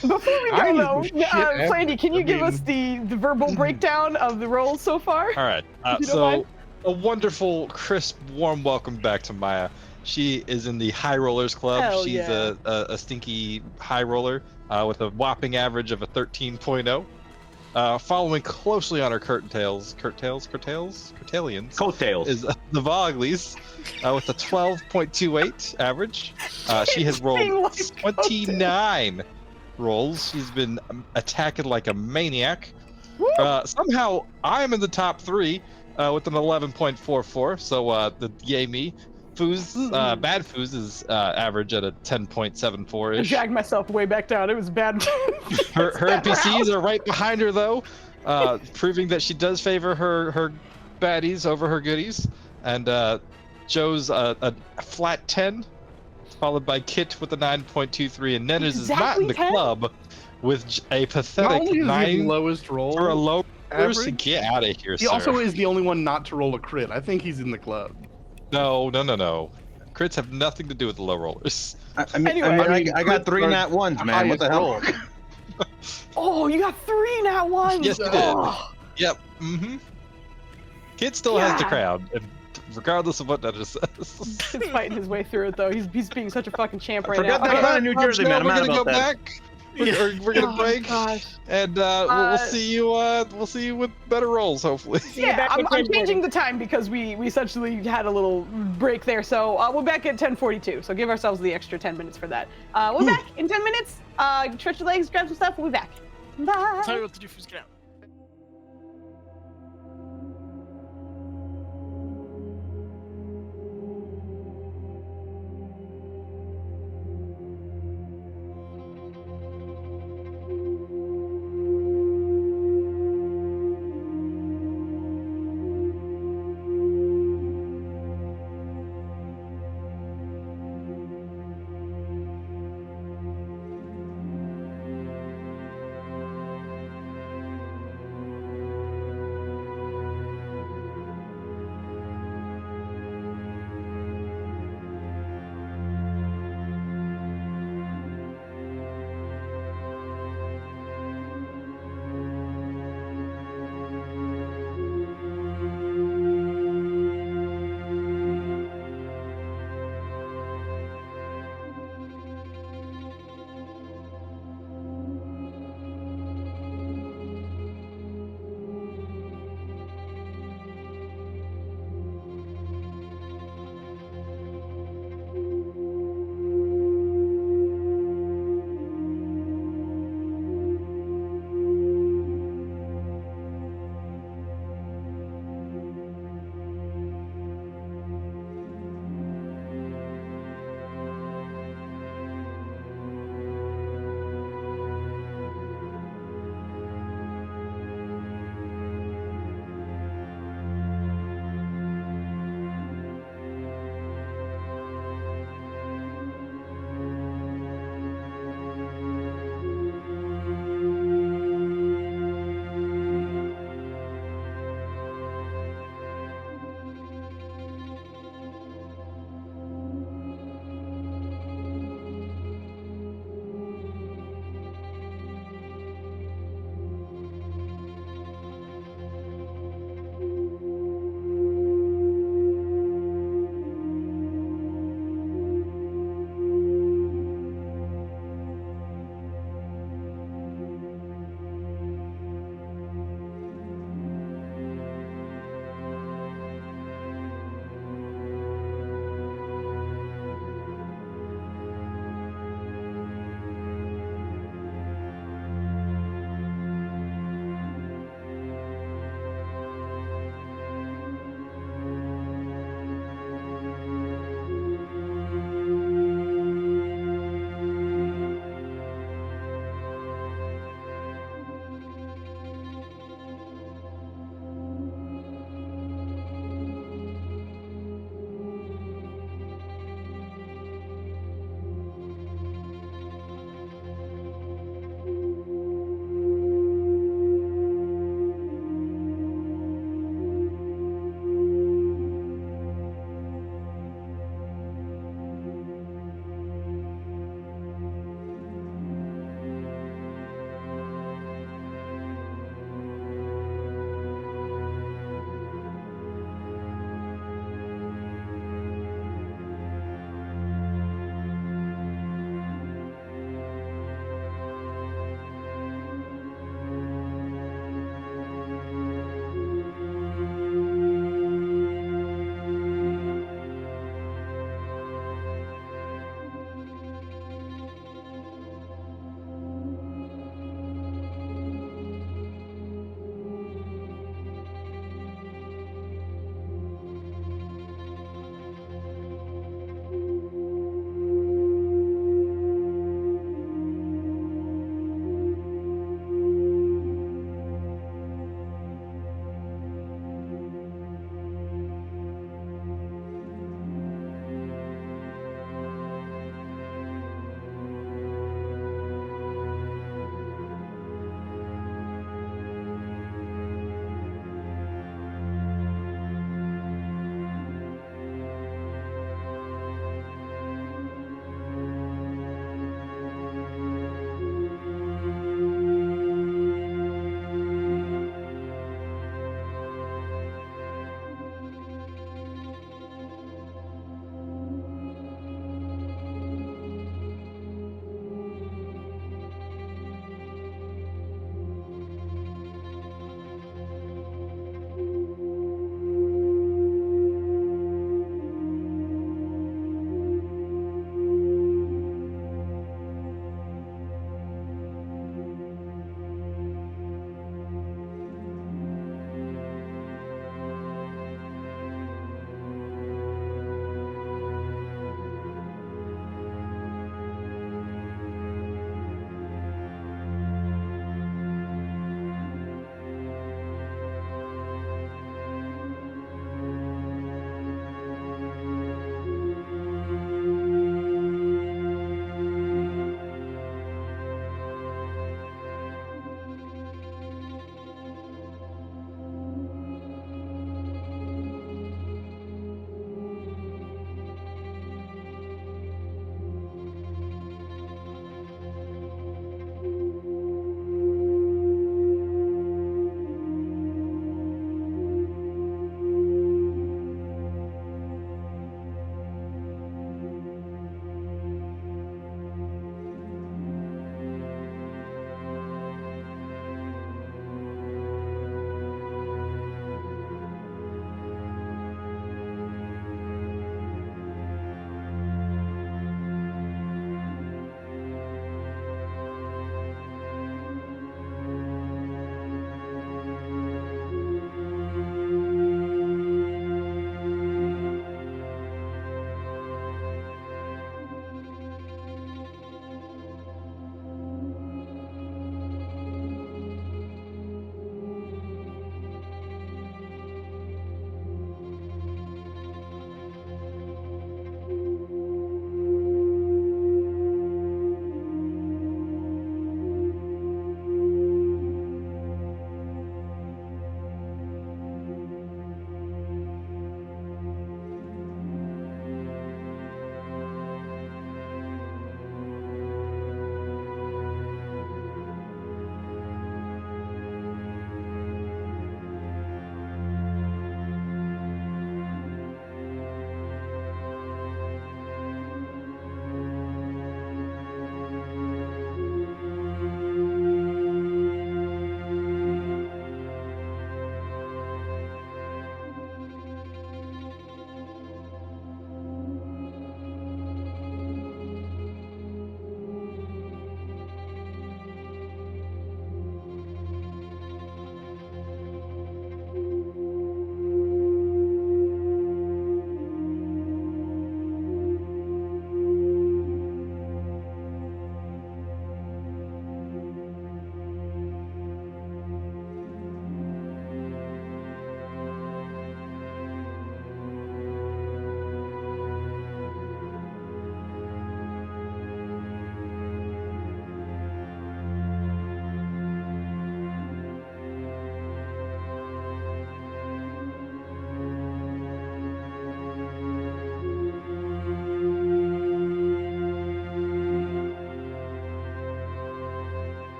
Before we I go, am though, shit Flandy, can you give us mean- the verbal breakdown of the rolls so far? All right. If you don't mind. A wonderful, crisp, warm welcome back to Maya. She is in the High Rollers Club. Hell She's yeah. a stinky high roller with a whopping average of a 13.0. Following closely on her Curtailians Coattails. is the Voglies with a 12.28 average. She has Being rolled like 29 rolls. She's been attacking like a maniac. Woo! Somehow I'm in the top 3 with an 11.44. So the yay me. Bad Foos is average at a 10.74 I ish. dragged myself way back down. It was bad. Her NPCs are right behind her though, proving that she does favor her baddies over her goodies. And Joe's a flat 10, followed by Kit with a 9.23, and Netters is not in the 10? club with a Not pathetic only is he 9 the lowest roll for a low person. average, Get out of here, he sir. also is the only one not to roll a crit. I think he's in the club. No. Crits have nothing to do with the low rollers. Anyway. I got 3 nat ones, man. What the hell? Oh, you got 3 nat ones. Yes, you did. Oh. Yep. Kid still has the God. crown, and regardless of what that says. He's fighting his way through it though. He's being such a fucking champ right Forget now. that Okay. guy in New Jersey, man. I'm We're mad gonna go about that. back. We're gonna Oh, break, gosh. and we'll see you. We'll see you with better rolls, hopefully. Yeah, back I'm at 10:40. changing the time because we essentially had a little break there. So we're back at 10:42. So give ourselves the extra 10 minutes for that. We're back in 10 minutes. Stretch your legs, grab some stuff. We'll be back. Bye. Tell you what to do, Foozca. Get out.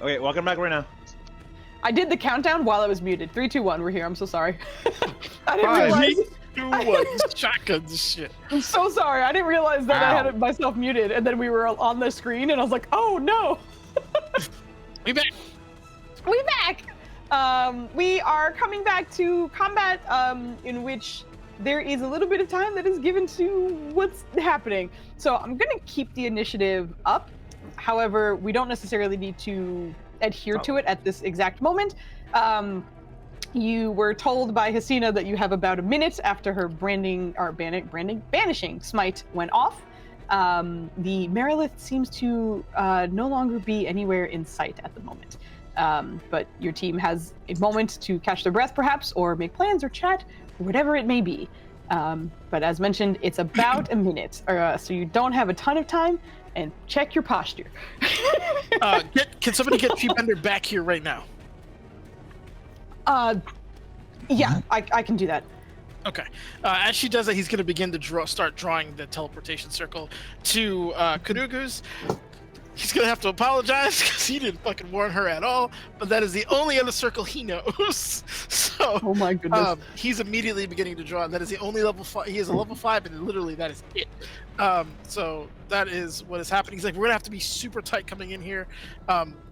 Okay, welcome back right now. I did the countdown while I was muted. 3, 2, 1. We're here. I'm so sorry. I didn't Fine. realize. 2, 1. Shotguns shit. I'm so sorry. I didn't realize that I had it myself muted, and then we were on the screen, and I was like, "Oh no!" We back. We back. We are coming back to combat, in which there is a little bit of time that is given to what's happening. So I'm gonna keep the initiative up. However, we don't necessarily need to adhere to it at this exact moment. You were told by Hasina that you have about a minute after her banishing smite went off. The Merilith seems to no longer be anywhere in sight at the moment. But your team has a moment to catch their breath, perhaps, or make plans or chat, or whatever it may be. But as mentioned, it's about a minute, so you don't have a ton of time, and check your posture. Can somebody get Treebender back here right now? Yeah, I can do that. Okay. As she does that, he's going to begin to start drawing the teleportation circle to Karugu's. He's going to have to apologize because he didn't fucking warn her at all, but that is the only other circle he knows. So, Oh my goodness. he's immediately beginning to draw, and that is the only level 5. He is a level 5, and literally that is it. So that is what is happening. He's like, we're going to have to be super tight coming in here.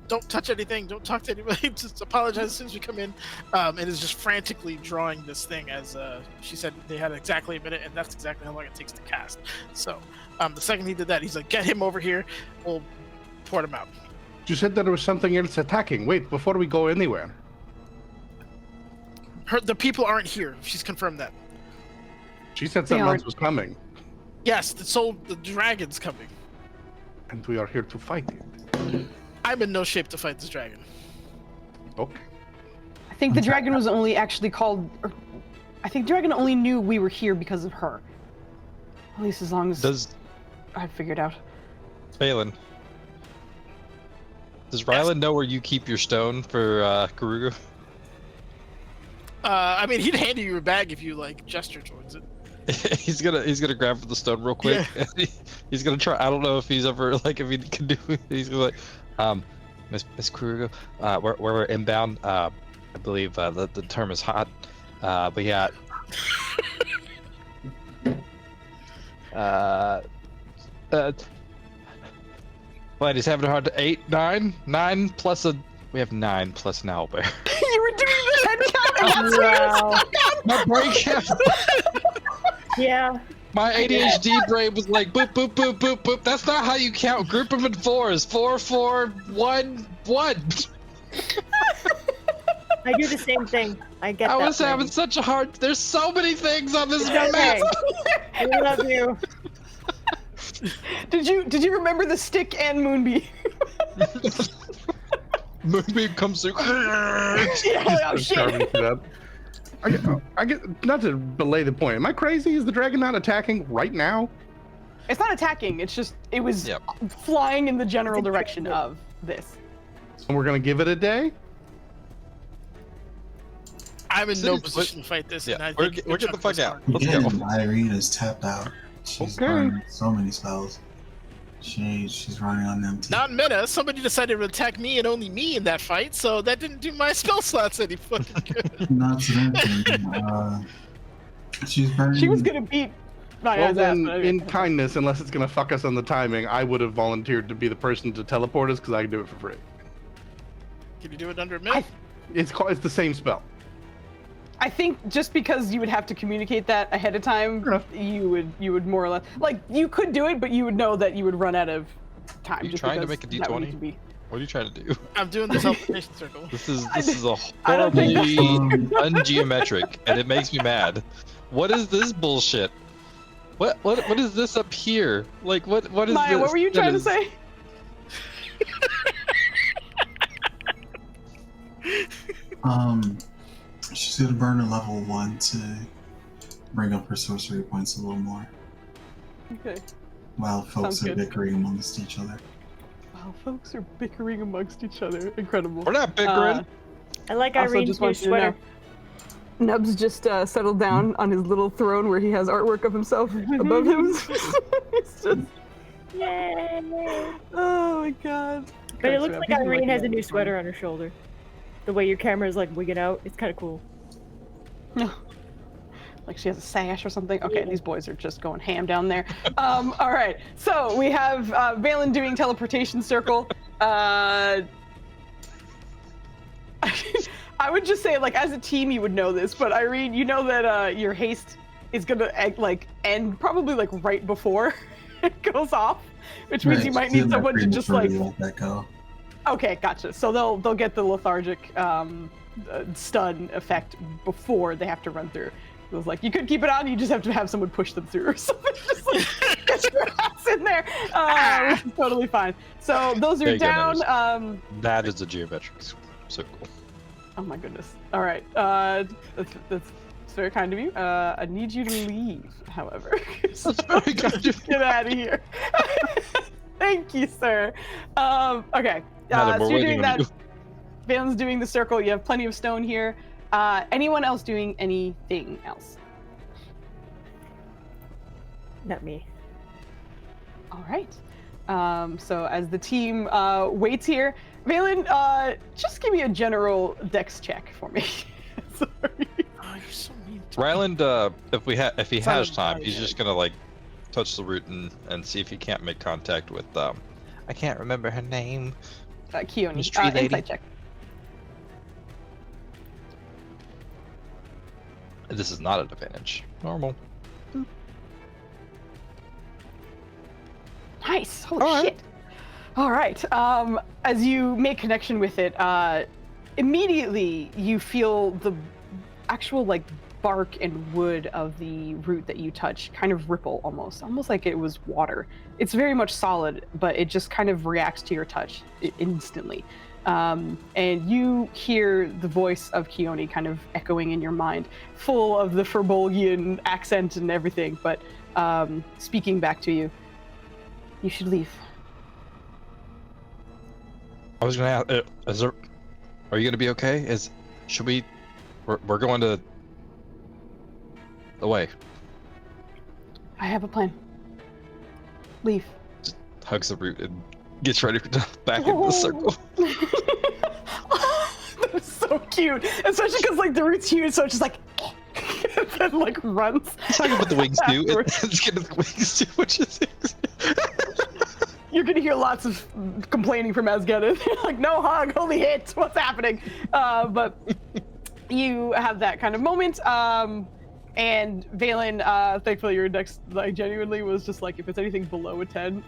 Don't touch anything. Don't talk to anybody. Just apologize as soon as we come in. And is just frantically drawing this thing as she said they had exactly a minute, and that's exactly how long it takes to cast. So the second he did that, he's like, get him over here. We'll port him out. You said that there was something else attacking. Wait, before we go anywhere. The people aren't here. She's confirmed that. She said something else was coming. Yes, the dragon's coming. And we are here to fight it. I'm in no shape to fight this dragon. Okay. I think the dragon was only actually called. I think dragon only knew we were here because of her. At least as long as I figured out. Balin. Does Rylan know where you keep your stone for Karugu? I mean, he'd hand you a bag if you like gesture towards it. he's gonna grab for the stone real quick. Yeah. He's gonna try. I don't know if he's ever like if he can do. He's gonna like, Miss Karugu, we're inbound. I believe the term is hot. But yeah. What, he's having a hard to 9 plus a. We have 9 plus an owlbear. You were doing the head count and Wow. My brain kept. Yeah. My ADHD brain was like boop boop boop boop boop. That's not how you count. Group them in 4s. 4 4 1 1. I do the same thing. I get I that. was having such a hard. There's so many things on this map. Okay. I love you. Did you remember the stick and Moonbeam? Moonbeam comes through. Oh shit. I get not to belay the point. Am I crazy? Is the dragon not attacking right now? It's not attacking. It's just it was flying in the general direction of this. And we're gonna give it a day. I'm in no position to fight this. Yeah, and I we're think getting the fuck out. Let's Again, go. Irene is tapped out. She's burned so many spells. She's running on empty. Not meta. Somebody decided to attack me and only me in that fight, so that didn't do my spell slots any fucking good. Not to mention, she's burning. She was gonna beat my Well ass. then, but in kindness, unless it's gonna fuck us on the timing, I would have volunteered to be the person to teleport us because I can do it for free. Can you do it under a minute? It's the same spell. I think just because you would have to communicate that ahead of time, you would more or less like you could do it, but you would know that you would run out of time. Are you just trying to because make a that would D20? need to be- What are you trying to do? I'm doing the teleportation circle. This is a I don't think horribly ungeometric, and it makes me mad. What is this bullshit? What is this up here? Like what is Maya, this? what were you That trying to is- say? She's gonna burn a level 1 to bring up her sorcery points a little more, Okay. while folks Sounds are good. bickering amongst each other. Wow, folks are bickering amongst each other. Incredible. We're not bickering. I like Also, Irene's just new want you to know, sweater. Nubs just settled down on his little throne where he has artwork of himself above him. It's just, Yay! oh my god. But it cracks me looks up. like He's been Irene liking has a that new one. sweater on her shoulder. The way your camera is like wigging out, it's kind of cool. Like she has a sash or something. Okay, these boys are just going ham down there. All right, so we have Valen doing teleportation circle. I would just say, like, as a team, you would know this, but Irene, you know that your haste is gonna end probably like right before it goes off, which means you might need someone to just like. Let that go. Okay, gotcha. So they'll get the lethargic stun effect before they have to run through. It was like, you could keep it on, you just have to have someone push them through or something. Just like, get your ass in there, which is totally fine. So those are There you go, down. notice. That is a geometric circle. Oh my goodness. All right. That's very kind of you. I need you to leave, however. So very kind of you. Get out of here. Thank you, sir. Okay. Madam, So we're you're waiting doing on that. you. Valen's doing the circle. You have plenty of stone here. Anyone else doing anything else? Not me. All right. So as the team waits here, Valen, just give me a general dex check for me. Sorry. Oh, you're so mean. Ryland, if he has time, he's Sorry. just gonna like touch the root and see if he can't make contact with I can't remember her name. Keone, Miss Tree Lady. insight check. This is not an advantage. Normal. Nice. Holy All right. shit. All right. As you make connection with it, immediately you feel the actual like bark and wood of the root that you touch kind of ripple almost like it was water. It's very much solid, but it just kind of reacts to your touch instantly. And you hear the voice of Keone kind of echoing in your mind, full of the Firbolgian accent and everything, but speaking back to you. You should leave. I was gonna ask, are you gonna be okay? We're going to away. I have a plan. Leave. Hugs the root and gets ready to back into the circle. That is so cute, especially because like the root's huge, so it's just like, and then like runs. It's talking about the wings too. afterwards. It's getting the wings too, which is. You're gonna hear lots of complaining from Asgetta. Like, no hug, only hit. What's happening? But you have that kind of moment. And Valen, thankfully your dex like genuinely was just like, if it's anything below a 10,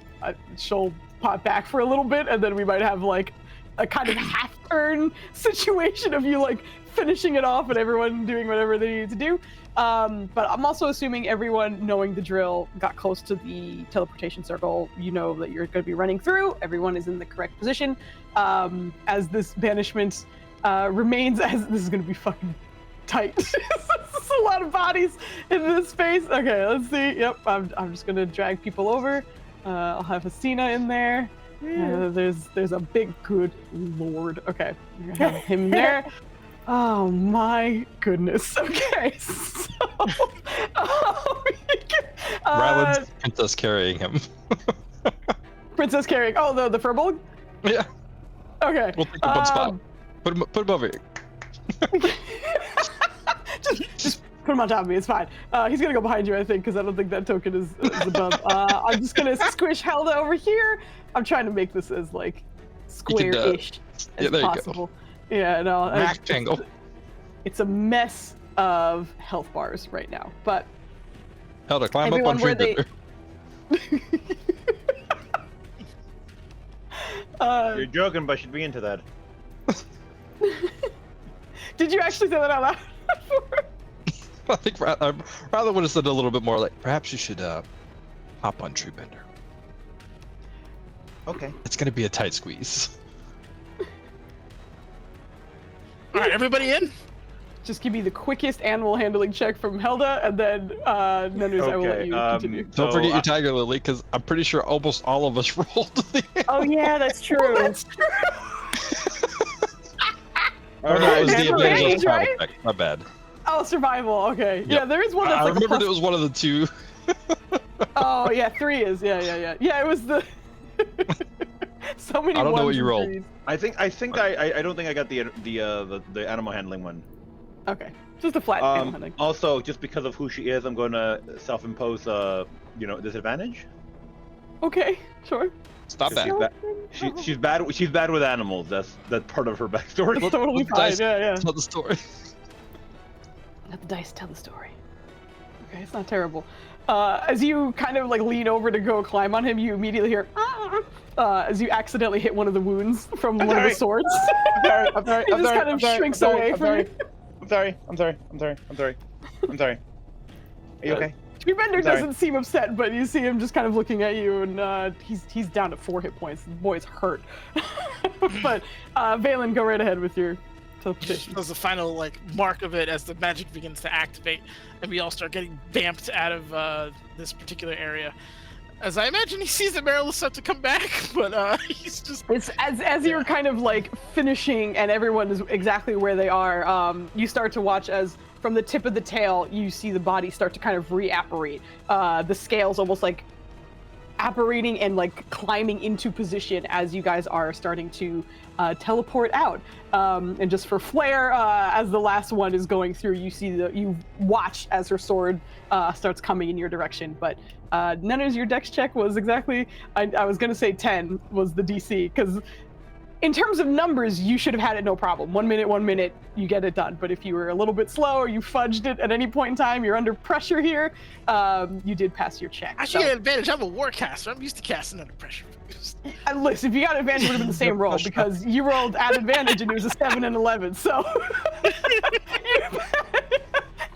she'll pop back for a little bit, and then we might have like a kind of half turn situation of you like finishing it off and everyone doing whatever they needed to do. But I'm also assuming everyone knowing the drill got close to the teleportation circle. You know that you're going to be running through. Everyone is in the correct position. As this banishment remains, as this is going to be fucking tight. This is a lot of bodies in this space. Okay, let's see. Yep, I'm just going to drag people over. I'll have Hasina in there. There's a big good lord. Okay, we're gonna have him there. Oh my goodness. Okay, so Ryland's princess carrying him. Princess carrying. Oh, the Firbolg? Yeah. Okay. We'll take up one spot. Put him over here. just put him on top of me. It's fine. He's gonna go behind you, I think, because I don't think that token is above. I'm just gonna squish Helda over here. I'm trying to make this as like square-ish as there you go. possible. Yeah, no. Rectangle. It's a mess of health bars right now, but Helda, climb up everyone on where tree bender. You're joking, but I should be into that. Did you actually say that out loud? I think rather would have said a little bit more like, perhaps you should hop on tree bender. Okay. It's gonna be a tight squeeze. All right, everybody in? Just give me the quickest animal handling check from Helda, and then Nenus, I will let you continue. Don't forget your tiger lily, because I'm pretty sure almost all of us rolled the Oh yeah, that's true. That's true. Oh, no, it was the Advantage, advantage of sound right? effect. My bad. Oh, survival. Okay. Yep. Yeah, there is one that's I like remembered a it was one of the two. Oh yeah, 3 is. Yeah. Yeah, it was the. So many. I don't know what ones you and rolled. threes. I don't think I got the animal handling one. Okay, just a flat animal handling. Also, just because of who she is, I'm going to self-impose disadvantage. Okay, sure. Stop that. She's bad. She's bad with animals. That's part of her backstory. That's totally Let the fine. dice Yeah. tell the story. Let the dice tell the story. Okay, it's not terrible. As you kind of like lean over to go climb on him, you immediately hear as you accidentally hit one of the wounds from one of the swords. I'm sorry. He just kind of shrinks away from you. I'm sorry. Are you okay? Treebender I'm sorry. doesn't seem upset, but you see him just kind of looking at you, and he's down to 4 hit points. The boy's hurt. But Valen, go right ahead with your teleportation. That was the final mark of it as the magic begins to activate, and we all start getting vamped out of this particular area. As I imagine, he sees the Marilyn start to come back, but he's just. It's as you're kind of finishing, and everyone is exactly where they are. You start to watch as from the tip of the tail, you see the body start to kind of reapparate. The scales almost apparating and climbing into position as you guys are starting to teleport out. And just for flair, as the last one is going through, you watch as her sword starts coming in your direction. But Nenna's, your dex check was exactly, I was gonna say 10 was the DC, because in terms of numbers, you should have had it no problem. 1 minute, you get it done. But if you were a little bit slow or you fudged it at any point in time, you're under pressure here, you did pass your check. I should get an advantage. I'm a warcaster. I'm used to casting under pressure. Listen, if you got advantage, it would have been the same roll, because you rolled at advantage and it was a 7 and 11, so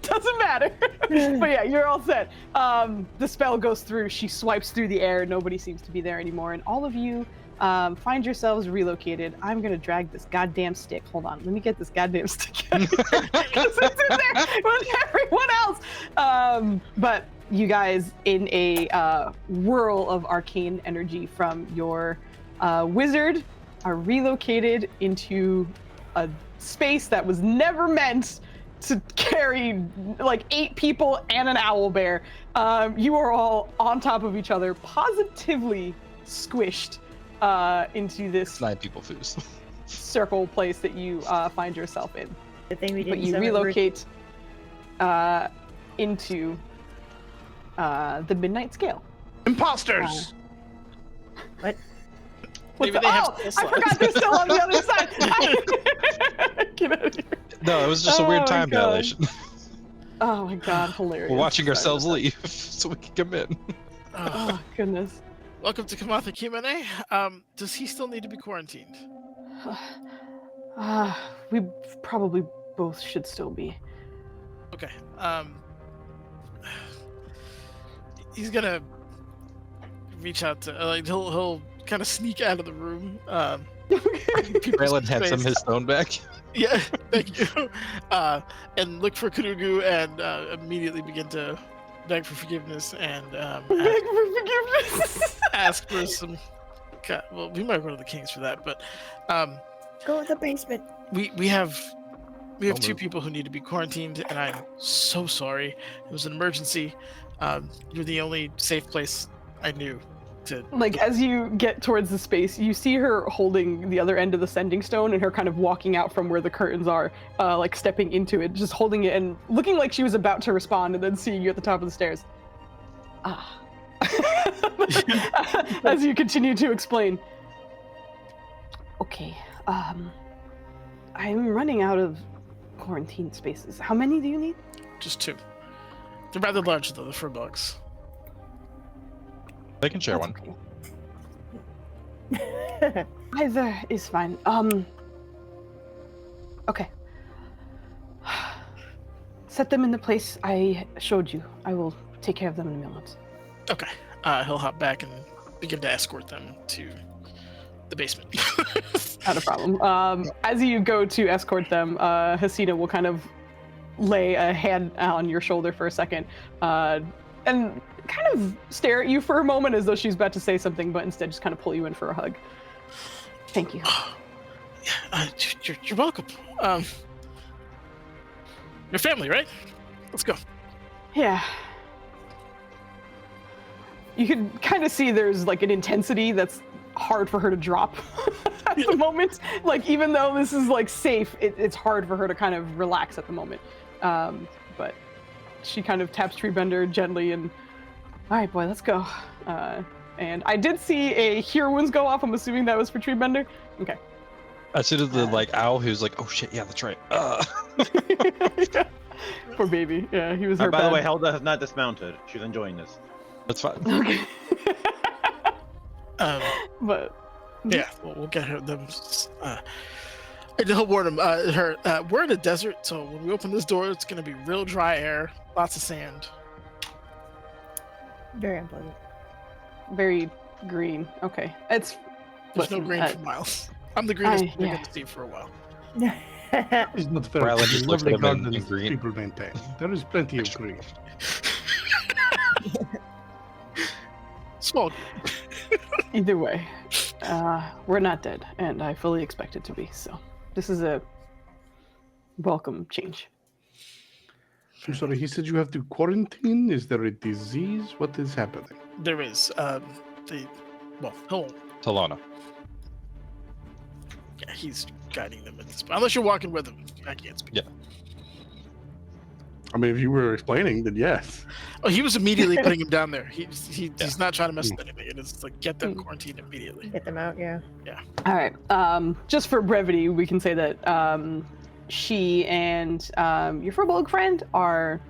doesn't matter. But yeah, you're all set. The spell goes through. She swipes through the air. Nobody seems to be there anymore, and all of you find yourselves relocated. I'm gonna drag this goddamn stick. Hold on, let me get this goddamn stick. It's in there with everyone else. But you guys, in a whirl of arcane energy from your wizard, are relocated into a space that was never meant to carry 8 people and an owl bear. You are all on top of each other, positively squished into this 9 people foos. circle place that you find yourself in. Good thing we But didn't you summon relocate into the Midnight Scale. Imposters! What's Maybe the- they have I skill forgot slots. they're still on the other side. Get out of here. No, it was just a Oh weird my time God. violation. Oh my god, hilarious. We're watching Sorry ourselves about leave so we can come in. that. Oh goodness. Welcome to Kamatha Kimane. Does he still need to be quarantined? We probably both should still be. Okay. He's gonna reach out to he'll kind of sneak out of the room. Braylon hands him his stone back. Yeah, thank you. And look for Kurugu and immediately begin to beg for forgiveness and Beg for forgiveness. ask for some. God, well, we might go to the Kings for that, but Go to the basement. we have Don't 2 move. people who need to be quarantined, and I'm so sorry. It was an emergency. You're the only safe place I knew to. As you get towards the space, you see her holding the other end of the sending stone and her kind of walking out from where the curtains are, stepping into it, just holding it and looking like she was about to respond, and then seeing you at the top of the stairs. As you continue to explain. Okay, I'm running out of quarantine spaces. How many do you need? Just 2. They're rather large though, the fur bugs. They can share That's one. okay. Either is fine. Okay. Set them in the place I showed you. I will take care of them in a moment. Okay. He'll hop back and begin to escort them to the basement. Not a problem. As you go to escort them, Hasina will kind of lay a hand on your shoulder for a second, and kind of stare at you for a moment as though she's about to say something, but instead just kind of pull you in for a hug. Thank you. You're welcome. Your family, right? Let's go. Yeah. You can kind of see there's an intensity that's hard for her to drop at the moment. Like, even though this is like safe, it's hard for her to kind of relax at the moment. But she kind of taps Treebender gently and, all right, boy, let's go. And I did see a Cure Wounds go off. I'm assuming that was for Treebender. Okay. I see the owl who's like, oh shit, yeah, that's right. Poor baby. Yeah, he was hurt By the bad. way, Helda has not dismounted. She's enjoying this. That's fine. Okay. But Yeah, we'll get her them. And he'll warn him. We're in a desert, so when we open this door, it's gonna be real dry air, lots of sand. Very unpleasant. very green. Okay, it's There's listen, no green for miles. I'm the greenest you're yeah. gonna see for a while. It's not fair. Rylan The just looks lovely at him in gardens green. people maintain. There is plenty of green. Small. Either way, we're not dead, and I fully expect it to be. So this is a welcome change. I'm sorry, he said you have to quarantine? Is there a disease? What is happening? There is Talona. Yeah, he's guiding them at this point. Unless you're walking with him, I can't speak. Yeah. I mean, if you were explaining, then yes. Oh, he was immediately putting him down there. He's not trying to mess with anything. It is like get them quarantined immediately. Get them out, yeah. All right. Just for brevity, we can say that she and your Furbolg friend are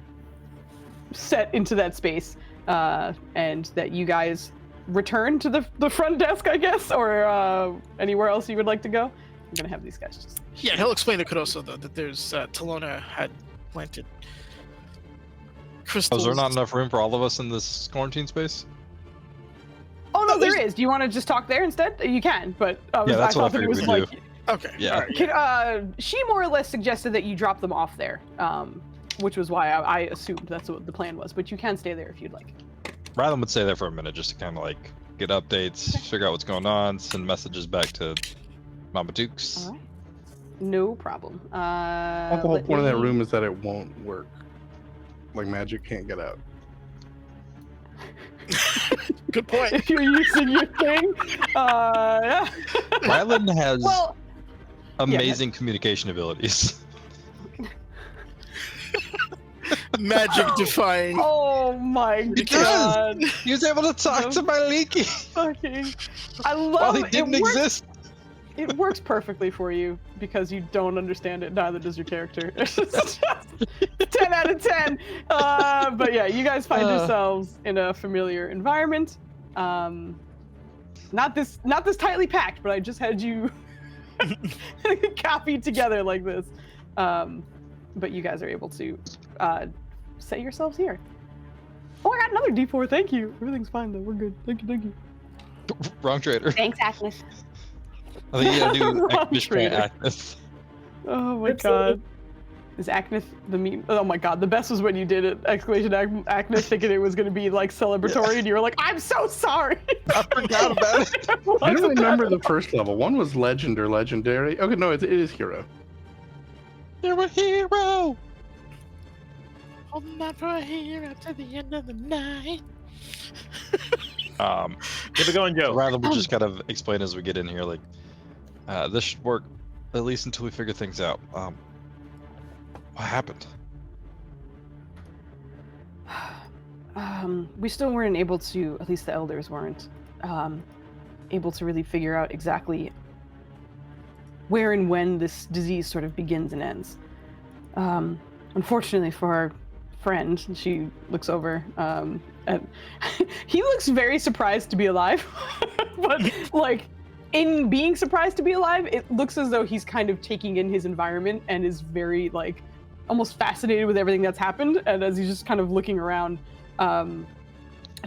set into that space, and that you guys return to the front desk, I guess, or anywhere else you would like to go. I'm gonna have these guys just. Yeah, he'll explain to Kuroso though that there's Talona had planted crystals. Oh, is there not enough room for all of us in this quarantine space? Oh no, Oh, there there's- is. Do you want to just talk there instead? You can, but Yeah, that's I what I thought that it was figured we'd like. Okay. Yeah. all right, She more or less suggested that you drop them off there, which was why I assumed that's what the plan was. But you can stay there if you'd like. Rylan would stay there for a minute just to kind of like get updates, figure out what's going on, send messages back to Mama Dukes. All right. No problem. The whole let point of that me- room is that it won't work. Like magic can't get out. Good point. If you're using your thing, yeah. Rylan has Well, amazing communication abilities. Magic defying. oh my Because- god. He was able to talk to my Leaky Fucking. I love while he it. didn't Works- exist. It works perfectly for you because you don't understand it. Neither does your character. It's just 10 out of 10. But yeah, you guys find yourselves in a familiar environment. Not this tightly packed, but I just had you copied together like this. But you guys are able to set yourselves here. Oh, I got another D4. Thank you. Everything's fine though. We're good. Thank you. Wrong trader. Thanks, Agnes. I think you gotta do Wrong Activision trader. Actus. Oh my Absolutely. god. Is Acnith the meme? Oh my god, the best was when you did it! Exclamation Acnith, thinking it was gonna be like celebratory, and you were like, "I'm so sorry." I forgot about it. I don't remember the first level. One was legend or legendary. Okay, no, it is hero. You're a hero. Holding out for a hero to the end of the night. Keep it going, Joe. Rylan will just kind of explain as we get in here, like, this should work at least until we figure things out. What happened? We still weren't able to, at least the elders weren't, able to really figure out exactly where and when this disease sort of begins and ends. Unfortunately for our friend, she looks over, and he looks very surprised to be alive, but like, in being surprised to be alive, it looks as though he's kind of taking in his environment and is very like almost fascinated with everything that's happened. And as he's just kind of looking around,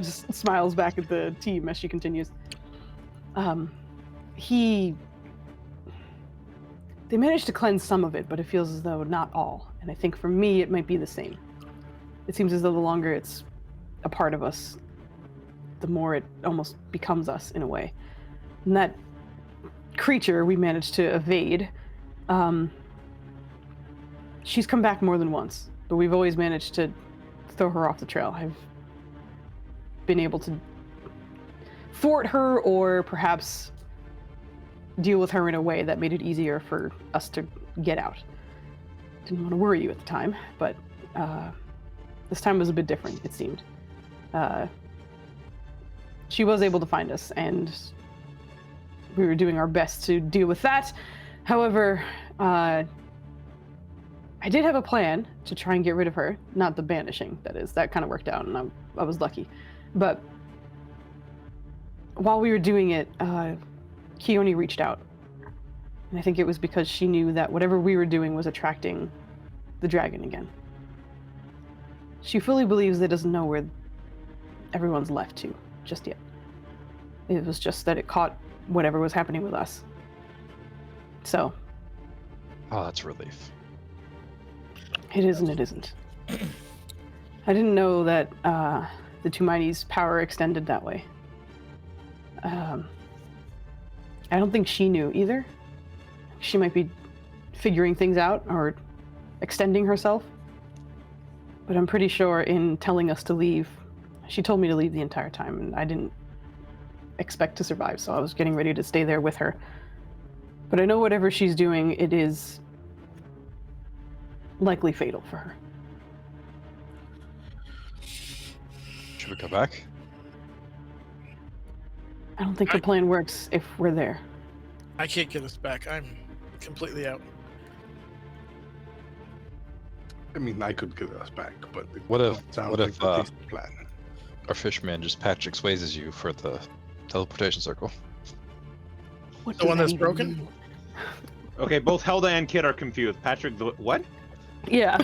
just smiles back at the team as she continues. They managed to cleanse some of it, but it feels as though not all. And I think for me, it might be the same. It seems as though the longer it's a part of us, the more it almost becomes us in a way. And that creature we managed to evade, she's come back more than once, but we've always managed to throw her off the trail. I've been able to thwart her or perhaps deal with her in a way that made it easier for us to get out. Didn't want to worry you at the time, but this time was a bit different, it seemed. She was able to find us, and we were doing our best to deal with that. However, I did have a plan to try and get rid of her. Not the banishing, that is. That kind of worked out, and I was lucky. But while we were doing it, Keone reached out. And I think it was because she knew that whatever we were doing was attracting the dragon again. She fully believes it doesn't know where everyone's left to just yet. It was just that it caught whatever was happening with us. So. Oh, that's a relief. It is and it isn't. I didn't know that the Tumani's power extended that way. I don't think she knew either. She might be figuring things out or extending herself. But I'm pretty sure in telling us to leave, she told me to leave the entire time, and I didn't expect to survive, so I was getting ready to stay there with her. But I know whatever she's doing, it is likely fatal for her. Should we go back? I don't think the plan works if we're there. I can't get us back. I'm completely out. I mean, I could get us back, but it What if sounds what like if the decent plan. our fishman just Patrick Swayzes you for the teleportation circle? What The does one that that's even broken? mean? Okay, both Helda and Kid are confused. Patrick, the what? Yeah.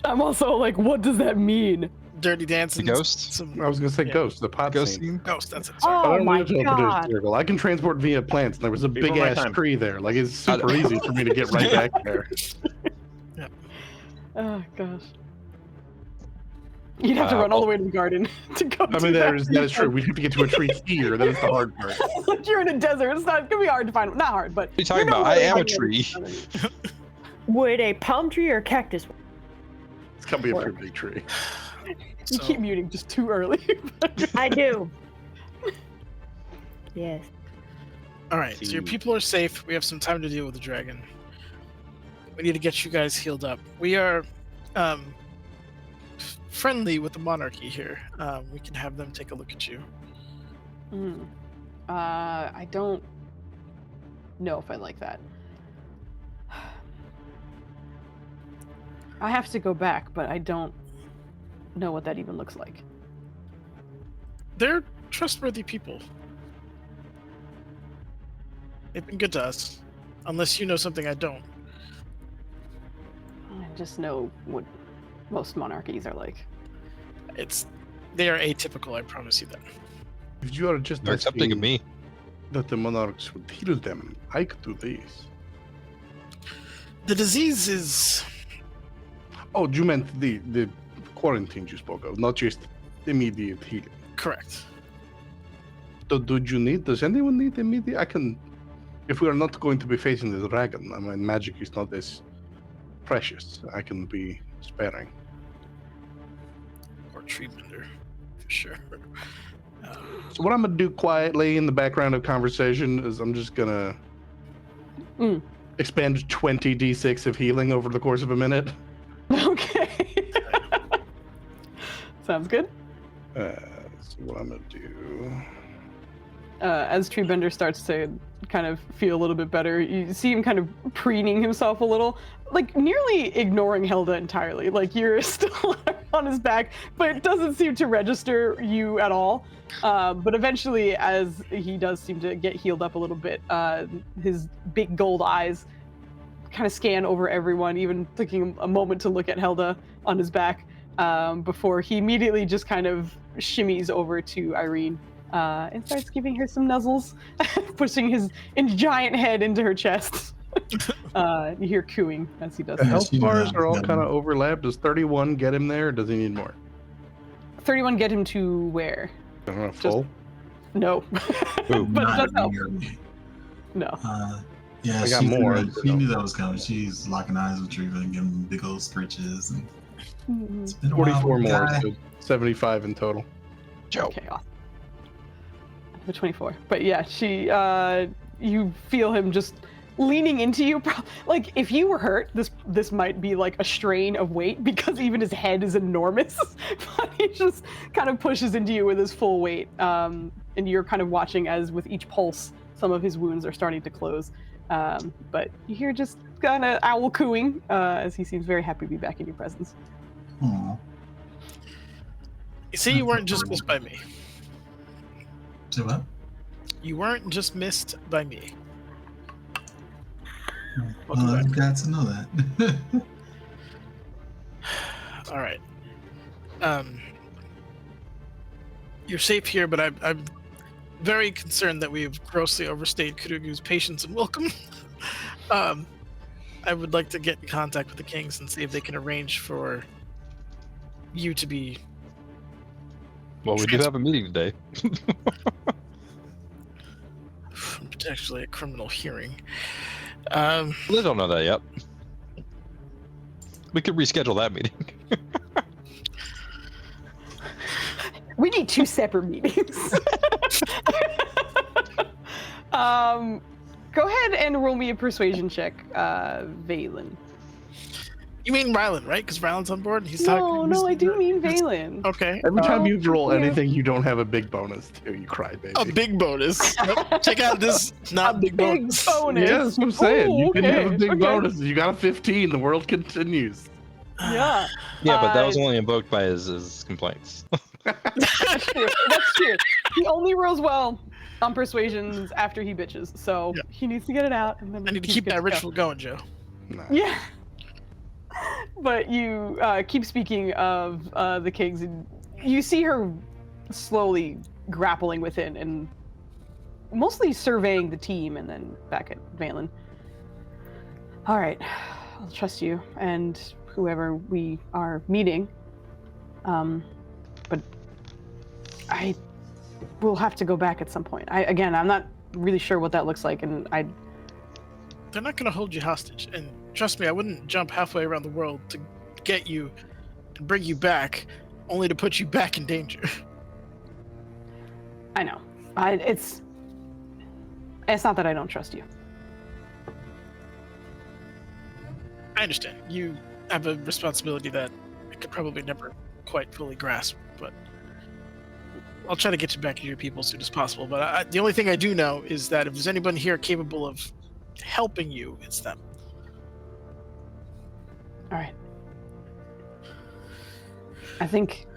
I'm also like, what does that mean? Dirty Dancing. The ghost? Some I was gonna say Yeah. ghost, the pot Ghost scene. scene? ghost. That's it. I Sorry. Oh don't my need a teleportation god. circle. I can transport via plants, and there was a Before big my ass time. tree there. Like it's super easy for me to get right back there. Oh gosh. You'd have to run all the way to the garden to go. I mean, that is true. We'd have to get to a tree here. That is the hard part. Like you're in a desert. It's not gonna be hard to find. Not hard, but. What are you talking know about? I where am a the tree. Would a palm tree or a cactus? It's gonna be a pretty big tree. You keep muting just too early. I do. Yes. All right, so your people are safe. We have some time to deal with the dragon. We need to get you guys healed up. We are friendly with the monarchy here. We can have them take a look at you. I don't know if I like that. I have to go back, but I don't know what that even looks like. They're trustworthy people. They've been good to us. Unless you know something I don't. I just know what most monarchies are like. They are atypical, I promise you that. If you are just They're accepting of me. that the monarchs would heal them, I could do this. The disease is Oh, you meant the quarantine you spoke of, not just immediate healing. correct. Does anyone need immediate? I can, if we are not going to be facing the dragon, I mean, magic is not as precious. I can be sparing. Or tree bender, for sure. So what I'm gonna do quietly in the background of conversation is I'm just gonna expend 20 d6 of healing over the course of a minute. Okay. Sounds good. Let's see what I'm gonna do. As Treebender starts to kind of feel a little bit better, you see him kind of preening himself a little, like nearly ignoring Hilda entirely. Like you're still on his back, but it doesn't seem to register you at all. But eventually, as he does seem to get healed up a little bit, his big gold eyes kind of scan over everyone, even taking a moment to look at Hilda on his back, before he immediately just kind of shimmies over to Irene. And starts giving her some nuzzles, pushing his giant head into her chest. You hear cooing as he does. The Yeah, health she bars knows. are all kind of overlapped. Does 31 get him there, or does he need more? 31 get him to where? I don't know, full? No. Ooh. But Not that's help. nearly. No. Yeah, I got she more, Knew, but she no. knew that was coming. She's locking eyes with Treva and giving him big old scritches. And Mhm. it's been a while, 44 more, guy. so 75 in total. Joe. Okay, awesome. the 24. But yeah, she, you feel him just leaning into you. Like, if you were hurt, this might be like a strain of weight because even his head is enormous. But he just kind of pushes into you with his full weight. And you're kind of watching as with each pulse, some of his wounds are starting to close. But you hear just kind of owl cooing as he seems very happy to be back in your presence. Aw. You see, you weren't just missed by me. Say what? You weren't just missed by me. Well, I'm glad to know that. All right. You're safe here, but I'm very concerned that we've grossly overstayed Kurugu's patience and welcome. I would like to get in contact with the Kings and see if they can arrange for you to be... Well, we do have a meeting today. Potentially a criminal hearing. They don't know that yet. We could reschedule that meeting. We need 2 separate meetings. Go ahead and roll me a persuasion check, Valen. You mean Rylan, right? Because Rylan's on board and he's No, talking. no, I do mean Valen. Okay. Every time you roll yeah. anything, you don't have a big bonus too. You cry, baby. A big bonus. Nope. Check out this not big bonus. bonus. Yeah, that's what I'm saying. Ooh, You can have a okay, big okay. bonus. You got a 15. The world continues. Yeah. Yeah, but that was only invoked by his complaints. That's true. That's true. He only rolls well on persuasions after he bitches, so Yeah. he needs to get it out. And then I need to he's keep good that go. ritual going, Joe. Nah. Yeah. But you keep speaking of the Kings, and you see her slowly grappling with it and mostly surveying the team, and then back at Valen. All right, I'll trust you and whoever we are meeting. But I will have to go back at some point. I'm not really sure what that looks like, and They're not going to hold you hostage. And trust me, I wouldn't jump halfway around the world to get you and bring you back, only to put you back in danger. I know. It's not that I don't trust you. I understand. You have a responsibility that I could probably never quite fully grasp, but I'll try to get you back to your people as soon as possible. But the only thing I do know is that if there's anyone here capable of helping you, it's them. All right. I think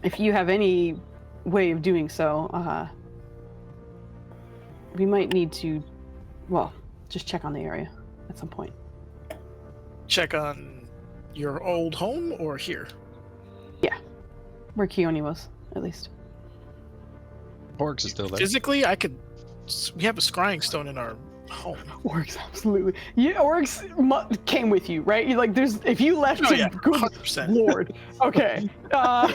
if you have any way of doing so, we might need to, well, just check on the area at some point. Check on your old home or here? Yeah, where Keone was, at least. Orcs is still there. Physically, we have a scrying stone in our home. Orcs, absolutely. Yeah, orcs came with you, right? You like, there's if you left, Oh, yeah, good 100%. lord. Okay. How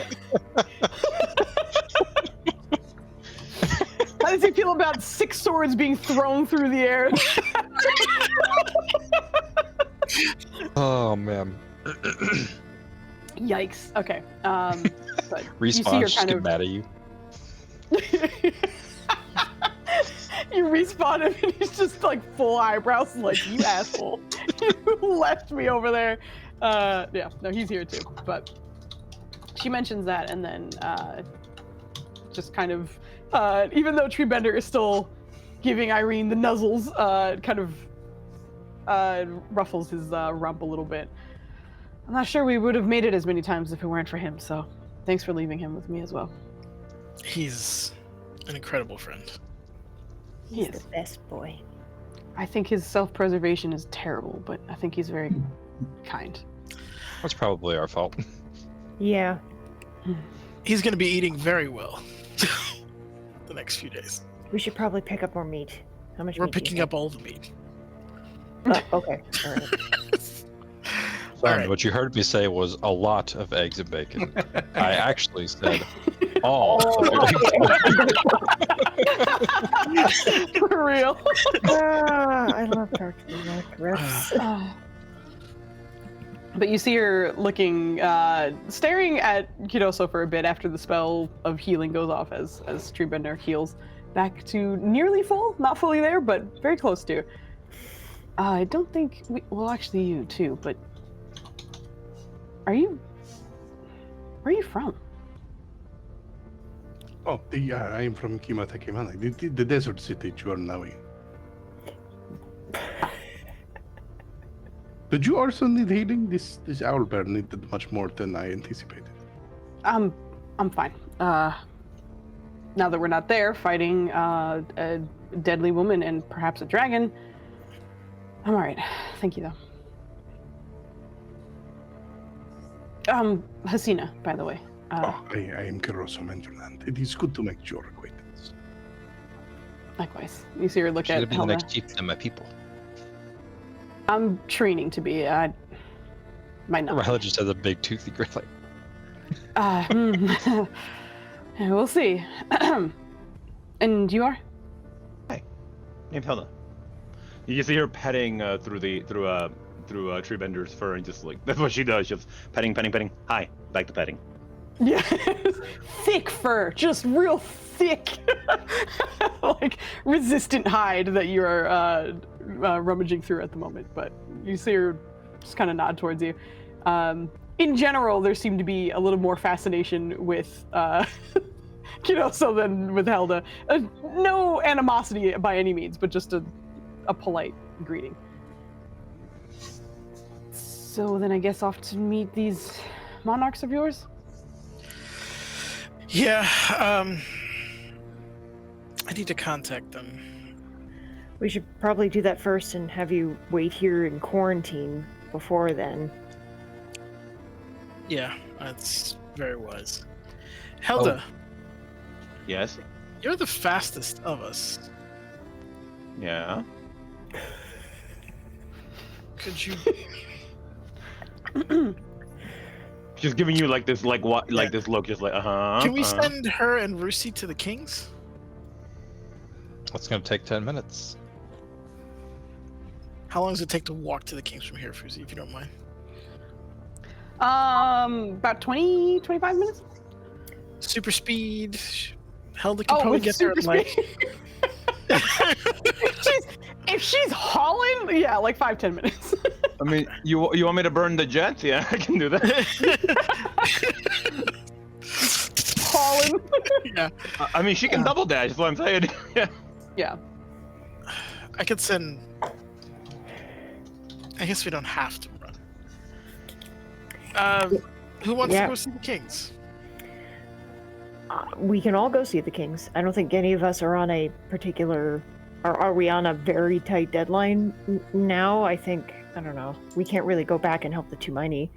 does he feel about 6 swords being thrown through the air? Oh man. Yikes. Okay. But you see Respawn her just kind get of. mad at you. You respawn him and he's just like full eyebrows, like, you asshole. You left me over there. Yeah, no, he's here too. But she mentions that, and then just kind of, even though Treebender is still giving Irene the nuzzles, kind of ruffles his rump a little bit. I'm not sure we would have made it as many times if it weren't for him, so thanks for leaving him with me as well. He's an incredible friend. He He's is. the best boy. I think his self-preservation is terrible, but I think he's very kind. That's probably our fault. Yeah. He's going to be eating very well the next few days. We should probably pick up more meat. How much We're meat do you picking have? up all the meat. Okay. All right. Son, Alright. what you heard me say was a lot of eggs and bacon. I actually said all. For real. I love turkey neck ribs. But you see her looking, staring at Kidoso for a bit after the spell of healing goes off as Treebender heals back to nearly full, not fully there, but very close to. I don't think well, actually you too, but where are you from? Oh, I am from Kimatakimana, the desert city you are now in. Did you also need healing? This owlbear needed much more than I anticipated. I'm fine. Now that we're not there fighting a deadly woman and perhaps a dragon, I'm all right. Thank you, though. Hasina, by the way. I am Kiroso Menjuland. It is good to make your acquaintance. Likewise. You see her look Should at have been the Helga. next chief of my people. I'm training to be. I might not. Ryla just has a big toothy grin. We'll see. And you are? Name's Hilda. You can see her petting through Treebender's fur, and just like that's what she does, just petting. Hi, back to petting. Yeah, thick fur, just real thick, like resistant hide that you are rummaging through at the moment. But you see her just kind of nod towards you. In general, there seemed to be a little more fascination with Kidoso than with Helda. No animosity by any means, but just a polite greeting. So then I guess off to meet these monarchs of yours? Yeah, I need to contact them. We should probably do that first and have you wait here in quarantine before then. Yeah, that's very wise. Helda, Yes. you're the fastest of us. Yeah. Could you? Just giving you like this, like what, like this look, just like Can we send her and Rusi to the kings? It's gonna take 10 minutes. How long does it take to walk to the kings from here, Fuzi, if you don't mind? About 20, 25 minutes? Super speed. Helda can probably with get there in super like. speed. if she's hauling, yeah, like 5-10 minutes. I mean, you want me to burn the jets? Yeah, I can do that. Hauling. Yeah. I mean, she can double dash. Is what I'm saying. Yeah. Yeah. I could send. I guess we don't have to run. Who wants to go see the kings? We can all go see the kings. I don't think any of us are on a particular... Are we on a very tight deadline now? I think... I don't know. We can't really go back and help the Tumaini.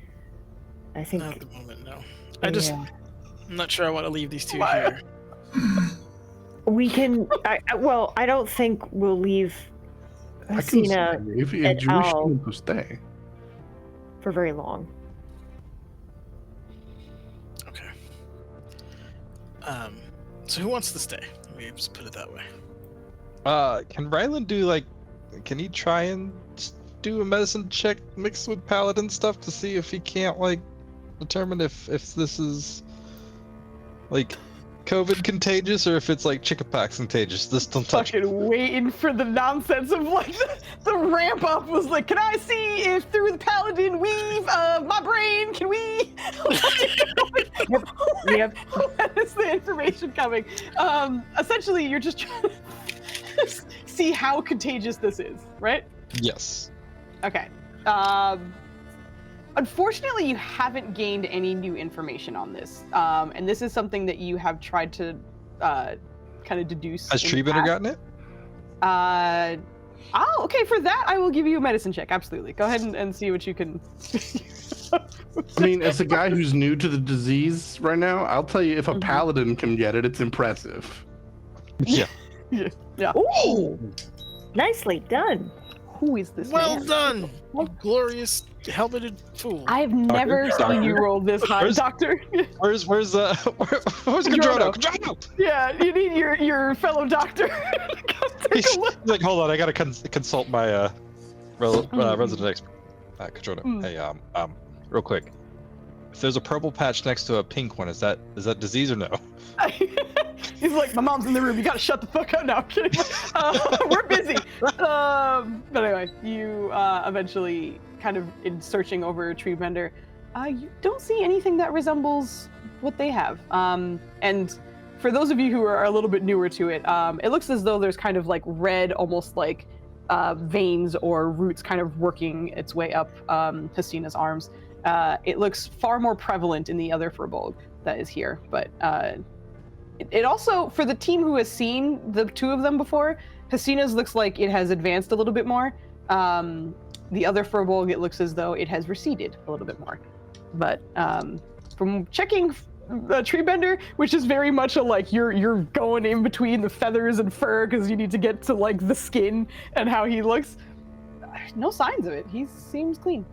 I think... Not at the moment, no. I'm not sure I want to leave these two here. We can... well, I don't think we'll leave Hasina if you wish to stay. for very long. Okay. So who wants to stay? Let me just put it that way. Can Ryland do like... Can he try and do a medicine check mixed with paladin stuff to see if he can't like determine if this is like COVID contagious or if it's like chickenpox contagious? This don't touch. Fucking waiting for the nonsense of like the ramp up was like, can I see if through the paladin weave of my brain can we? Yep. When is the information coming? Essentially, you're just trying to see how contagious this is, right? Yes. Okay. Unfortunately, you haven't gained any new information on this, and this is something that you have tried to kind of deduce. Has Treebender gotten it? Oh, okay. For that, I will give you a medicine check. Absolutely. Go ahead and see what you can. I mean, as a guy who's new to the disease right now, I'll tell you, if a paladin can get it, it's impressive. Yeah. Yeah. Ooh, nicely done. Who is this Well man? done, you glorious helmeted fool. I've never seen you roll this high, Where's- Doctor. Where's Cadrono? Cadrono! Yeah, you need your fellow doctor. Come take He's a look. like, hold on, I gotta consult my resident expert, Cadrono. Mm. Hey, real quick. If there's a purple patch next to a pink one, is that disease or no? He's like, my mom's in the room. You gotta shut the fuck up now. I'm kidding. We're busy. But anyway, you eventually, kind of in searching over a tree bender, you don't see anything that resembles what they have. And for those of you who are a little bit newer to it, it looks as though there's kind of like red, almost like veins or roots kind of working its way up Hastina's arms. It looks far more prevalent in the other Furbolg that is here, but it also, for the team who has seen the two of them before, Hastina's looks like it has advanced a little bit more. The other Furbolg, it looks as though it has receded a little bit more. But from checking the tree bender, which is very much a like you're going in between the feathers and fur because you need to get to like the skin and how he looks, no signs of it. He seems clean.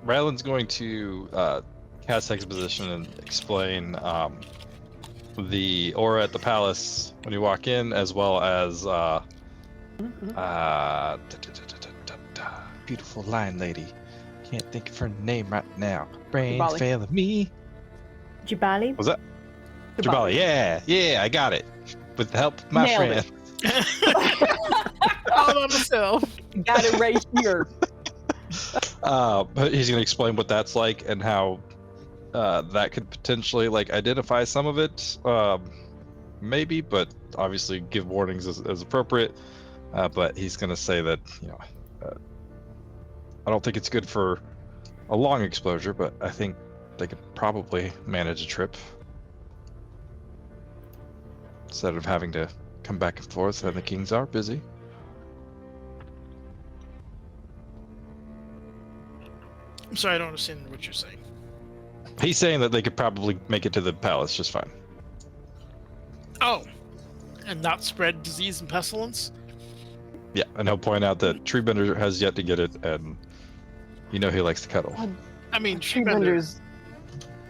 Ryland's going to cast exposition and explain the aura at the palace when you walk in, as well as beautiful lion lady. Can't think of her name right now. Brain's Jabali. failing me. Jabali? Was that? Jabali. Yeah, I got it. With the help of my Nailed friend. All by myself. Got it right here. But he's going to explain what that's like and how that could potentially like identify some of it, maybe, but obviously give warnings as appropriate. But he's going to say that, I don't think it's good for a long exposure, but I think they could probably manage a trip instead of having to come back and forth, and the kings are busy. I'm sorry, I don't understand what you're saying. He's saying that they could probably make it to the palace just fine. Oh, and not spread disease and pestilence? Yeah, and he'll point out that Treebender has yet to get it, and he likes to cuddle. I mean, Tree Treebender bender's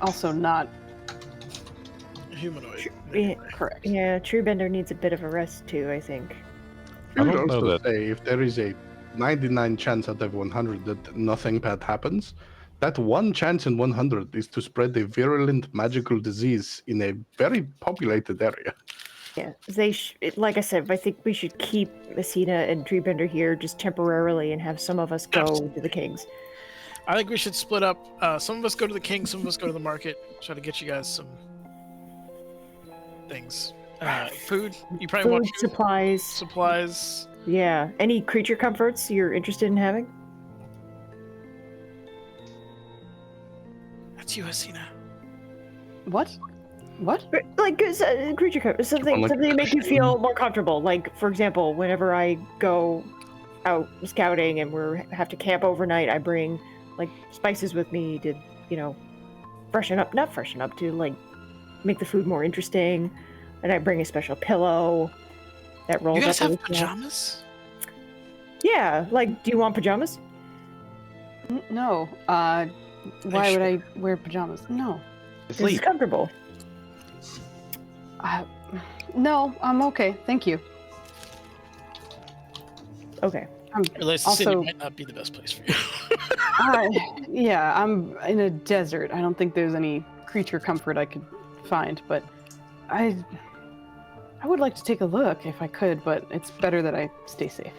also not humanoid. Yeah, correct. yeah, Truebender needs a bit of a rest too, I think. I I would don't know also that- say if there is a 99 chance out of 100 that nothing bad happens, that one chance in 100 is to spread a virulent magical disease in a very populated area. Yeah, like I said, I think we should keep Messina and Treebender here just temporarily and have some of us go to the Kings. I think we should split up. Some of us go to the king, some of us go to the market. Try to get you guys some things. Food. You probably want food, supplies. supplies. Yeah. Any creature comforts you're interested in having? That's you, Hasina. What? Like creature comforts, something like to make you feel more comfortable. Like, for example, whenever I go out scouting and have to camp overnight, I bring like spices with me to, not freshen up, to like make the food more interesting. And I bring a special pillow that rolls You guys up. have pajamas? Yeah, like, do you want pajamas? No. Why would I wear pajamas? No. This is comfortable. No, I'm okay. Thank you. Okay. Realize the city Also- might not be the best place for you. Yeah, I'm in a desert. I don't think there's any creature comfort I could find, but I would like to take a look if I could, but it's better that I stay safe.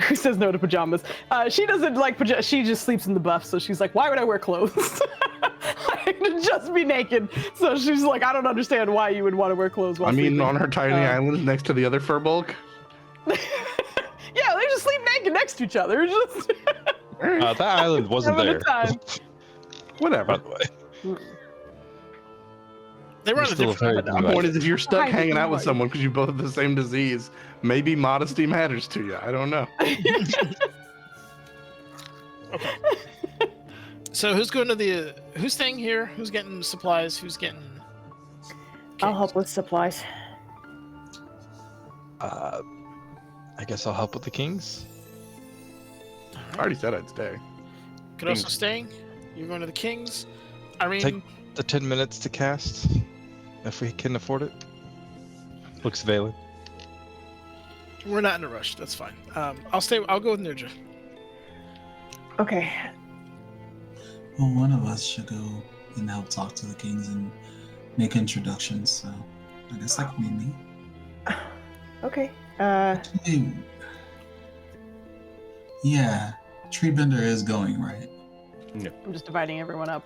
Who says no to pajamas? She doesn't like pajamas. She just sleeps in the buff, so she's like, why would I wear clothes? I could just be naked. So she's like, I don't understand why you would want to wear clothes while I mean, sleeping. on her tiny island next to the other Furbolg. Yeah, they just sleep naked next to each other. Just That island wasn't Having a there. time. Whatever. By the way. They were on a Still different. very The point is, if you're stuck Hiding hanging out with away. someone because you both have the same disease, maybe modesty matters to you. I don't know. So who's going to the? Who's staying here? Who's getting supplies? Who's getting? I'll cakes? help with supplies. I guess I'll help with the kings. I already said I'd stay. Could also staying. You're going to the kings. Irene. Take the 10 minutes to cast, if we can afford it. Looks Valen. We're not in a rush. That's fine. I'll stay. I'll go with Nirja. Okay. Well, one of us should go and help talk to the kings and make introductions. So I guess that could be me. Okay. Hey, yeah, Treebender is going, right? I'm just dividing everyone up.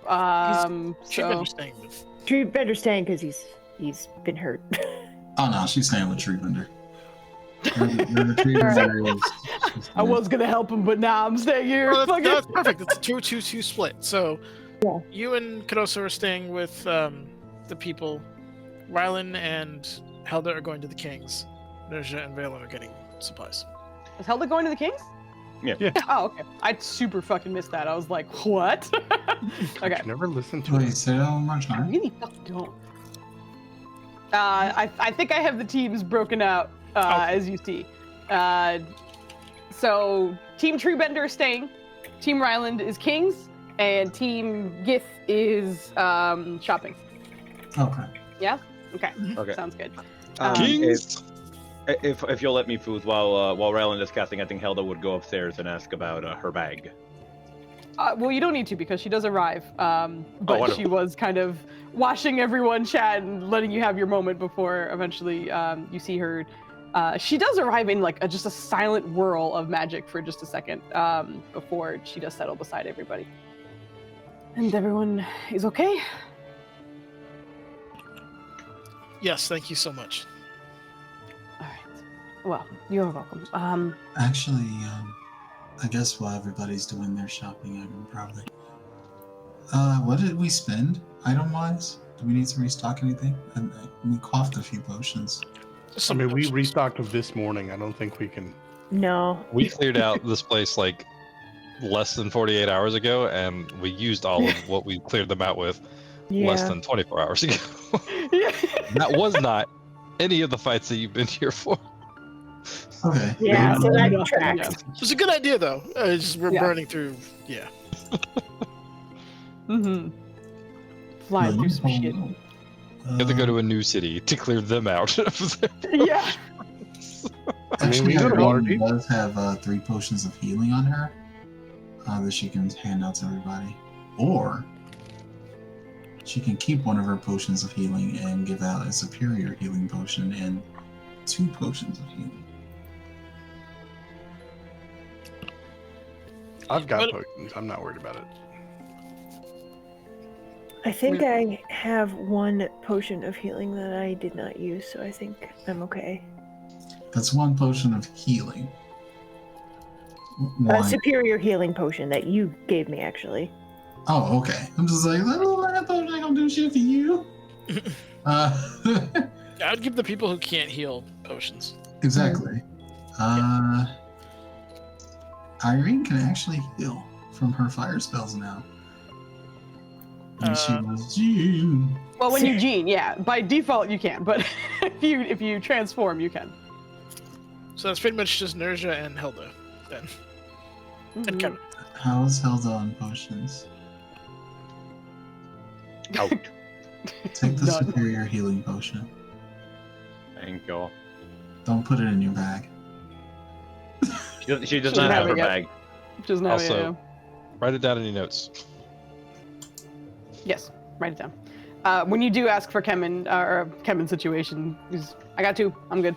Should So staying with. Tree better staying because he's been hurt. Oh no, she's staying with Treebender. Treebender is. I was gonna help him, but now I'm staying here. Well, Fuck it. that's perfect. It's a 2-2-2 split. So Yeah. you and Kadosa are staying with the people. Rylan and Helda are going to the Kings. Nerja and Valen are getting supplies. Is Helda going to the Kings? Yeah. Oh, okay. I super fucking missed that. I was like, what? Okay. I never listened to Wait, it. say that one more I time. really fucking don't. I think I have the teams broken out as you see. So Team Treebender is staying, Team Ryland is Kings, and Team Gith is shopping. Okay. Yeah? Okay. Okay. Sounds good. If you'll let me, Foos, while Ryland is casting, I think Helda would go upstairs and ask about her bag. Well, you don't need to because she does arrive. But wonderful. she was kind of watching everyone chat and letting you have your moment before eventually you see her. She does arrive in like just a silent whirl of magic for just a second before she does settle beside everybody. And everyone is okay? Yes, thank you so much. All right. Well, you're welcome. Actually, I guess while everybody's doing their shopping, I can probably. What did we spend item-wise? Do we need to restock anything? We quaffed a few potions. I mean, we restocked this morning. I don't think we can. No. We cleared out this place like less than 48 hours ago, and we used all of what we cleared them out with less than 24 hours ago. Yeah. That was not any of the fights that you've been here for. Okay. Yeah, so Yeah. that tracks. It's a good idea, though. We're Yeah. burning through. Yeah. Mm-hmm. Flying through some shit. You have to go to a new city to clear them out. Yeah. Actually, we go to Irene Waterdeep. does have 3 potions of healing on her that she can hand out to everybody. Or she can keep one of her potions of healing and give out a superior healing potion and 2 potions of healing. I've got But- potions. I'm not worried about it. I think I have 1 potion of healing that I did not use, so I think I'm okay. That's 1 potion of healing. A One. superior healing potion that you gave me, actually. Oh, okay. I'm just like, oh, I thought I was gonna do shit for you. I'd give the people who can't heal potions. Exactly. Irene can actually heal from her fire spells now. And she was Jean. Well, when you gene, yeah. By default, you can, but if you transform, you can. So that's pretty much just Nerja and Helda, then. And Mhm. Kevin. How is Helda on potions? Out. Take the Done. superior healing potion. Thank you. Don't put it in your bag. She does Shouldn't not have have her it yet. bag. Just now, Also- yeah. Write it down in your notes. Yes, write it down. When you do ask for Kemen, or Kemen's situation, I got 2. I'm good.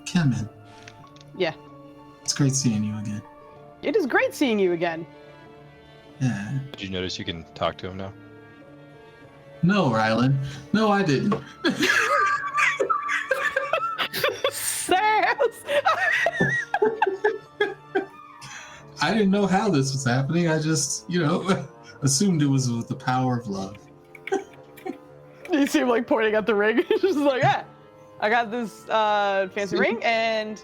Kemen. Yeah. It's great seeing you again. It is great seeing you again. Yeah. Did you notice you can talk to him now? No, Rylan. No, I didn't. Sass! I didn't know how this was happening. I just, assumed it was with the power of love. You see him like pointing at the ring. He's just like, yeah, I got this fancy ring, and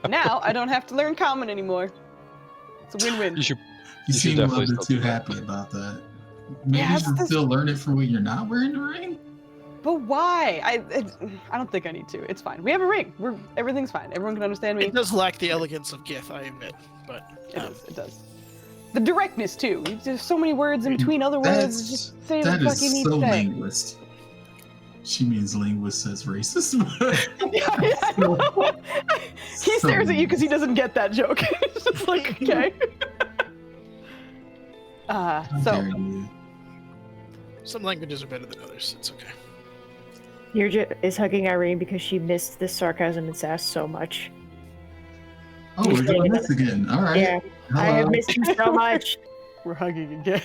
now I don't have to learn common anymore. It's a win-win. You should. You should seem a definitely little bit still too do that. happy about that. Maybe Yeah, you it's should this- still learn it for when you're not wearing the ring? But why? I don't think I need to. It's fine. We have a ring. Everything's fine. Everyone can understand me. It does lack the elegance of Gith, I admit, but It does. The directness too. There's so many words in between other words. Just say what That the fuck you is need so to say. linguist. She means linguist says racist. I know. He stares at you because he doesn't get that joke. It's just like, okay. So Some languages are better than others. It's okay. Yurja is hugging Irene because she missed this sarcasm and sass so much. Oh, we're doing this again. All right. Yeah, I have missed you so much. we're hugging again.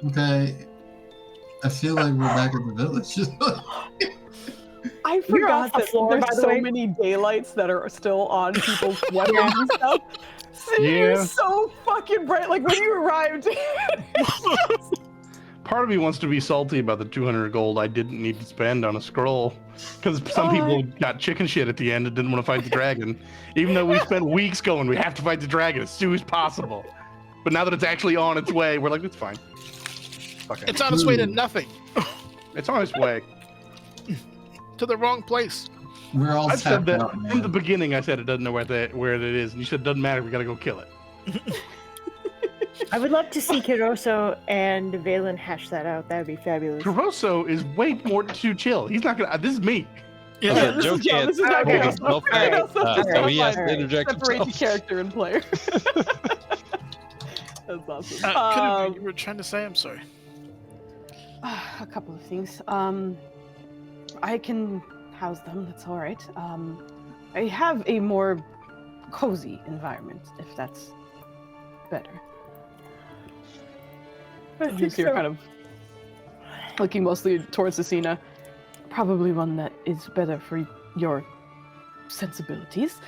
Okay. I feel like we're back at the village. I You're off forgot the that floor, there's by the so way. many daylights that are still on people's weapons and stuff. See, Yeah. you're so fucking bright. Like when you arrived. Part of me wants to be salty about the 200 gold I didn't need to spend on a scroll, because some people got chicken shit at the end and didn't want to fight the dragon, even though we spent weeks going, we have to fight the dragon as soon as possible. But now that it's actually on its way, we're like, it's fine. Okay. It's on its way to nothing. It's on its way. To the wrong place. We're all I said tapped that out, from man. the beginning. I said it doesn't know where it is, and you said it doesn't matter. We gotta go kill it. I would love to see Kiroso and Valen hash that out. That would be fabulous. Caroso is way more too chill. He's not gonna. This is me. Yeah, Okay, this Joe is Joe. can't This is not hold Chaos. himself Okay, back, so he has to Alright. interject Separate the himself. character and player. That's awesome. Kunugu, you were trying to say, I'm sorry. A couple of things. I can house them. That's all right. I have a more cozy environment, if that's better. You see her kind of looking mostly towards Asina. Probably one that is better for your sensibilities.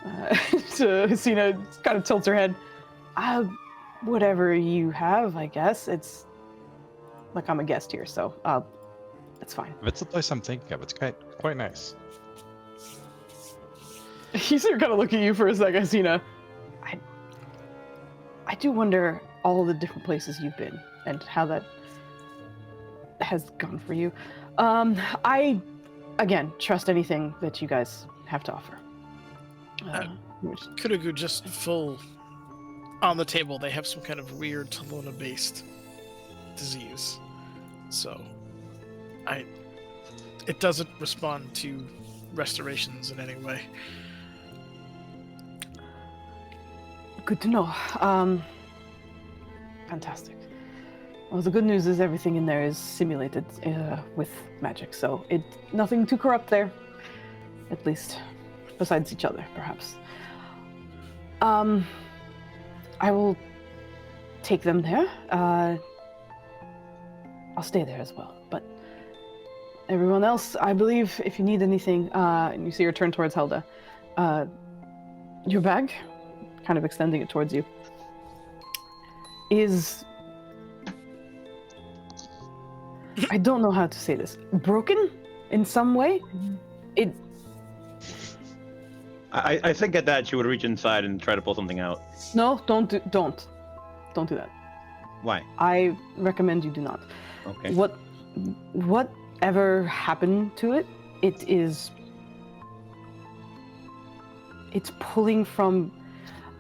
To Asina, kind of tilts her head. Whatever you have, I guess. It's like I'm a guest here, so it's fine. If it's the place I'm thinking of, it's quite nice. He's kind of looking at you for a second, Asina. I do wonder all the different places you've been and how that has gone for you. I, again, trust anything that you guys have to offer. Kunugu, just full on the table, they have some kind of weird Talona-based disease. So, it doesn't respond to restorations in any way. Good to know. Fantastic. Well, the good news is everything in there is simulated with magic, so nothing too corrupt there, at least, besides each other, perhaps. I will take them there. I'll stay there as well, but everyone else, I believe, if you need anything, and you see her turn towards Helda, your bag, kind of extending it towards you, is, I don't know how to say this, broken in some way. I think at that she would reach inside and try to pull something out. No, don't do that. Why? I recommend you do not. Okay. Whatever happened to it, it's pulling from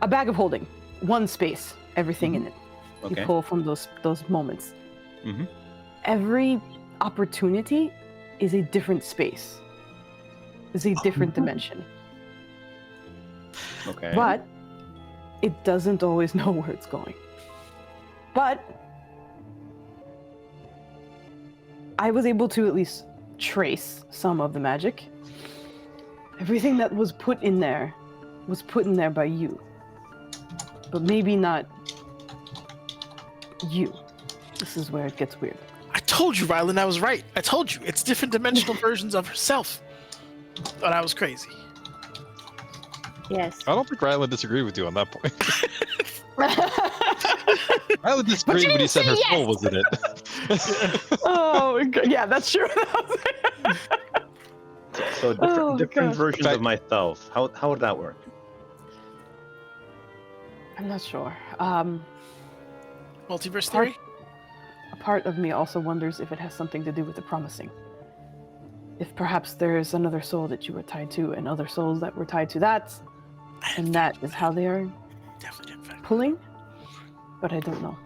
a bag of holding, one space, everything in it. Okay. You pull from those moments. Mhm. Every opportunity is a different space. Is a different dimension. Okay. But it doesn't always know where it's going. But I was able to at least trace some of the magic. Everything that was put in there by you. But maybe not you. This is where it gets weird. I told you, Ryland, I was right. I told you. It's different dimensional versions of herself. Thought I was crazy. Yes. I don't think Rylan disagreed with you on that point. Rylan disagreed when he said her soul was in it. Oh, yeah, that's true. So Oh, different gosh. versions Okay. of myself. How would that work? I'm not sure. Multiverse theory? A part of me also wonders if it has something to do with the promising. If perhaps there's another soul that you were tied to, and other souls that were tied to that, and that is how they are Definitely. pulling. But I don't know.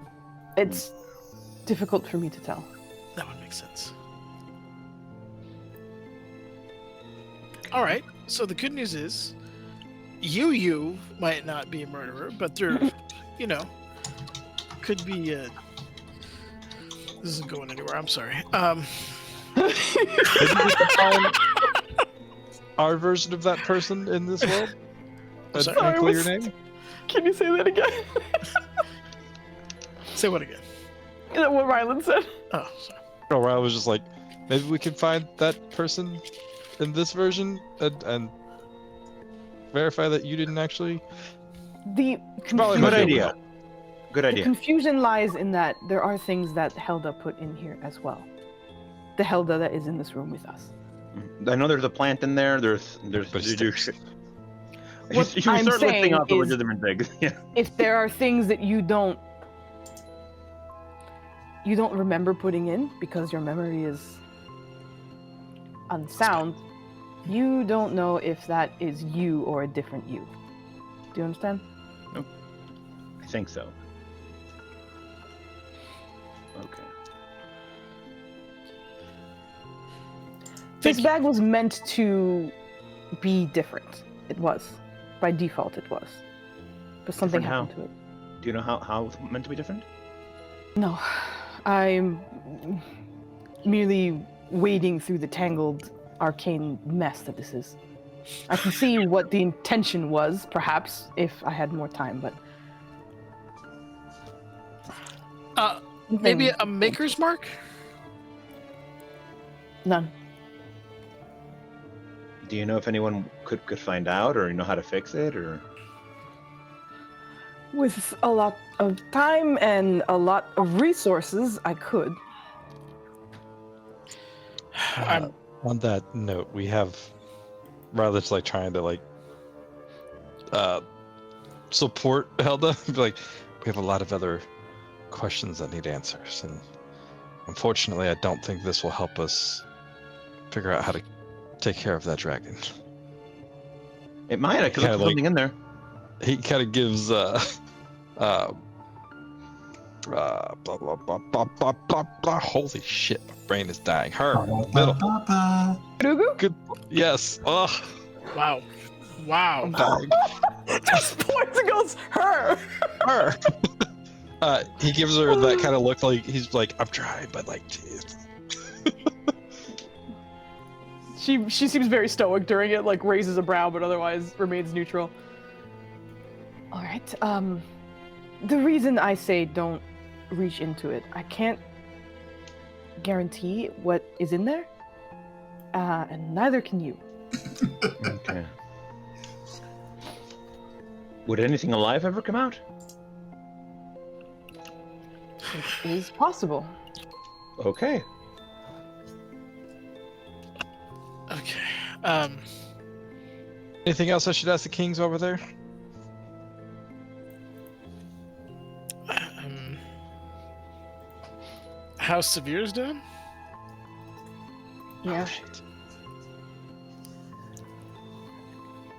It's difficult for me to tell. That would make sense. All right. So the good news is, you might not be a murderer, but there, could be a. This isn't going anywhere. I'm sorry. Maybe we can find our version of that person in this world. Sorry, And clear your name. Can you say that again? Say what again? Is that what Rylan said? Oh, sorry. Oh, I was just like, maybe we can find that person in this version and verify that you didn't actually. The Probably confusion, might Good be able to idea. help. Good the idea. confusion lies in that there are things that Helda put in here as well. The Helda that is in this room with us. I know there's a plant in there. There's But it stinks. What Should we I'm start listing saying off the is- legitimate things? Yeah. If there are things that you don't remember putting in because your memory is unsound, you don't know if that is you or a different you. Do you understand? I think so. Okay. This bag was meant to be different. It was. By default, it was. But something Different happened to it. Do you know how it's meant to be different? No. I'm merely wading through the tangled arcane mess that this is. I can see what the intention was, perhaps, if I had more time, but... Maybe a maker's mark? None. Do you know if anyone could find out, or you know how to fix it, or? With a lot of time and a lot of resources, I could. On that note, we have rather just like trying to like support Helda. Be like, we have a lot of other questions that need answers, and unfortunately, I don't think this will help us figure out how to take care of that dragon. It might. I could Kinda look something in there. He kind of gives blah, blah, blah, blah, blah, blah, blah. Holy shit, my brain is dying. Her middle. Rugu? Good. Yes. Oh, Wow. Wow. I'm dying. Just points and goes, her. Her. He gives her that kind of look, like he's like, I'm trying, but like, jeez. She seems very stoic during it, like raises a brow, but otherwise remains neutral. All right. The reason I say don't reach into it, I can't guarantee what is in there, and neither can you. Okay. Would anything alive ever come out? It is possible. Okay. Okay. Anything else I should ask the kings over there? How severe is doing? Yeah. Shit.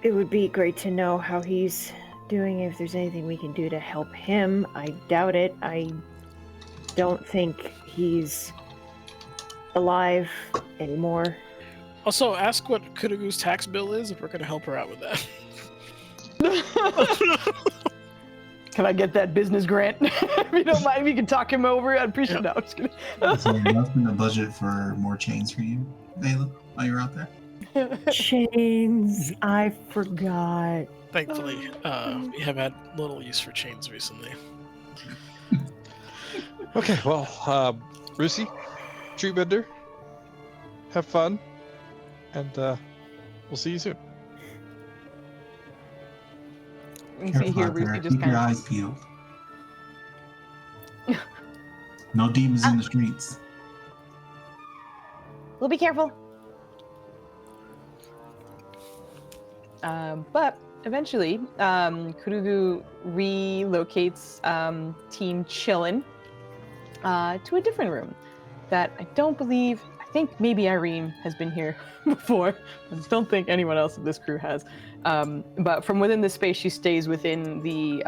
It would be great to know how he's doing, if there's anything we can do to help him. I doubt it. I don't think he's alive anymore. Also, ask what Kudagu's tax bill is if we're going to help her out with that. Can I get that business grant? If you don't mind, if you can talk him over, I'd appreciate it. No, I'm just kidding. Is there enough in the budget for more chains for you, Ayla, while you're out there? Chains, I forgot. Thankfully, we have had little use for chains recently. Okay, well, Rusi, tree bender, have fun, and we'll see you soon. You see Careful here, out there. Ruthie just Keep your kind eyes peeled. No demons in the streets. We'll be careful. But eventually, Kurugu relocates Team Chillin' to a different room that I think maybe Irene has been here before. I don't think anyone else of this crew has. But from within this space, she stays within the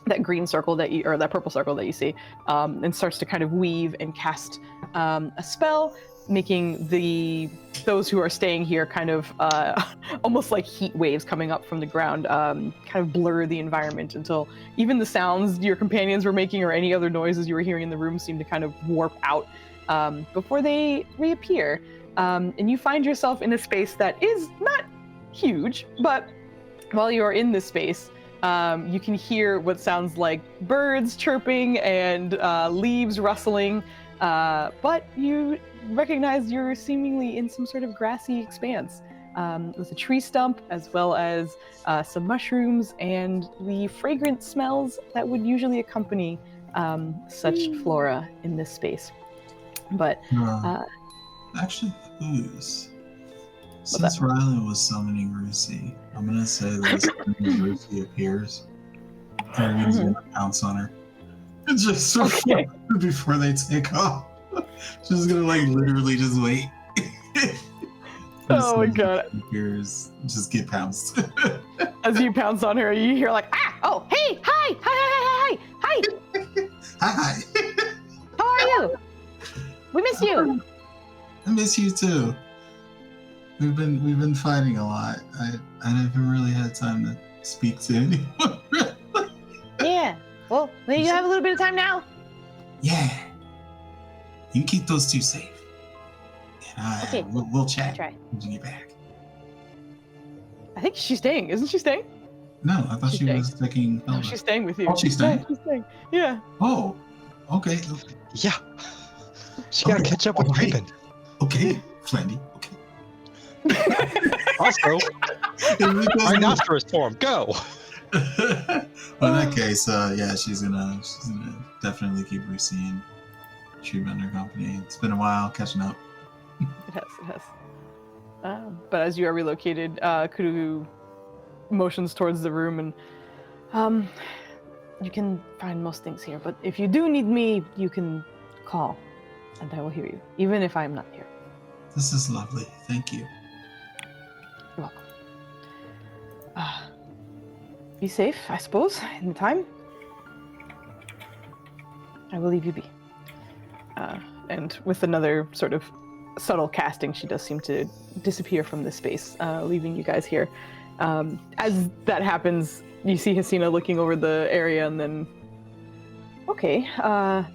that green circle or that purple circle that you see, and starts to kind of weave and cast a spell making those who are staying here kind of almost like heat waves coming up from the ground, kind of blur the environment until even the sounds your companions were making or any other noises you were hearing in the room seem to kind of warp out before they reappear. And you find yourself in a space that is not huge, but while you're in this space, you can hear what sounds like birds chirping and leaves rustling, but you recognize you're seemingly in some sort of grassy expanse with a tree stump as well as some mushrooms and the fragrant smells that would usually accompany such flora in this space. But actually, since Rylan was summoning Rusi, I'm gonna say that as soon as Rusi appears, Arian's gonna pounce on her. Just before they take off. She's gonna literally just wait. Oh my god. Appears, just get pounced. As you pounce on her, you hear like, ah! Oh, hey! Hi! Hi! Hi! Hi! How are you? We miss you. I miss you too. We've been fighting a lot. I haven't really had time to speak to anyone. Yeah. Well, maybe you have a little bit of time now. Yeah. You can keep those two safe. And Okay. we'll chat Try. when you get back. I think she's staying. Isn't she staying? No, I thought She's she staying. was taking. No, she's staying with you. Oh, she's staying? Yeah, she's staying. Yeah. Oh, okay. Yeah. She gotta catch up with Raven. Okay, Flandy. Okay. Also, rhinoceros form, go! Well, in that case, yeah, she's gonna definitely keep receiving Tree Bender Company. It's been a while catching up. It has. But as you are relocated, Kurugu motions towards the room and, You can find most things here, but if you do need me, you can call, and I will hear you, even if I'm not here. This is lovely. Thank you. You're welcome. Be safe, I suppose, in the time. I will leave you be. and with another sort of subtle casting, she does seem to disappear from this space, leaving you guys here. As that happens, you see Hasina looking over the area and then, okay, I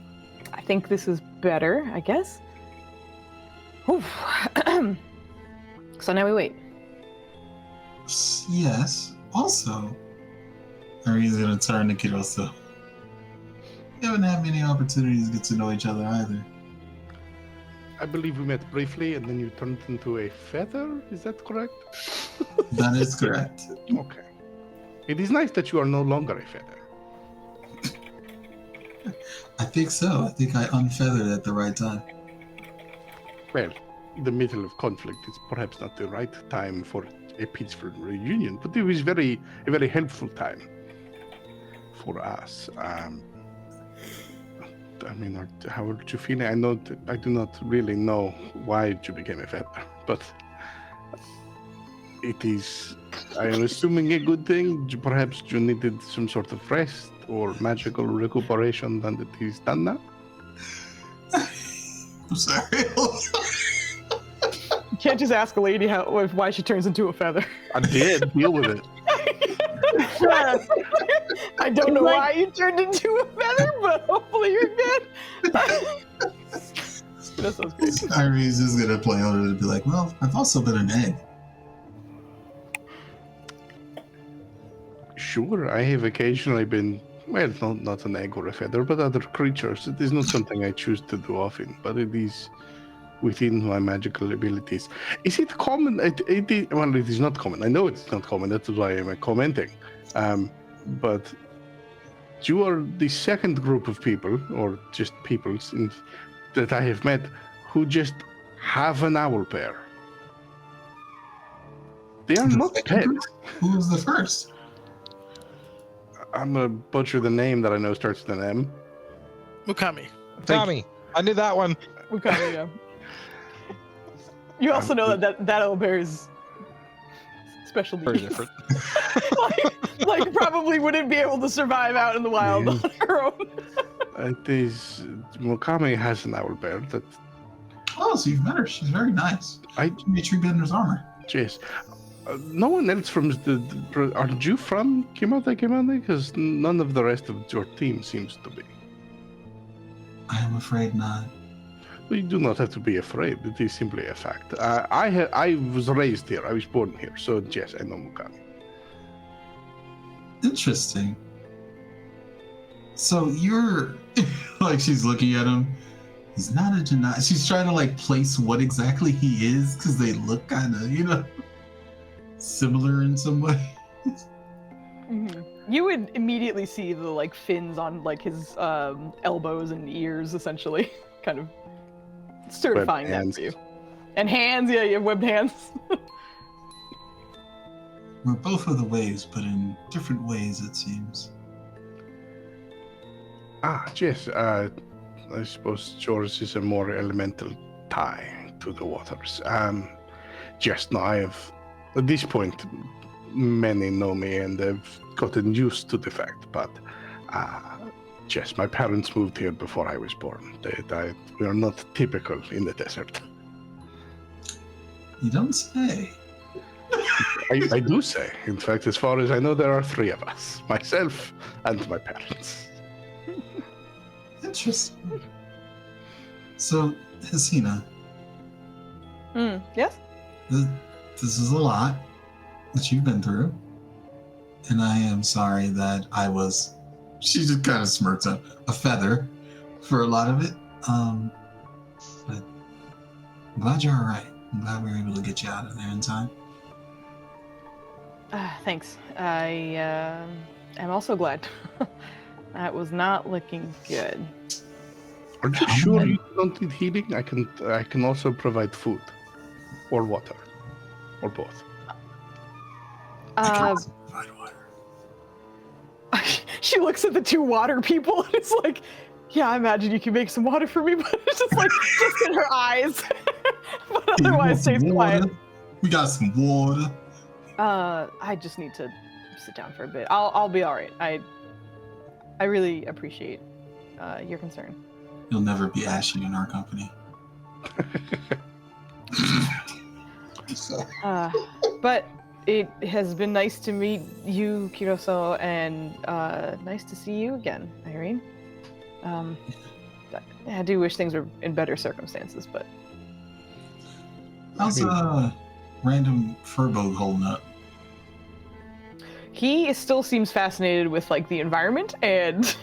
think this is better, I guess. Oof. So now we wait. Yes. Also, Ari's gonna turn to Kiroso. We haven't had many opportunities to get to know each other either. I believe we met briefly and then you turned into a feather, is that correct? That is correct. Okay. It is nice that you are no longer a feather. I think so. I think I unfeathered at the right time. Well, in the middle of conflict, it's perhaps not the right time for a peaceful reunion, but it was a very helpful time for us. I mean, how would you feel? I do not really know why you became a feather, but it is, I am assuming, a good thing. Perhaps you needed some sort of rest or magical recuperation, and it is done now. I'm sorry. You can't just ask a lady why she turns into a feather. I did. Deal with it. I don't know why you turned into a feather, but hopefully you're good. That sounds great. Ari's just gonna play on it and be like, well, I've also been an egg. Sure, I have occasionally been, well, not an egg or a feather, but other creatures. It is not something I choose to do often, but it is within my magical abilities. Is it common? Well, it is not common. I know it's not common. That's why I'm commenting. But you are the second group of people, or just people, that I have met who just have an owl pair. They are not pets. Who was the first? I'm gonna butcher the name that I know starts with an M. Mukami. Tommy, I knew that one. Mukami, yeah. You also know that owlbear is special Very needs. different. like probably wouldn't be able to survive out in the wild on her own. It is Mukami has an owl bear that Oh, so you've met her. She's very nice. She made Treebender's armor. Jeez. No one else from aren't you from Kimate? Because none of the rest of your team seems to be. I am afraid not. You do not have to be afraid. It is simply a fact. I was raised here. I was born here. So, yes, I know Mukami. Interesting. So you're like, she's looking at him. He's not a Janai. She's trying to like place what exactly he is because they look kind of, similar in some way. Mm-hmm. You would immediately see the like fins on like his elbows and ears, essentially, kind of certifying that for you. And hands, yeah, you have webbed hands. We're both of the waves, but in different ways, it seems. Yes. I suppose yours is a more elemental tie to the waters. Yes, no, I have, at this point, many know me and have gotten used to the fact, but yes, my parents moved here before I was born. We are not typical in the desert. You don't say. I do say. In fact, as far as I know, there are 3 of us. Myself and my parents. Interesting. So, Hasina. Yes? This is a lot that you've been through. And I am sorry that I was, she just kind of smirks up, a feather for a lot of it. But I'm glad you're all right. I'm glad we were able to get you out of there in time. Thanks. I am also glad. That was not looking good. Are you sure you don't need healing? I can also provide food or water or both. I can also provide water. She looks at the 2 water people and it's like, yeah, I imagine you can make some water for me, but it's just like, just in her eyes. But otherwise stays quiet. We got some water. I just need to sit down for a bit. I'll be all right. I really appreciate your concern. You'll never be ashy in our company. But it has been nice to meet you, Kiroso, and nice to see you again, Irene. I do wish things were in better circumstances, but... How's random Furbolg holding up? He still seems fascinated with like the environment and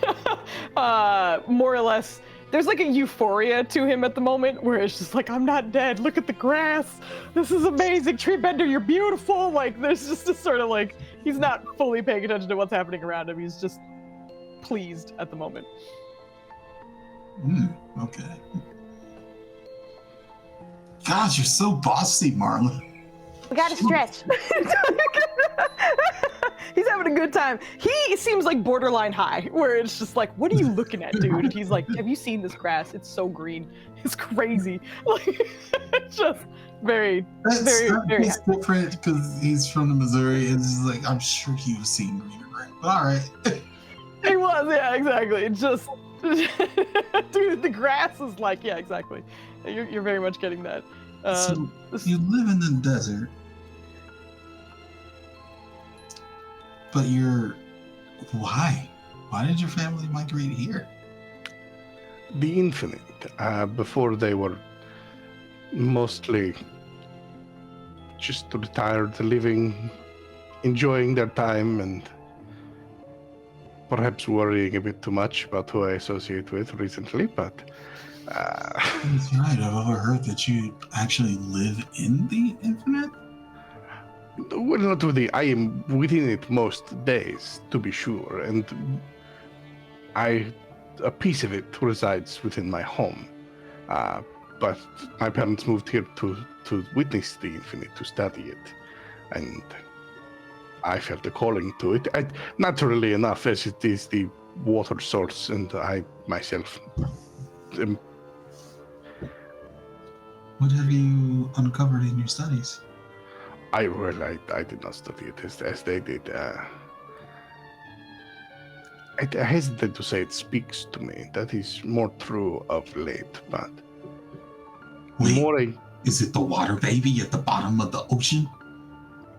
more or less there's like a euphoria to him at the moment where it's just like, I'm not dead, look at the grass, this is amazing, Treebender, you're beautiful. Like there's just a sort of like, he's not fully paying attention to what's happening around him, he's just pleased at the moment. Okay. God, you're so bossy, Marlon. We gotta stretch. He's having a good time. He seems like borderline high, where it's just like, what are you looking at, dude? And he's like, have you seen this grass? It's so green. It's crazy. Like, it's just very happy. Different because he's from the Missouri. It's just like, I'm sure he was seeing greener grass. But all right. He was, yeah, exactly. It's just, dude, the grass is like, yeah, exactly. You're very much getting that. So you live in the desert, but why? Why did your family migrate here? The Infinite. Before they were mostly just retired, living, enjoying their time, and perhaps worrying a bit too much about who I associate with recently, but... That's right. I've overheard that you actually live in the Infinite? Well, not really. I am within it most days, to be sure, and a piece of it resides within my home. But my parents moved here to witness the Infinite, to study it, and I felt a calling to it. Naturally enough, as it is the water source, and I myself am... What have you uncovered in your studies? I did not study it as they did. I hesitate to say it speaks to me. That is more true of late, but Wait, More, is it the water baby at the bottom of the ocean?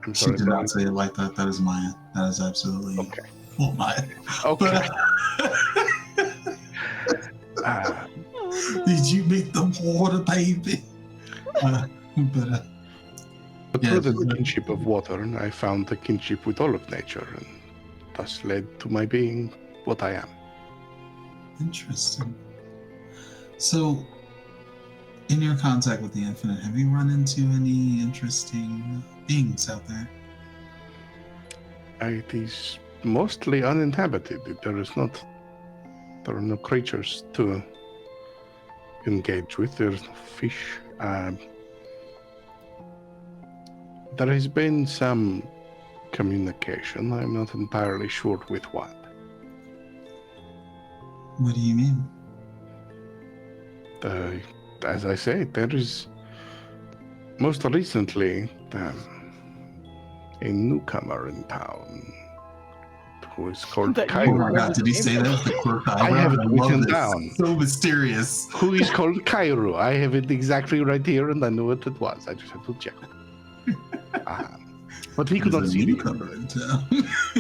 I'm She sorry. did not say it like that. That is Maya. That is absolutely Okay. full Maya. Okay. Did you meet the water baby? But through the kinship of water, I found the kinship with all of nature, and thus led to my being what I am. Interesting. So, in your contact with the infinite, have you run into any interesting beings out there? It is mostly uninhabited. There are no creatures to engage with. There's no fish. There has been some communication. I'm not entirely sure with what. What do you mean? As I say, there is most recently a newcomer in town who is called That you Oh Cairo. my god, did he say that? The quirk I have it love written this. down. So mysterious. Who is called Cairo. I have it exactly right here, and I knew what it was. I just had to check. But he could not see me.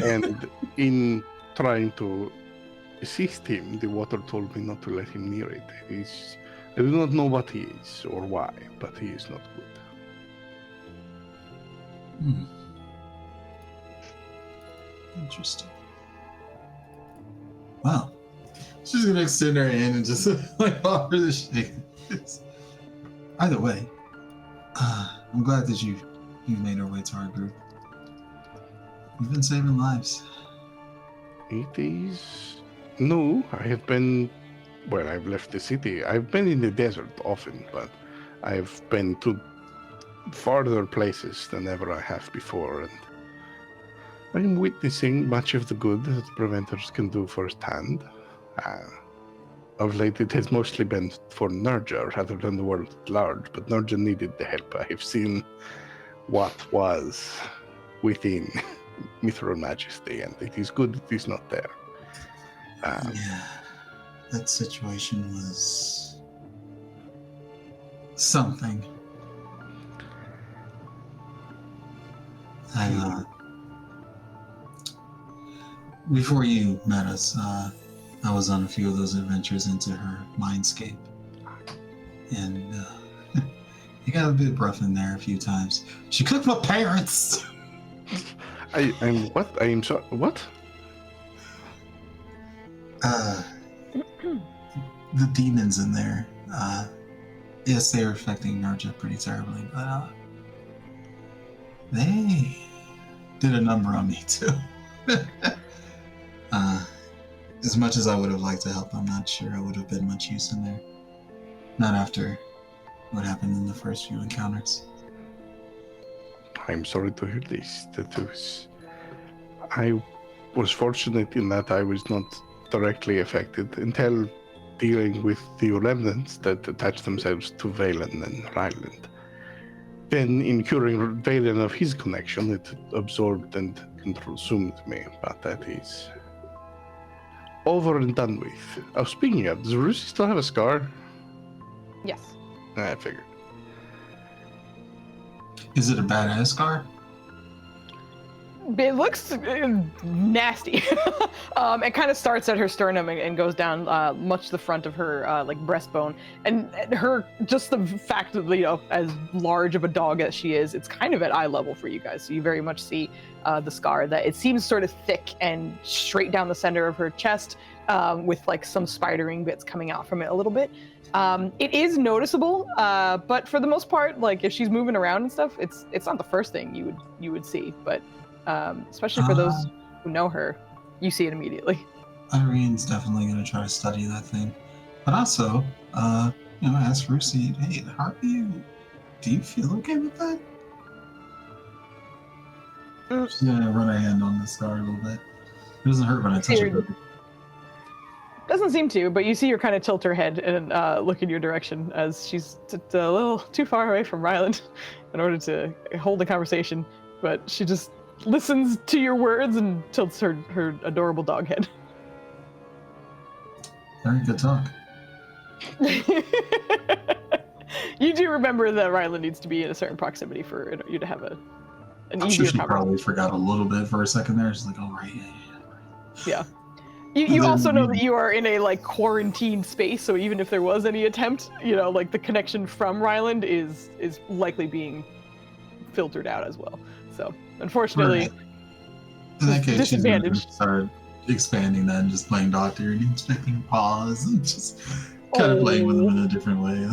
And in trying to assist him, the water told me not to let him near it. I do not know what he is or why, but he is not good. Interesting. Wow. She's gonna extend her hand and just like offer the shake. Either way, I'm glad that you've made our way to our group. You've been saving lives. It is no. I've left the city. I've been in the desert often, but I've been to farther places than ever I have before, and I'm witnessing much of the good that preventers can do firsthand. Of late, it has mostly been for Nurja rather than the world at large, but Nurja needed the help. I have seen what was within Mithril Majesty, and it is good it is not there. Yeah, that situation was something. Before you met us, I was on a few of those adventures into her mindscape, and it got a bit rough in there a few times. She cooked my parents. I'm what? I am sorry. What? The demons in there. Yes, they were affecting Nurja pretty terribly, but they did a number on me too. As much as I would have liked to help, I'm not sure I would have been much use in there. Not after what happened in the first few encounters. I'm sorry to hear this. I was fortunate in that I was not directly affected until dealing with the remnants that attached themselves to Valen and Ryland. Then, in curing Valen of his connection, it absorbed and consumed me, but that is over and done with. Oh, speaking of, does Rusi still have a scar? Yes. I figured. Is it a badass scar? It looks nasty. It kind of starts at her sternum and goes down much the front of her like breastbone, and her just the fact that, you know, as large of a dog as she is, it's kind of at eye level for you guys. So you very much see the scar, that it seems sort of thick and straight down the center of her chest, with like some spidering bits coming out from it a little bit. It is noticeable, but for the most part, like if she's moving around and stuff, it's not the first thing you would see, but especially for those who know her, you see it immediately. Irene's definitely going to try to study that thing. But also, ask Rusi, hey, how are you? Do you feel okay with that? She's going to run her hand on the scar a little bit. It doesn't hurt when I touch it. Doesn't seem to, but you see her kind of tilt her head and look in your direction as she's a little too far away from Ryland in order to hold a conversation. But she just listens to your words and tilts her adorable dog head. Very good talk. You do remember that Rylan needs to be in a certain proximity for you to have an I'm easier sure she conversation. probably forgot a little bit for a second there. She's like, "Oh right, yeah." You then also know we- that you are in a like quarantined space, so even if there was any attempt, like the connection from Ryland is likely being filtered out as well. So unfortunately, Right. In that case, she's gonna disadvantaged. start expanding then, just playing doctor and expecting pause and just kind of playing with them in a different way.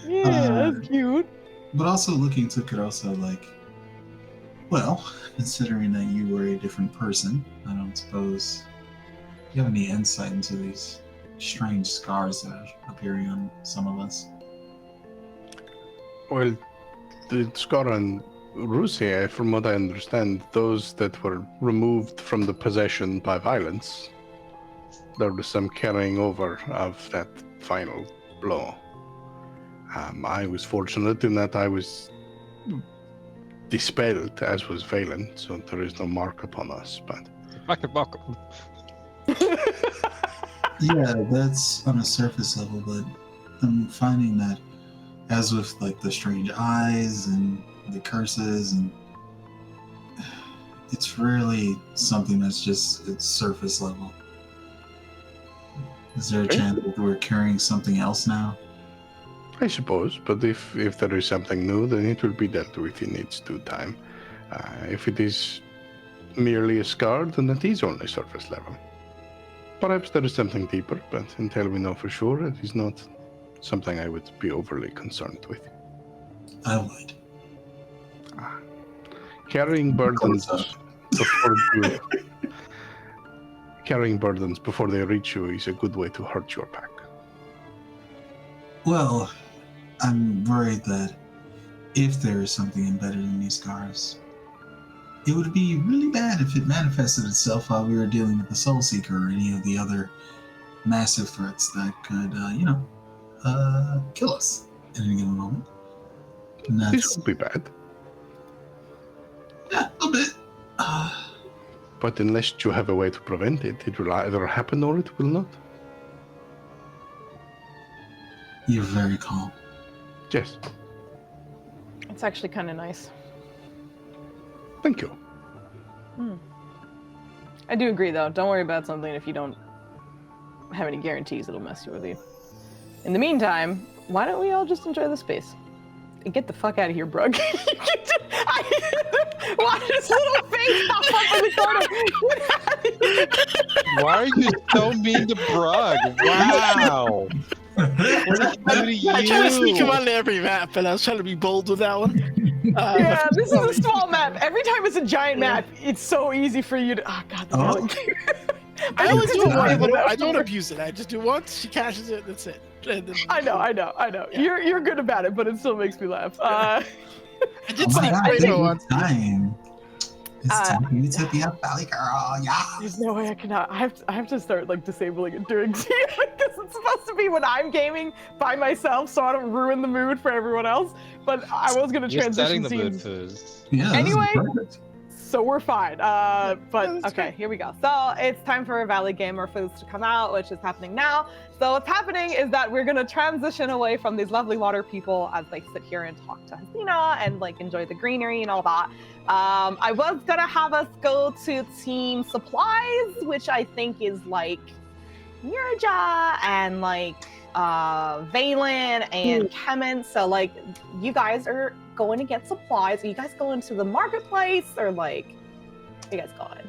Yeah, that's cute. But also looking to Kurosa like, well, considering that you were a different person, I don't suppose you have any insight into these strange scars that are appearing on some of us. Well, the scar on Russia, from what I understand, those that were removed from the possession by violence, there was some carrying over of that final blow. I was fortunate in that I was dispelled, as was Valen, so there is no mark upon us, but... Fucking welcome. Yeah, that's on a surface level, but I'm finding that as with like the strange eyes and the curses, and it's really something that's just it's surface level. Is there a chance that we're carrying something else now? I suppose, but if there is something new, then it will be dealt with in its due time. If it is merely a scar, then it is only surface level. Perhaps there is something deeper, but until we know for sure, it is not something I would be overly concerned with. I would. Carrying burdens before they reach you is a good way to hurt your pack. Well, I'm worried that if there is something embedded in these scars, it would be really bad if it manifested itself while we were dealing with the Soul Seeker or any of the other massive threats that could, kill us at any given moment. And This that's, would be bad, yeah, a little bit. but unless you have a way to prevent it, it will either happen or it will not. You're very calm. Yes, It's actually kind of nice. thank you. I do agree, though. Don't worry about something if you don't have any guarantees it'll mess with you. In the meantime, why don't we all just enjoy the space? And get the fuck out of here, Brug. Why does little face pop up in the corner? Why are you so mean to Brug? Wow. What did he do to I try to sneak him you? onto every map, and I was trying to be bold with that one. Yeah, this is a small map. Every time it's a giant map, it's so easy for you to. Oh God, the Oh. I only do it It's once. not. I don't abuse it. I just do it once. She cashes it. That's it. And then- I know. Yeah. You're good about it, but it still makes me laugh. I did Oh my sneak god, Kratos it's once. time. It's time for you to be a valley girl, yeah. There's no way I cannot. I have to start like disabling it during TM because it's supposed to be when I'm gaming by myself, so I don't ruin the mood for everyone else. But I was gonna You're setting transition the mood, scenes, Foos. Yeah, this is Anyway, perfect. so we're fine. But that's okay, great. here we go. So it's time for Valley Gamer Foods to come out, which is happening now. So what's happening is that we're gonna transition away from these lovely water people as they sit here and talk to Hasina and like enjoy the greenery and all that. I was gonna have us go to team supplies, which I think is like Nirja and like Valen and Kemen. So like you guys are going to get supplies. Are you guys going to the marketplace or like where you guys going?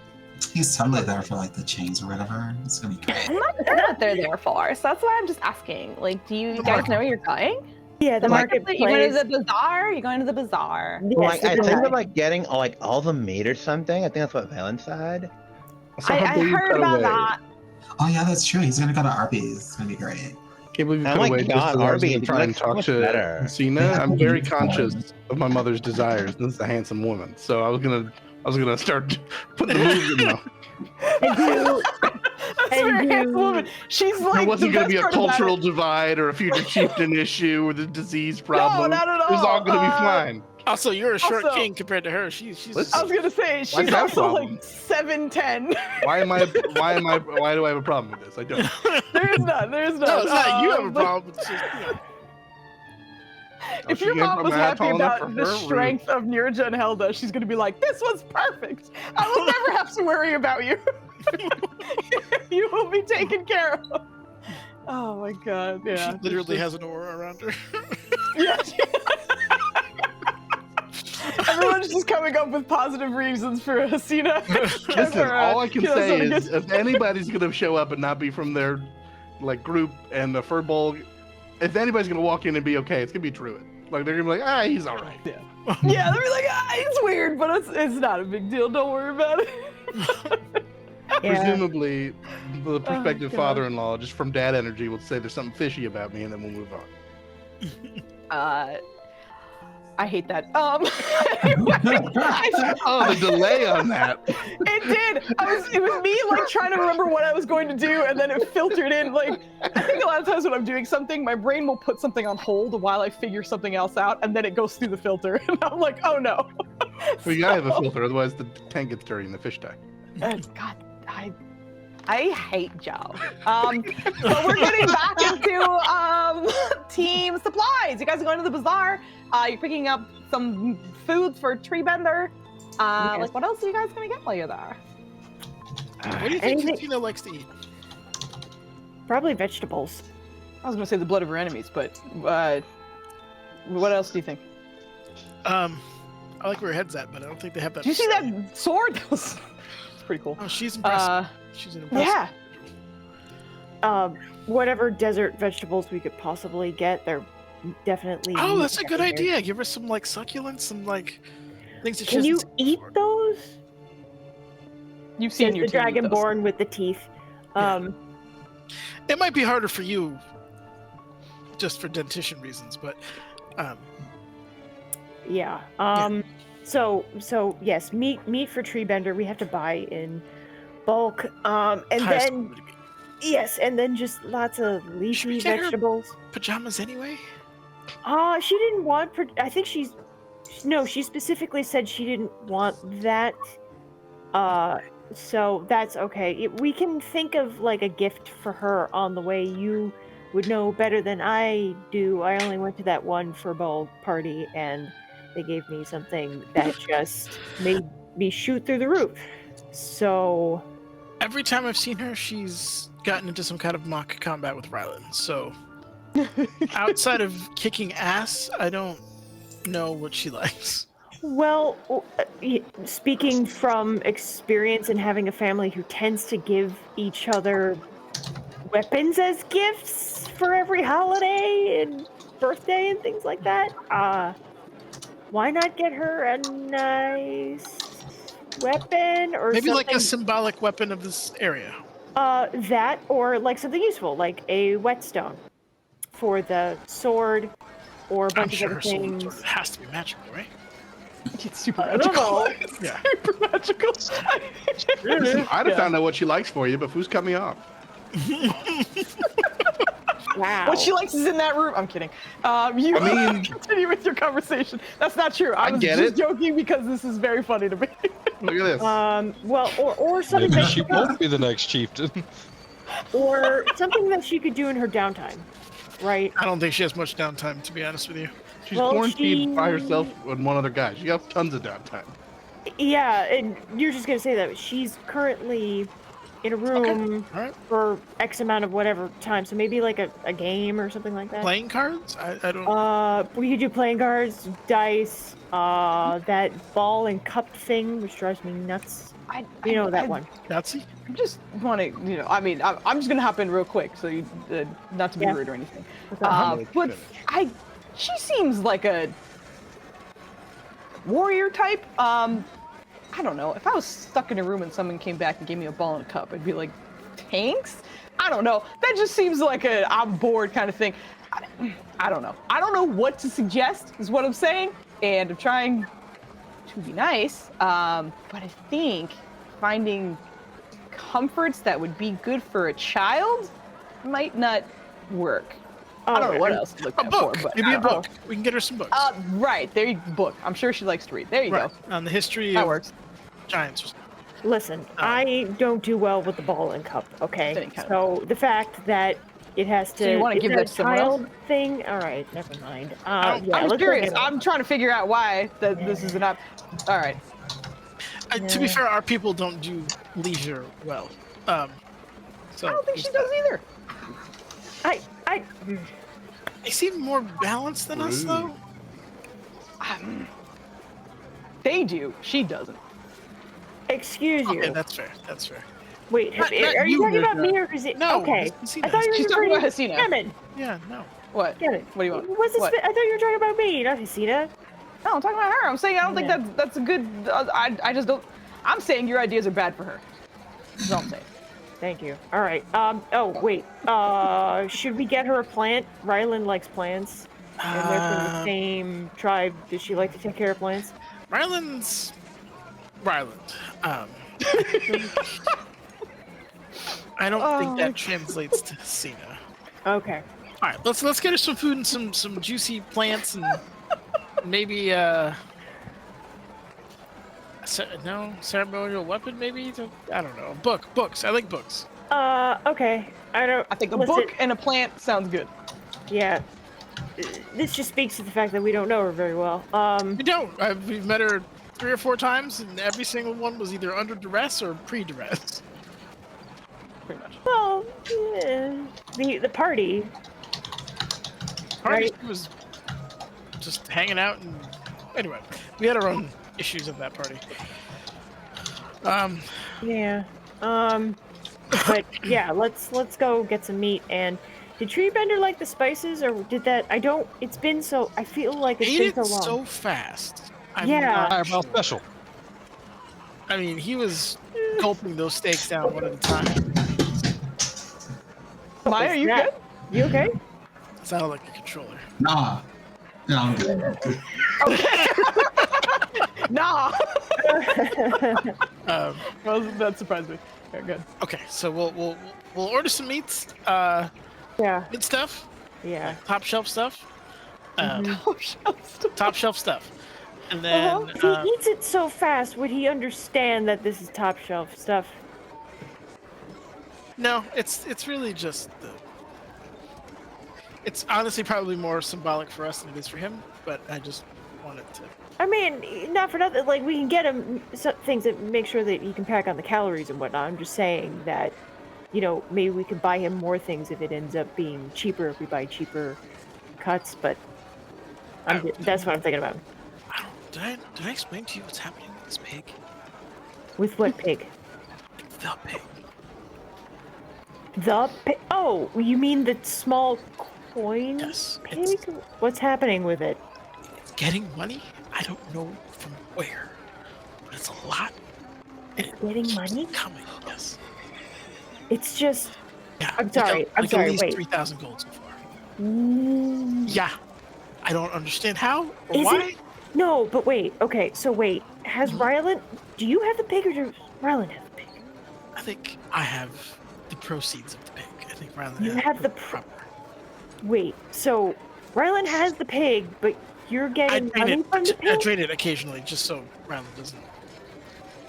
He's totally there for like the chains or whatever. It's gonna be great. I'm not sure what they're there for, so that's why I'm just asking. Like, do you guys know where you're going? Yeah, the marketplace? You going to marketplace. the bazaar? You're going to the bazaar. Like, Yes, I the think bazaar. of like getting like all the meat or something. I think that's what Valen said. So I how do you heard cut about away? that. Oh yeah, that's true. He's gonna go to Arby's. It's gonna be great. Can't believe you Oh cut my away God, just as I was Arby's, gonna try and looks so talk much to better. Cena. I'm very conscious of my mother's desires. This is a handsome woman, so I was gonna start putting the moves in now. That's a very handsome woman. She's like There wasn't the going to be best a part about cultural it. divide or a future chieftain issue or the disease problem. not at It was all all. going to be fine. Also, you're a short Also- king compared to her. She's Listen, I was gonna say she's Why's that a also problem? like 7'10". Why do I have a problem with this? I don't. There is none. no, it's not you have a but- problem. It's just, If she your came mom from was a happy tall enough about for the her, strength of Nirja and Helda, she's gonna be like, "This was perfect. I will never have to worry about you. You will be taken care of." Oh my god! Yeah, She literally has an aura around her. Yeah. Everyone's just coming up with positive reasons for Hasina. Listen, all I can say is Kira's if anybody's gonna show up and not be from their group and the furball, if anybody's gonna walk in and be okay, it's gonna be Druid. Like they're gonna be like, he's all right. Yeah, they'll be like, it's weird, but it's not a big deal. Don't worry about it. Presumably, the prospective God. father-in-law, just from dad energy, will say there's something fishy about me, and then we'll move on. I hate that. Oh, the delay on that. It did. It was me trying to remember what I was going to do, and then it filtered in. I think a lot of times when I'm doing something, my brain will put something on hold while I figure something else out, and then it goes through the filter, and I'm like, oh no. Well, you gotta have a filter, otherwise the tank gets dirty in the fish tank. God, I hate y'all. So we're getting back into team supplies. You guys are going to the bazaar. You're picking up some food for Treebender. Yes. What else are you guys gonna get while you're there? What do you think Katina likes to eat? Probably vegetables. I was gonna say the blood of her enemies, but what else do you think? I like where her head's at, but I don't think they have that. Do you see that sword? It's pretty cool. Oh, she's impressive. She's an impressive. Yeah. Whatever desert vegetables we could possibly get, they're definitely. Oh, that's a good here. idea. Give her some succulents, some things that she Can you hasn't seen eat before. those? You've seen Says your the team eat those. dragonborn with the teeth. It might be harder for you, just for dentition reasons, but Yeah. So yes, meat for Treebender we have to buy in bulk. And highest then quality meat. yes, and then just lots of Should leafy we get her vegetables. pajamas anyway. She didn't want. I think she specifically said she didn't want that. So that's okay. We can think of a gift for her on the way. You would know better than I do. I only went to that one furball party, and they gave me something that just made me shoot through the roof. So Every time I've seen her, she's gotten into some kind of mock combat with Rylan. So outside of kicking ass, I don't know what she likes. well, speaking from experience and having a family who tends to give each other weapons as gifts for every holiday and birthday and things like that, why not get her a nice weapon or Maybe something? a symbolic weapon of this area. That or something useful, like a whetstone for the sword or a I'm bunch sure of her other sword things. has to be magical, right? It's super I don't know. Yeah. super magical. Listen, I'd have found out what she likes for you, but who's cut me off? Wow. What she likes is in that room. I'm kidding. You continue with your conversation. That's not true. I was get just it. joking because this is very funny to me. Look at this. Well, or something Maybe that she won't be the next chieftain. or something that she could do in her downtime, right? I don't think she has much downtime, to be honest with you. She's well, quarantined by she- herself and one other guy. She got tons of downtime. Yeah, and you're just gonna say that she's currently in a room All right. for X amount of whatever time, so maybe a game or something like that. Playing cards? I don't. We could do playing cards, dice, that ball and cup thing, which drives me nuts. You know that one. Yahtzee? I just want to, I'm just gonna hop in real quick, so you, not to be Yeah. rude or anything. really But kidding. she seems like a warrior type. I don't know. If I was stuck in a room and someone came back and gave me a ball and a cup, I'd be like, thanks? I don't know. That just seems like a I'm bored kind of thing. I don't know. I don't know what to suggest, is what I'm saying. And I'm trying to be nice. But I think finding comforts that would be good for a child might not work. I don't know what else to look A at book. for, but Maybe I a don't know. book. We can get her some books. Right. There you book. I'm sure she likes to read. There you right. go. On the history That of works. giants or something. Listen, I don't do well with the ball and cup, okay? Any kind of So the fact that It has to. So you wanna is give that that a to someone else? child thing? All right, never mind. Yeah, I'm let's just go curious. get it. I'm trying to figure out why this is an All right. To be fair, our people don't do leisure well. So I don't think she does either. they seem more balanced than us, though. They do. She doesn't. Excuse you. Okay, that's fair. That's fair. Wait, Not are you you, talking about Rita. me or is it? No, Okay. Hasina. I thought you were She's talking about referring to Hasina. Hammond. Yeah, no. What? Get it. What do you want? What's this? What? I thought you were talking about me, not Hasina. No, I'm talking about her. I'm saying I don't Yeah. think that's a good. I just don't. I'm saying your ideas are bad for her. That's all I'm saying. Thank you. All right. Oh wait. Should we get her a plant? Rylan likes plants, and they're from the same tribe. Does she like to take care of plants? Ryland's Ryland. I don't think that translates to Hasina. Okay. All right, let's get her some food and some juicy plants and maybe ceremonial weapon maybe. I don't know. Books. I like books. Okay. I think a book and a plant sounds good. Yeah. This just speaks to the fact that we don't know her very well. We don't. We've met her 3 or 4 times, and every single one was either under duress or pre-duress. Pretty much. Well, the party. Party Right. was just hanging out, and anyway, we had our own issues at that party. Yeah. But yeah, let's go get some meat. And did Treebender like the spices, or did that? I don't. It's been so. I feel like it's Ate been it so long. so fast. I'm Yeah. not Fireball sure. special. I mean, he was gulping those steaks down one at a time. Maya, are you that? good? You okay? Sounded like a controller. Nah. Yeah, I'm good. Nah. Well, that surprised me. Okay, good. Okay, so we'll order some meats. Yeah. Good stuff. Yeah. Like top shelf stuff. Mm-hmm. Top shelf stuff. And then If he eats it so fast, would he understand that this is top shelf stuff? no, it's really just it's honestly probably more symbolic for us than it is for him, but I just wanted to. I mean, not for nothing. Like, we can get him things that make sure that he can pack on the calories and whatnot. I'm just saying that, maybe we could buy him more things if it ends up being cheaper if we buy cheaper cuts. But that's what I'm thinking about. Did I explain to you what's happening with this pig? With what pig? The pig. The pig? Oh, you mean the small coin Yes. pig? What's happening with it? It's getting money. I don't know from where, but it's a lot. And it Getting keeps money? coming. Yes. It's just. Yeah. I'm sorry. I'm At sorry. least Wait. 3,000 gold so far. Mm, Yeah. I don't understand how or Is why. it? No, but wait. Okay, so wait. Has Rylan? Do you have the pig or does Rylan have the pig? I think I have the proceeds of the pig. I think rather You than have the Wait. So Rylan has the pig, but you're I getting drain money from the it. I pig. drain it occasionally just so Rylan doesn't.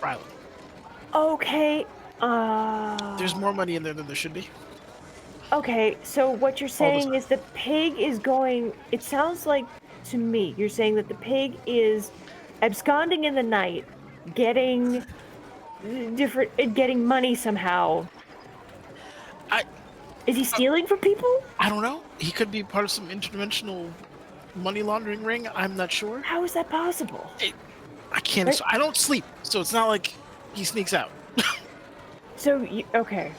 Rylan. Okay. There's more money in there than there should be. Okay, so what you're saying time. is the pig is going. It sounds like to me you're saying that the pig is absconding in the night, getting getting money somehow. Is he stealing from people? I don't know. He could be part of some interdimensional money laundering ring. I'm not sure. How is that possible? I can't. Right. I don't sleep, so it's not like he sneaks out. So okay.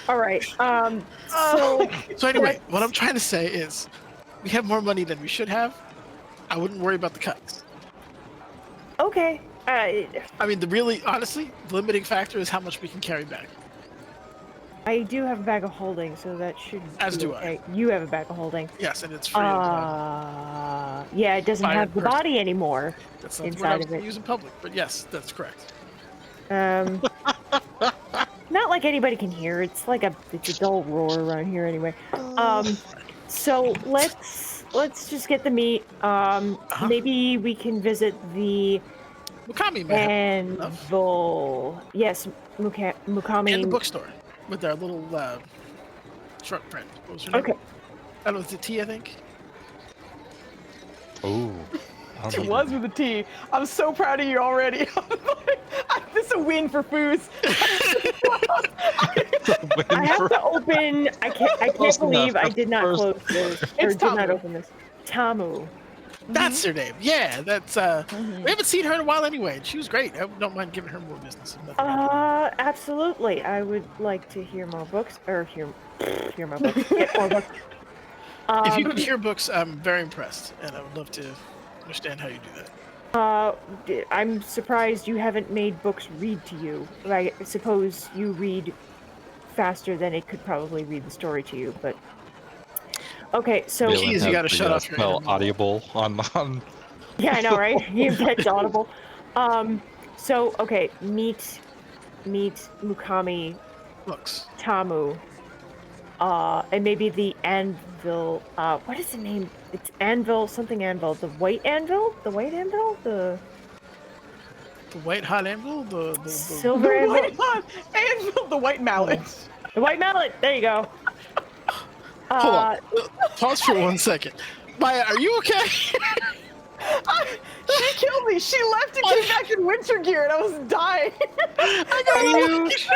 All right. So So anyway, what I'm trying to say is, we have more money than we should have. I wouldn't worry about the cuts. okay. I mean, honestly, the limiting factor is how much we can carry back. I do have a bag of holding, so that should. As be do I. okay. You have a bag of holding. Yes, and it's free. Yeah, it doesn't By have the person. body anymore. That's not the word I inside was of going it. to use in public, but yes, that's correct. Not like anybody can hear. It's like it's a dull roar around here anyway. So let's just get the meat. Maybe we can visit the Mukami may have Anvil. Yes, Mukami. and the bookstore with their little short print. What was her name? Okay. I don't know, it's a T, I think. Ooh. It was with a T. I'm so proud of you already. This is a win for Foos. I have to open. I can't believe I did not close this. Or It's did not Tamu. open this. Tamu. That's her name. Yeah, that's we haven't seen her in a while anyway, and she was great. I don't mind giving her more business. Absolutely. I would like to hear more books, or hear more books. Get more books. If you could hear books, I'm very impressed, and I would love to understand how you do that. I'm surprised you haven't made books read to you. I suppose you read faster than it could probably read the story to you, but okay. So Jeez, you gotta shut off your spell internet. audible on. yeah, I know, right? It's audible. So okay, meet Mukami, Books. Tamu, and maybe the Anvil. What is the name? It's Anvil, something Anvil. The White Anvil? The White Anvil? The White hot anvil? The Silver Anvil? Anvil, the white mallet. The White Mallet! There you go. Hold on. Pause for 1 second. Maya, are you okay? She killed me. She left and came back in winter gear, and I was dying.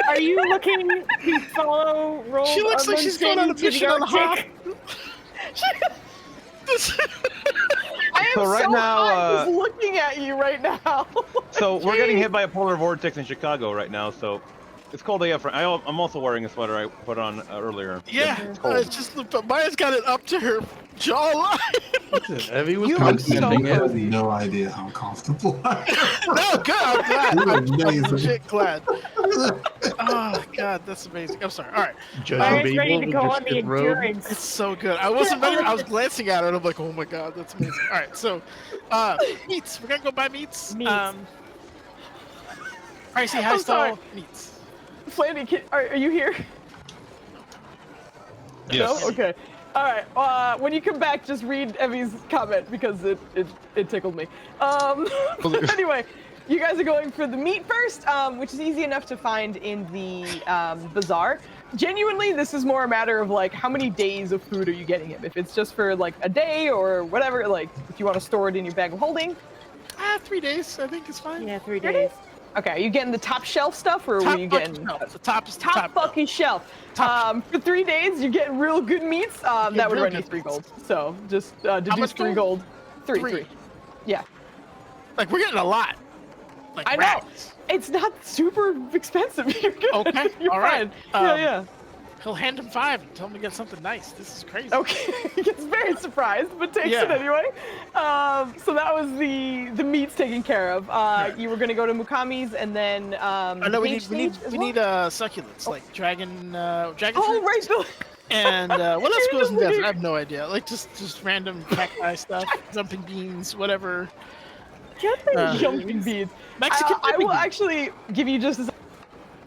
Are you looking to follow roll? She looks like she's going on a mission on the hop. I am So right so now, hot just looking at you right now. So we're getting hit by a polar vortex in Chicago right now. So it's cold AF. I'm also wearing a sweater I put on earlier. Yeah, It's cold. it's just but Maya's got it up to her jawline. Evie was You look so complimenting I have it. no idea how comfortable I am. No, good. I'm glad. You're I'm amazing. legit glad. Oh God, that's amazing. I'm sorry. All right, Judge I was Babel ready to with go your on the stiff robe. endurance. it's so good. I wasn't ready. I was glancing at it. And I'm like, oh my God, that's amazing. All right, so meats. We're gonna go buy meats. Meats. Pricey, high I'm sorry. style meats. Flanny, are you here? Yes. No? Okay. All right. When you come back, just read Evie's comment because it tickled me. Anyway, you guys are going for the meat first, which is easy enough to find in the bazaar. Genuinely, this is more a matter of like how many days of food are you getting him. If it's just for like a day or whatever, like if you want to store it in your bag of holding. 3 days, I think is fine. Yeah, 3 days. Okay, are you getting the top shelf stuff or Top were you getting fucking shelf. The top is the top fucking shelf? Top For 3 days, you're getting real good meats. That would real run you good 3 gold. So just deduce much 3 gold? gold. 3. Three. Yeah, Like we're getting a lot. Like I know. rats. It's not super expensive. You're good. Okay, You're all right. fine. Yeah. He'll hand him 5 and tell him to get something nice. This is crazy. Okay, he gets very surprised, but takes Yeah. it anyway. So that was the meats taken care of. You were gonna go to Mukami's and then I know we Mage need Stage as we well? need succulents like dragon Oh fruits. right. And what else You're goes in the just desert? I have no idea. Like just random cacti stuff, jumping beans, whatever. Jumping beans. Mexican I will beans. actually give you just.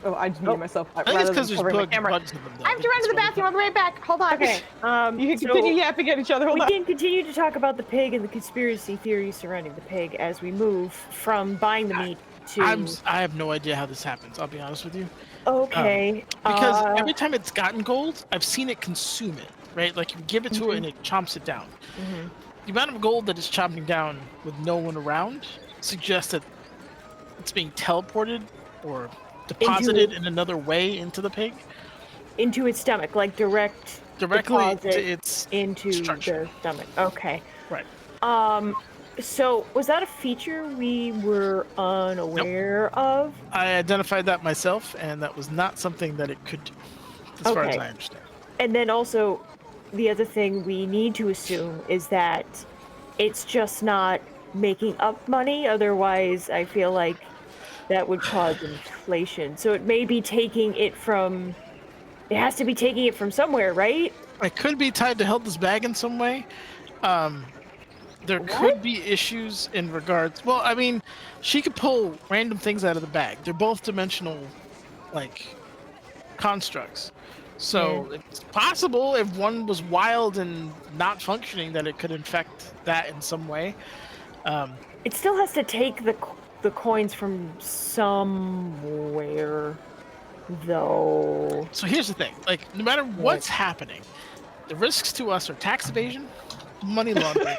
Oh, I just muted myself. I think it's because there's covering my camera. bugs in them. Though. I have to run to the bathroom. I'll be right back. Hold on. Okay. You can so continue yapping at each other. Hold we on. can continue to talk about the pig and the conspiracy theories surrounding the pig as we move from buying the meat to. I have no idea how this happens. I'll be honest with you. Okay. Because every time it's gotten gold, I've seen it consume it. Right? Like you give it to it and it chomps it down. The amount of gold that it's chomping down with no one around suggests that it's being teleported or deposited in another way into the pig. Into its stomach, like directly Directly deposit to its into structure. the stomach. Okay. Right. So was that a feature we were unaware of? I identified that myself, and that was not something that it could do, as far as Okay. I understand. And then also, the other thing we need to assume is that it's just not making up money. Otherwise, I feel like that would cause inflation. So it may be taking it from. It has to be taking it from somewhere, right? It could be tied to Hilda's bag in some way. There could be issues in regards. Well, I mean, she could pull random things out of the bag. They're both dimensional, like, constructs. So it's possible if one was wild and not functioning that it could infect that in some way. It still has to take the the coins from somewhere, though. So here's the thing: like, no matter what's happening, the risks to us are tax evasion, money laundering,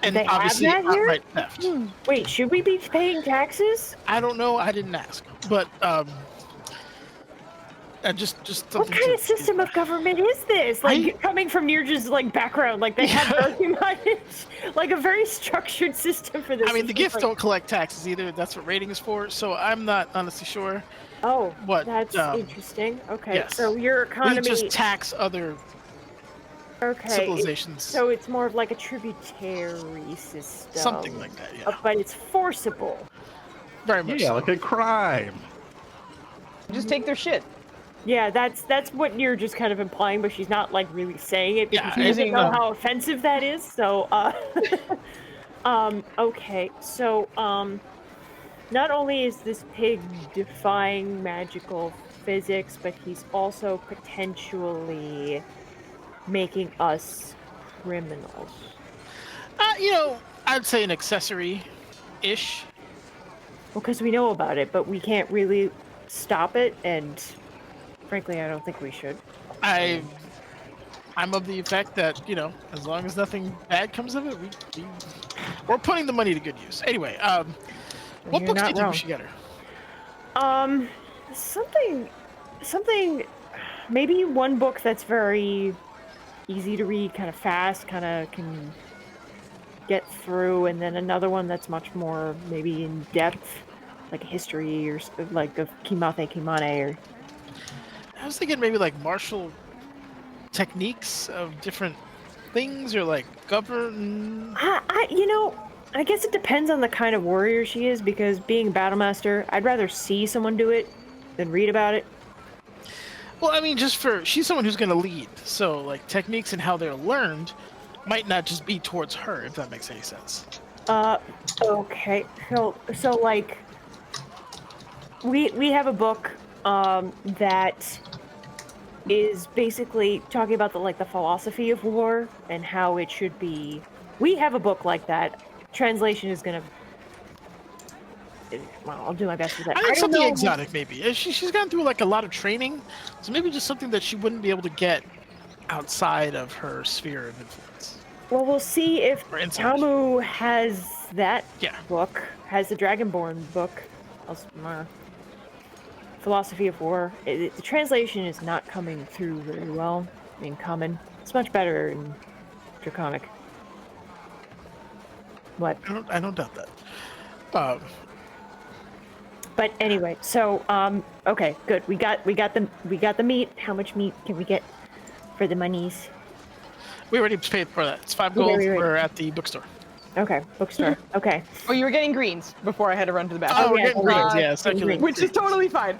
and They have obviously that here? outright theft. Wait, should we be paying taxes? I don't know. I didn't ask, but just What something kind to of system of government is this? Like, coming from Nirja's, like, background, like, they have like, a very structured system for this. I mean, the It's gifts like- don't collect taxes either. That's what rating is for. So I'm not honestly sure. Oh, What, that's interesting. Okay, yes. so your We economy... just tax other civilizations. So it's more of like a tributary system. Something like that, yeah. But it's forcible. Very much. Yeah, so. like a crime. Just take their shit. Yeah, that's what you're just kind of implying, but she's not like really saying it because Yeah, she I doesn't think, know how offensive that is. So, okay, so not only is this pig defying magical physics, but he's also potentially making us criminals. I'd say an accessory-ish. Well, because we know about it, but we can't really stop it, and frankly, I don't think we should. I'm of the effect that, as long as nothing bad comes of it, we're putting the money to good use. Anyway, what You're books do not you think wrong. we should get her? Something, maybe one book that's very easy to read, kind of fast, kind of can get through, and then another one that's much more maybe in depth, like history or like of Kimane or... I was thinking maybe like martial techniques of different things, or like govern. I guess it depends on the kind of warrior she is, because being a battle master, I'd rather see someone do it than read about it. Well, I mean, she's someone who's going to lead, so like techniques and how they're learned might not just be towards her, if that makes any sense. Okay. So like, we have a book that is basically talking about the philosophy of war and how it should be. We have a book like that. Translation is gonna. Well, I'll do my best with that. I think don't something know. exotic, maybe. She's gone through like a lot of training, so maybe just something that she wouldn't be able to get outside of her sphere of influence. Well, we'll see if Or insight. Tamu has that Yeah. book, has the Dragonborn book, Philosophy of War. The translation is not coming through very well in Common. It's much better in Draconic. What? I don't doubt that. But anyway, so okay, good. We got the meat. How much meat can we get for the monies? We already paid for that. It's 5 gold. right. We're at the bookstore. Okay, bookstore. Okay. Oh, you were getting greens before I had to run to the Oh, bathroom. we're yeah, getting great. greens. Yeah, circulating. Which is totally fine.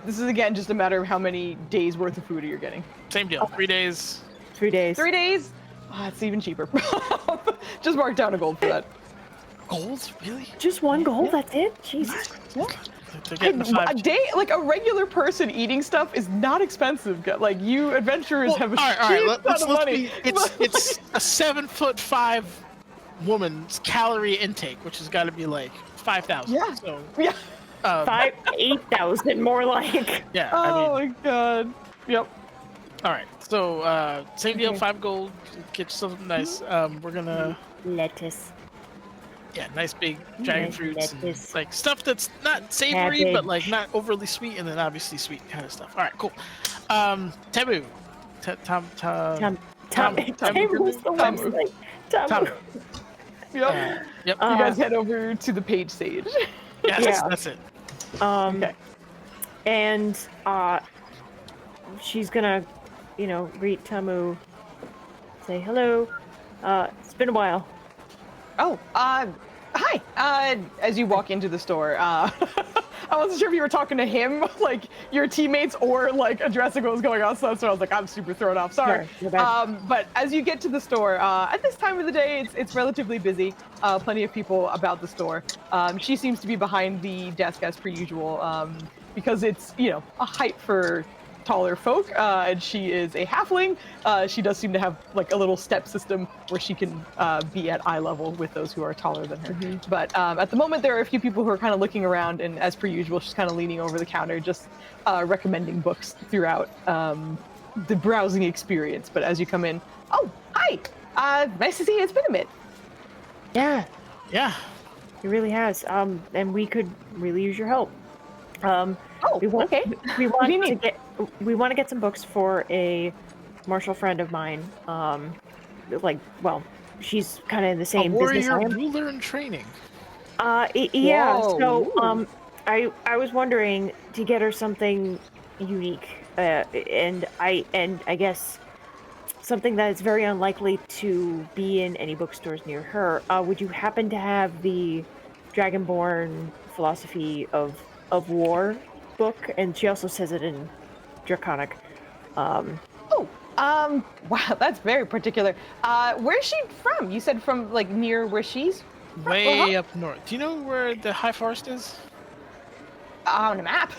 This is again just a matter of how many days worth of food you're getting. Same deal. 3 days. 3 days. 3 days? Oh, it's even cheaper. Just mark down a gold for that. Gold? Really? Just 1 gold. That's it. Jesus. They're getting the 5. A day, like a regular person eating stuff is not expensive. Like you adventurers have a all right. shit Let's ton of money. it's a 7'5" woman's calorie intake, which has got to be like 5,000. Yeah. So, Yeah. 8,000 more like. yeah. Oh I mean, my god. Yep. all right. So same deal. Okay. 5 gold. Get you something nice. We're gonna Lettuce. nice big dragon Nice fruits, and, lettuce. like stuff that's not savory but Cabbage. like not overly sweet, and then obviously sweet kind of stuff. All right, cool. Tamu. Tamu was the Tamu. website. Tamu. Tamu. Yep. Yep. You guys head over to the page stage. Yes, yeah. that's it. Okay. And she's gonna, greet Tamu, say hello. It's been a while. Oh, hi. As you walk into the store, I wasn't sure if you were talking to him, like your teammates, or like addressing what was going on. So that's why I was like, I'm super thrown off. Sorry. You're bad. But as you get to the store, at this time of the day, it's relatively busy. Plenty of people about the store. She seems to be behind the desk as per usual, because it's a height for taller folk, and she is a halfling. She does seem to have like a little step system where she can be at eye level with those who are taller than her. But at the moment, there are a few people who are kind of looking around, and as per usual, she's kind of leaning over the counter, just recommending books throughout the browsing experience. But as you come in, oh, hi! Nice to see you. It's been a bit. Yeah, Yeah. it really has. And we could really use your help. We want, okay. We What do you want to need? we want to get some books for a martial friend of mine. She's kind of in the A same business I warrior am. ruler in training. Yeah. Whoa, So, ooh. I was wondering to get her something unique, and I guess something that is very unlikely to be in any bookstores near her. Would you happen to have the Dragonborn Philosophy of War book? And she also says it in Draconic. Wow, that's very particular. Where's she from? You said from like near where she's Way up north. Do you know where the High Forest is? on a map.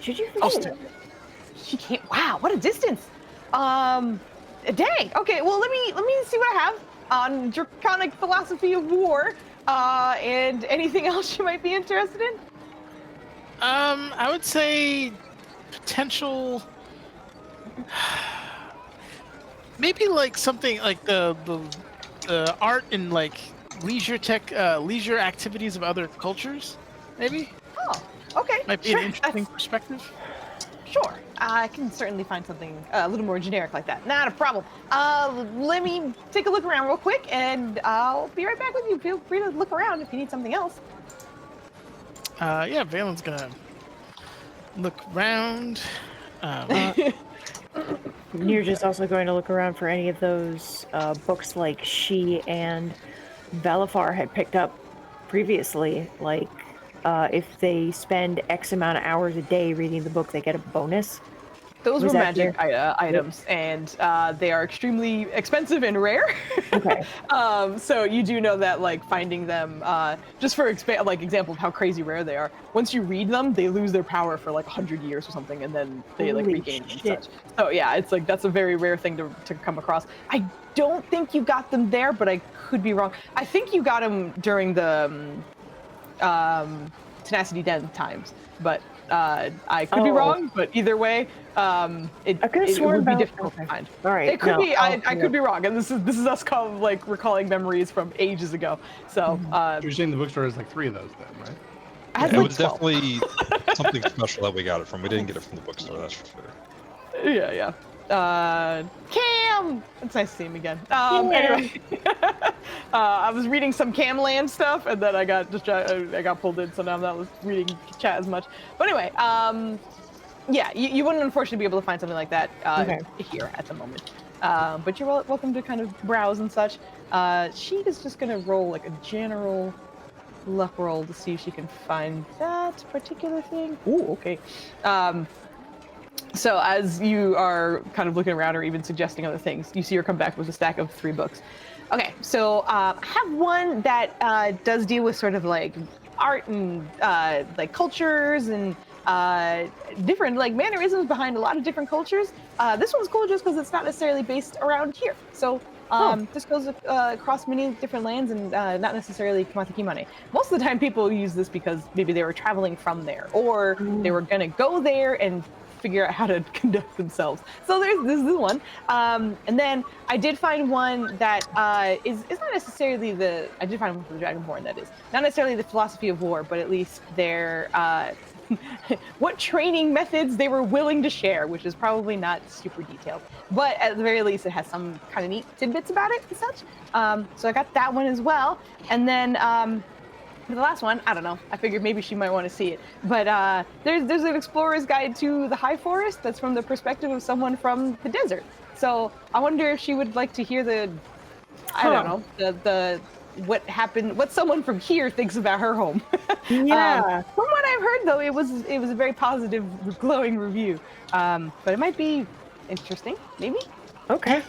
Should you? Ulster. She can't. Wow, what a distance. Dang. Okay, well let me see what I have on Draconic Philosophy of War. And anything else you might be interested in? I would say potential. Maybe like something like the art and like leisure activities of other cultures. Maybe Oh, okay. might be sure. an interesting That's- perspective. Sure, I can certainly find something a little more generic like that. Not a problem. Let me take a look around real quick, and I'll be right back with you. Feel free to look around if you need something else. Yeah, Valen's gonna look around. Nirja's also going to look around for any of those books like she and Valafar had picked up previously. Like, if they spend X amount of hours a day reading the book, they get a bonus. Those Was were that magic items, and they are extremely expensive and rare. Okay. So you do know that, like, finding them, just for example of how crazy rare they are. Once you read them, they lose their power for like 100 years or something, and then they like Holy regain them and shit. such. So yeah, it's like that's a very rare thing to come across. I don't think you got them there, but I could be wrong. I think you got them during the Tenacity Den times, but I could be Oh. wrong. But either way, it I could've it sworn would be Val- difficult to okay. find. All right. It could no, be. I I'll- could be wrong, and this is us kind of like recalling memories from ages ago. So You're saying the bookstore has like 3 of those then, right? it has It like was 12. definitely something special that we got it from. We didn't get it from the bookstore, that's for sure. Yeah. Cam! It's nice to see him again. Anyway, I was reading some Camland stuff, and then I got pulled in, so now I'm not reading chat as much. But anyway, yeah, you wouldn't unfortunately be able to find something like that here at the moment. But you're welcome to kind of browse and such. She is just gonna roll like a general luck roll to see if she can find that particular thing. Ooh, okay. So as you are kind of looking around or even suggesting other things, you see her come back with a stack of 3 books. Okay, so I have one that does deal with sort of like art and like cultures and different like mannerisms behind a lot of different cultures. This one's cool just because it's not necessarily based around here. So this goes across many different lands and not necessarily Kamataki-mane. Most of the time people use this because maybe they were traveling from there or they were gonna go there and figure out how to conduct themselves. So this is one. And then I did find one that is not necessarily I did find one for the Dragonborn that is. Not necessarily the philosophy of war, but at least their what training methods they were willing to share, which is probably not super detailed. But at the very least, it has some kind of neat tidbits about it and such. So I got that one as well. And then the last one, I don't know. I figured maybe she might want to see it. But there's an explorer's guide to the High Forest that's from the perspective of someone from the desert. So I wonder if she would like to hear I don't know, the what someone from here thinks about her home. Yeah. From what I've heard, though, it was a very positive, glowing review. But it might be interesting, maybe. Okay.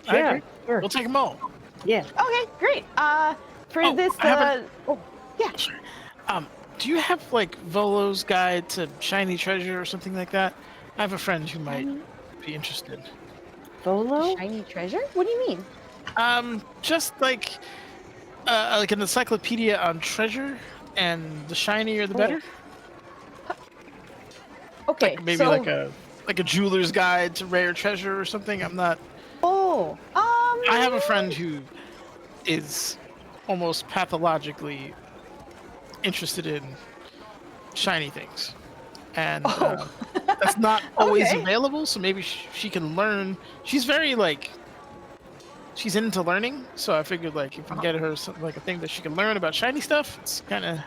I Yeah. agree. Sure. We'll take them all. Yeah. Okay, great. For Oh, this, I haven't- yeah. do you have like Volo's Guide to Shiny Treasure or something like that? I have a friend who might be interested. Volo? Shiny treasure? What do you mean? Just like an encyclopedia on treasure, and the shinier the better. Okay, Like maybe so like a jeweler's guide to rare treasure or something. I'm not. I I have a friend who is almost pathologically interested in shiny things, and that's not always Okay. available. So maybe she can learn. She's very like. She's into learning, so I figured like if we get her something like a thing that she can learn about shiny stuff, it's kind of.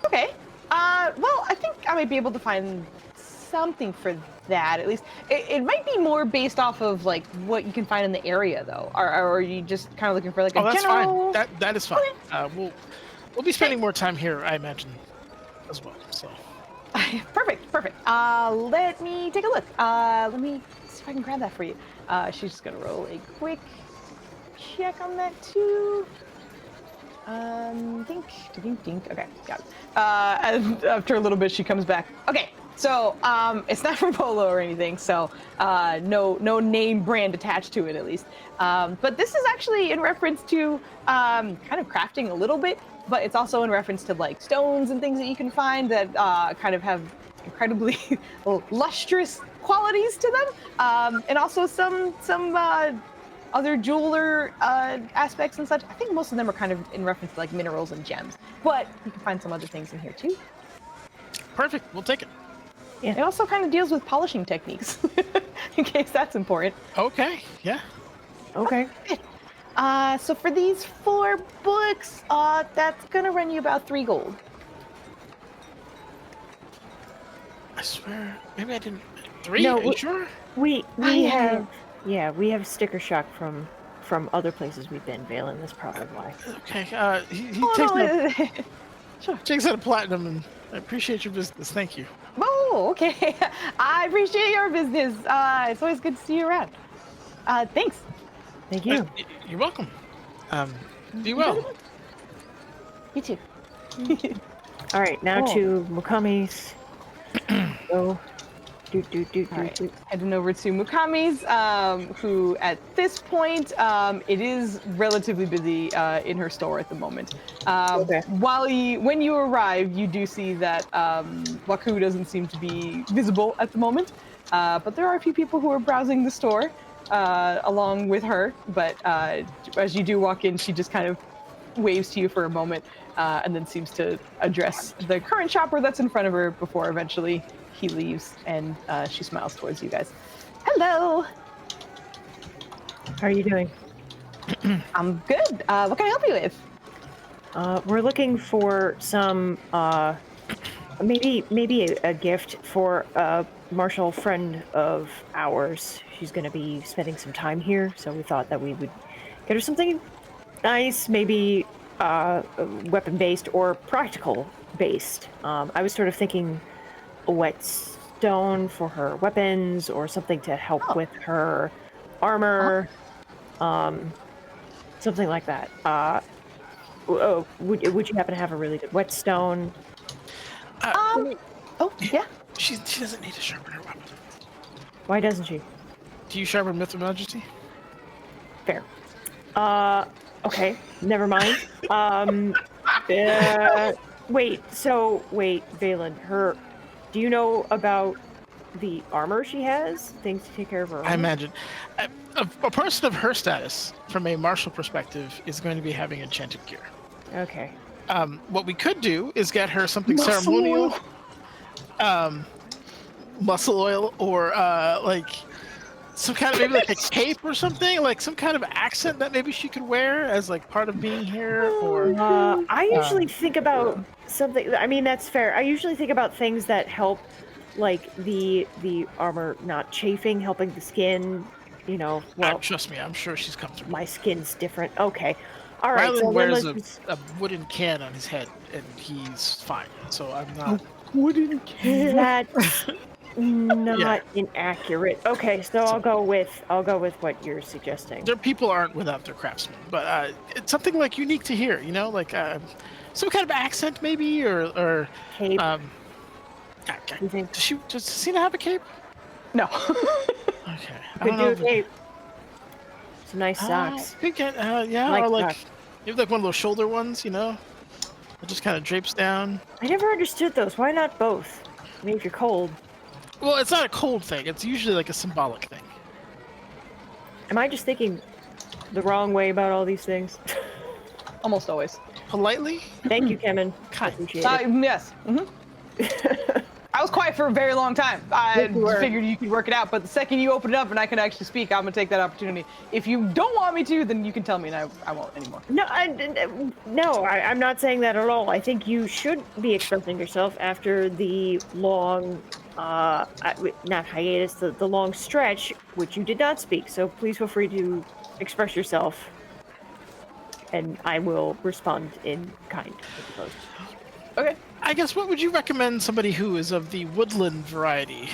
Okay. Well, I think I might be able to find something for that at least. It might be more based off of like what you can find in the area, though. Or are you just kind of looking for like a that's general? fine. That is fine. We'll be spending more time here, I imagine, as well. So. Perfect. Let me take a look. Let me see if I can grab that for you. She's just gonna roll a quick check on that too. Dink. Okay, got it. And after a little bit, she comes back. Okay, so it's not from Polo or anything, so no name brand attached to it at least. But this is actually in reference to kind of crafting a little bit, but it's also in reference to like stones and things that you can find that kind of have incredibly lustrous qualities to them, and also some other jeweler aspects and such. I think most of them are kind of in reference to like minerals and gems, but you can find some other things in here too. Perfect. We'll take it. Yeah. It also kind of deals with polishing techniques, in case that's important. Okay. Yeah. Okay. So for these 4 books, that's gonna run you about 3 gold. I swear, maybe I didn't. 3? No, Are you sure? We yeah. have sticker shock from other places we've been, Valen. That's probably why. Okay. He Sure. takes out a platinum, and I appreciate your business. Thank you. Oh, okay. I appreciate your business. It's always good to see you around. Thanks. Thank you. You're welcome. Be well. You too. All right, now Oh. to Mukami's. Go. Do. All right, heading over to Mukami's, who at this point, it is relatively busy in her store at the moment. Okay. When you arrive, you do see that Waku doesn't seem to be visible at the moment, but there are a few people who are browsing the store along with her. But as you do walk in, she just kind of waves to you for a moment, and then seems to address the current shopper that's in front of her before eventually he leaves, and she smiles towards you guys. Hello. How are you doing? I'm good. What can I help you with? We're looking for some, maybe a gift for a Marshall friend of ours. She's going to be spending some time here, so we thought that we would get her something nice, maybe weapon-based or practical-based. I was sort of thinking a whetstone for her weapons or something to help with her armor, something like that. Would you happen to have a really good whetstone? Oh, yeah. She doesn't need to sharpen her weapon. Why doesn't she? Do you sharpen Myth of Majesty? Fair. Okay, never mind. Wait, Valen, do you know about the armor she has? Things to take care of her armor? I imagine. A person of her status, from a martial perspective, is going to be having enchanted gear. Okay. What we could do is get her something ceremonial, muscle oil, or like some kind of maybe like a cape or something, like some kind of accent that maybe she could wear as like part of being here. Or I usually think about something. I mean, that's fair. I usually think about things that help, like the armor not chafing, helping the skin. You know, well, trust me, I'm sure she's comfortable. my skin's different. Okay. All right. Rylan So wears let's a wooden can on his head, and he's fine. So I'm not. wooden can. not inaccurate. Okay, so I'll go with what you're suggesting. Their people aren't without their craftsmen, but it's something like unique to hear. You know, like some kind of accent maybe, or Cape. You think does Cena have a cape? No. Okay. I could don't do know a if cape? Some nice socks. I think yeah, Like or like socks. maybe like one of those shoulder ones, you know, it just kind of drapes down. I never understood those. Why not both? I mean, if you're cold. Well, it's not a cold thing. It's usually like a symbolic thing. Am I just thinking the wrong way about all these things? Almost always. Politely? Thank you, Kemen. Kind. Appreciate it. Yes. I was quiet for a very long time. I Yes, you were. figured you could work it out, but the second you open it up and I can actually speak, I'm gonna take that opportunity. If you don't want me to, then you can tell me and I won't anymore. No, I'm not saying that at all. I think you should be expressing yourself after the long, not hiatus, the long stretch, which you did not speak. So please feel free to express yourself, and I will respond in kind, I suppose. Okay. I guess what would you recommend somebody who is of the woodland variety?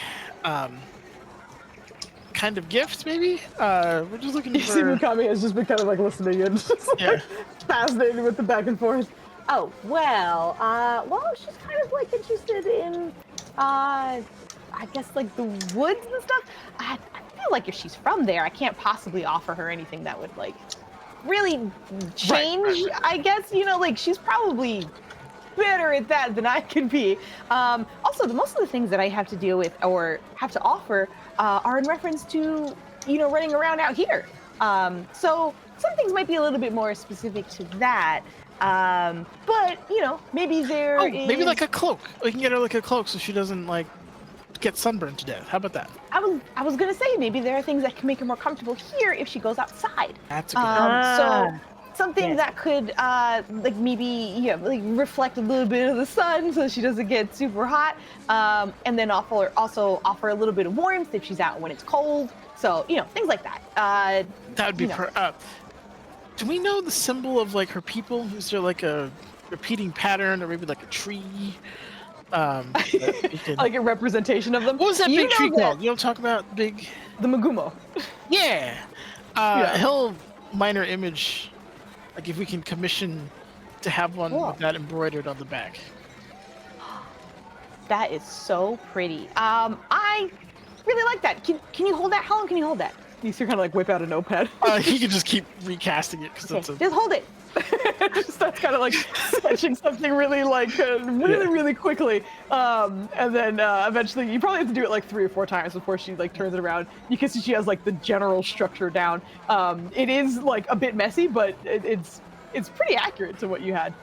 Kind of gift, maybe? We're just looking You see for... Mikami has just been kind of like listening and just like fascinated with the back and forth. Oh, well, she's kind of like interested in, I guess like the woods and stuff. I feel like if she's from there, I can't possibly offer her anything that would like really change, I guess, you know, like she's probably better at that than I can be. Also, most of the things that I have to deal with or have to offer are in reference to, you know, running around out here. So some things might be a little bit more specific to that. But, you know, maybe there is... maybe like a cloak. We can get her like a cloak so she doesn't like get sunburned to death. How about that? I was gonna say maybe there are things that can make her more comfortable here if she goes outside. That's a good So something that could like maybe like reflect a little bit of the sun so she doesn't get super hot, and then also offer a little bit of warmth if she's out when it's cold. So you know, things like that. That would be do we know the symbol of like her people? Is there like a repeating pattern or maybe like a tree? Like a representation of them. What was that You big know tree that- called? You don't talk about big... The Magumo. Yeah. He'll minor image, like if we can commission to have one with that embroidered on the back. That is so pretty. I really like that. Can you hold that? How long can you hold that? You see her kind of like whip out a notepad. He can just keep recasting it because Okay, that's a... just hold it. Starts kind of like sketching something really like really quickly, and then eventually you probably have to do it like 3 or 4 times before she like turns it around. You can see she has like the general structure down. It is like a bit messy, but it's pretty accurate to what you had.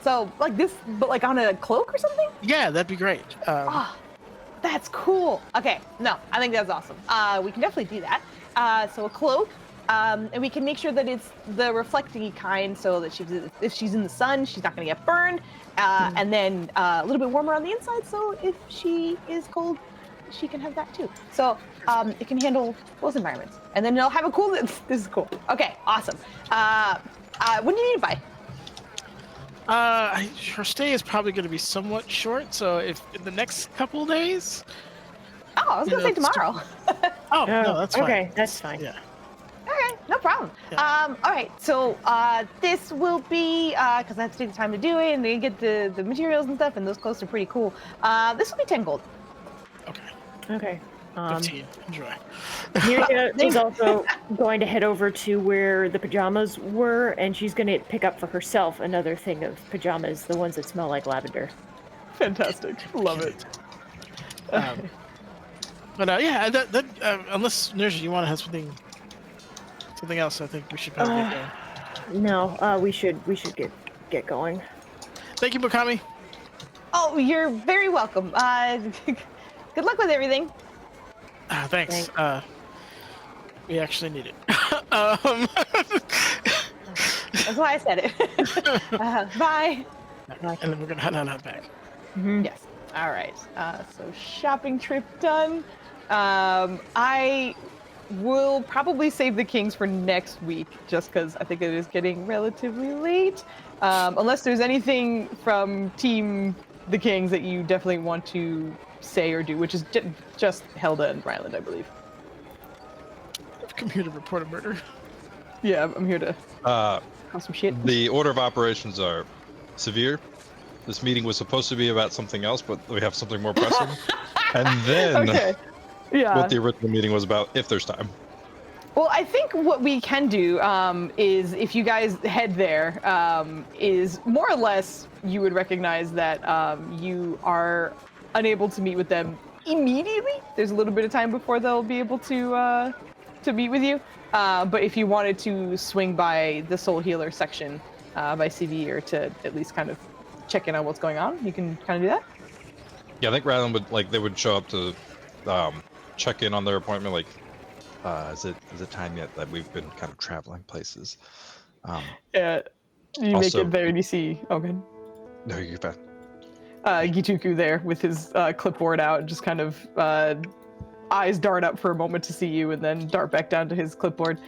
So like this, but like on a cloak or something? Yeah, that'd be great. That's cool. Okay, no, I think that's awesome. We can definitely do that. So a cloak. And we can make sure that it's the reflecting kind so that if she's in the sun, she's not going to get burned. And then a little bit warmer on the inside, so if she is cold, she can have that too. So it can handle both environments. And then it'll have a cool... This is cool. Okay, awesome. When do you need it by? Her stay is probably going to be somewhat short, so if in the next couple days... Oh, I was going to say tomorrow. Oh, no, that's fine. Okay, that's fine. Yeah. Okay, no problem. Yeah. All right, so this will be, because I have to take the time to do it and then get the materials and stuff, and those clothes are pretty cool. This will be 10 gold. Okay. 15. Enjoy. Mirka is also going to head over to where the pajamas were, and she's going to pick up for herself another thing of pajamas, the ones that smell like lavender. Fantastic, love it. But yeah, that unless Nerja, you want to have something else, I think we should probably get going. No, we should get going. Thank you, Mikami. Oh, you're very welcome. Good luck with everything. Thanks. We actually need it. That's why I said it. Bye. And then we're gonna head on out back. Yes. All right. So shopping trip done. I will probably save the Kings for next week, just because I think it is getting relatively late. Unless there's anything from Team the Kings that you definitely want to say or do, which is just Helda and Ryland, I believe. I've come here to report a murder. Yeah, I'm here to cause some shit. The order of operations are severe. This meeting was supposed to be about something else, but we have something more pressing. And then Okay. Yeah. what the original meeting was about, if there's time. Well, I think what we can do is if you guys head there, is more or less you would recognize that you are unable to meet with them immediately. There's a little bit of time before they'll be able to meet with you. But if you wanted to swing by the Soul Healer section by CV or to at least kind of check in on what's going on, you can kind of do that. Yeah, I think Ryland would they would show up to check in on their appointment. Like, is it time yet that we've been kind of traveling places? Yeah, you also, make it there and you see. Oh, good. No, you're fine. Gituku there with his clipboard out, just kind of eyes dart up for a moment to see you and then dart back down to his clipboard.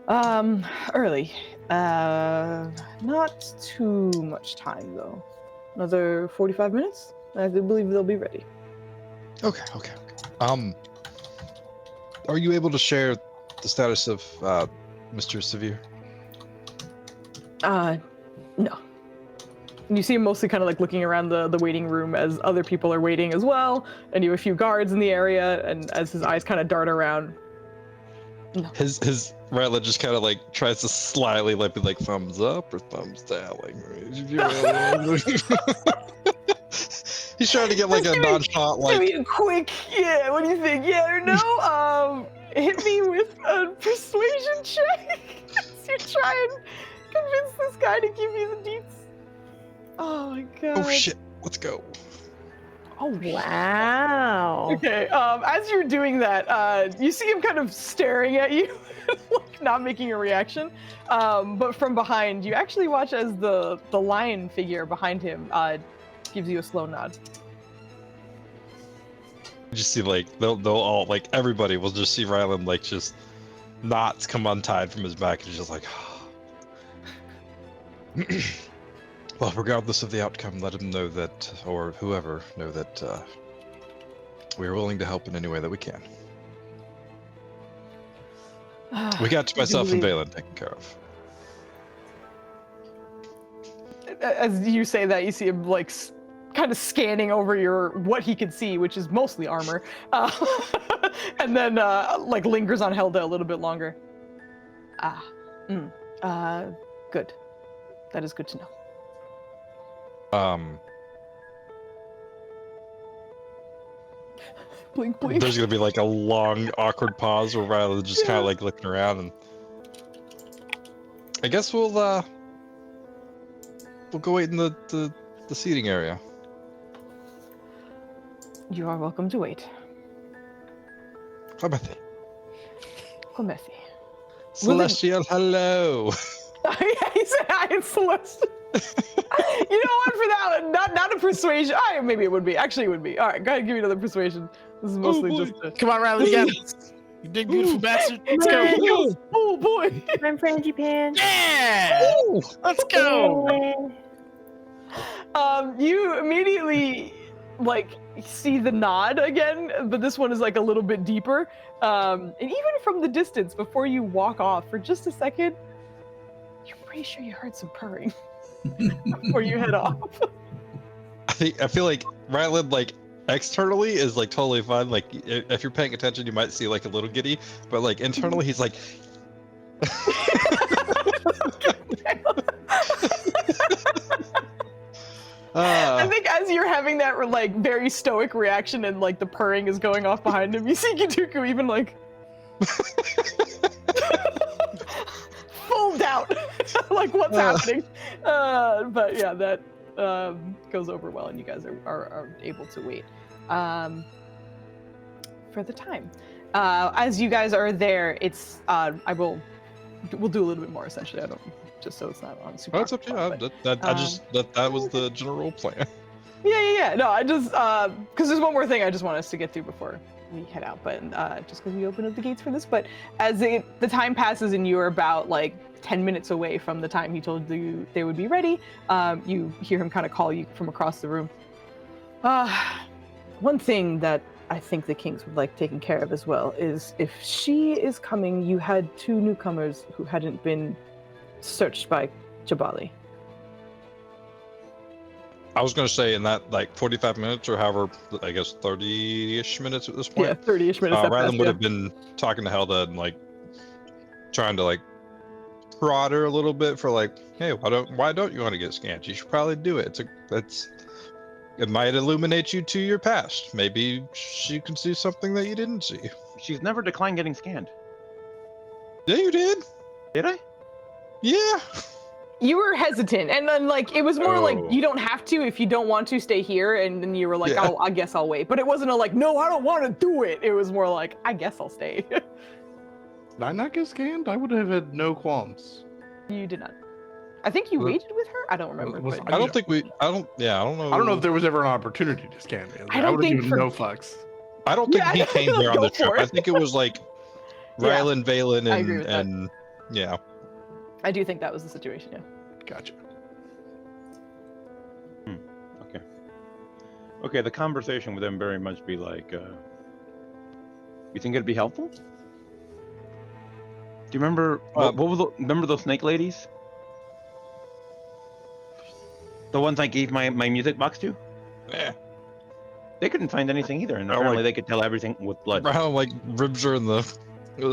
Early. Not too much time though. Another 45 minutes? I believe they'll be ready. Okay. Are you able to share the status of Mr. Severe? No. And you see him mostly kind of like looking around the waiting room as other people are waiting as well, and you have a few guards in the area, and as his eyes kind of dart around. No. His Ryland just kind of like tries to slyly like be like thumbs up or thumbs down, like he's trying to get like a nonchalant like. Give me a quick, yeah. What do you think? Yeah or no? Hit me with a persuasion check. You try and convince this guy to give you the deets. Oh my god. Oh shit! Let's go. Oh wow. Okay. As you're doing that, you see him kind of staring at you, like not making a reaction. But from behind, you actually watch as the lion figure behind him gives you a slow nod. You just see like they'll all like everybody will just see Ryland like just knots come untied from his back and he's just like. Well, regardless of the outcome, let him know that, or whoever know that we are willing to help in any way that we can. We got myself and Valen taken care of. As you say that, you see him like kind of scanning over what he can see, which is mostly armor, and then like lingers on Helda a little bit longer. Good. That is good to know. Blink, blink. There's gonna be like a long, awkward pause where Ryland's just kind of like looking around, and I guess we'll go wait in the seating area. You are welcome to wait. Clemente. Clemente. Celestial, hello. Yeah, he said hi, it's Celestial. You know what? For that one, not a persuasion. Maybe it would be. Actually, it would be. All right, go ahead, give me another persuasion. This is mostly just. Come on, Riley, you got this. You big beautiful bastard. Let's go. Oh boy. I'm Frangipans. Yeah. Ooh. Let's go. You immediately like see the nod again, but this one is like a little bit deeper. And even from the distance, before you walk off for just a second, you're pretty sure you heard some purring before you head off. I feel like Ryland like externally is like totally fine. Like if you're paying attention, you might see like a little giddy, but like internally he's like. I think as you're having that like very stoic reaction and like the purring is going off behind him, you see Gituku even like full doubt, like what's happening. But yeah, that goes over well, and you guys are able to wait for the time. As you guys are there, it's we'll do a little bit more essentially. I don't. Just so it's not on super. That's up to you. That was the general plan. Yeah. No, I just because there's one more thing I just want us to get through before we head out. But just because we opened up the gates for this, but as the time passes and you're about like 10 minutes away from the time he told you they would be ready, you hear him kind of call you from across the room. one thing that I think the Kings would like taken care of as well is if she is coming, you had 2 newcomers who hadn't been searched by Jabali. I was going to say in that like 45 minutes or however, I guess 30-ish minutes at this point. Yeah, 30-ish minutes. Rylan would have been talking to Helda and like trying to like prod her a little bit for like, hey, why don't you want to get scanned? You should probably do it. It might illuminate you to your past. Maybe she can see something that you didn't see. She's never declined getting scanned. Yeah, you did. Did I? Yeah. You were hesitant, and then like it was more like Oh. you don't have to if you don't want to stay here, and then you were like, Yeah. oh, I guess I'll wait. But it wasn't a like, no, I don't want to do it. It was more like, I guess I'll stay. Did I not get scanned? I would have had no qualms. You did not. I think you Was- waited with her. I don't remember. was- but- I don't think we. I don't know. I don't know if there was ever an opportunity to scan me. I don't would have think given for- no fucks. I don't think Yeah, he came here on go the trip. for I it. think it was like Yeah, Rylan, Valen, I agree with that. and yeah. I do think that was the situation. Yeah. Gotcha. Okay, the conversation would then very much be like, you think it'd be helpful? Do you remember, remember those snake ladies? The ones I gave my music box to? Yeah. They couldn't find anything either, and Oh, apparently like- they could tell everything with blood. Rylan like ribs her in the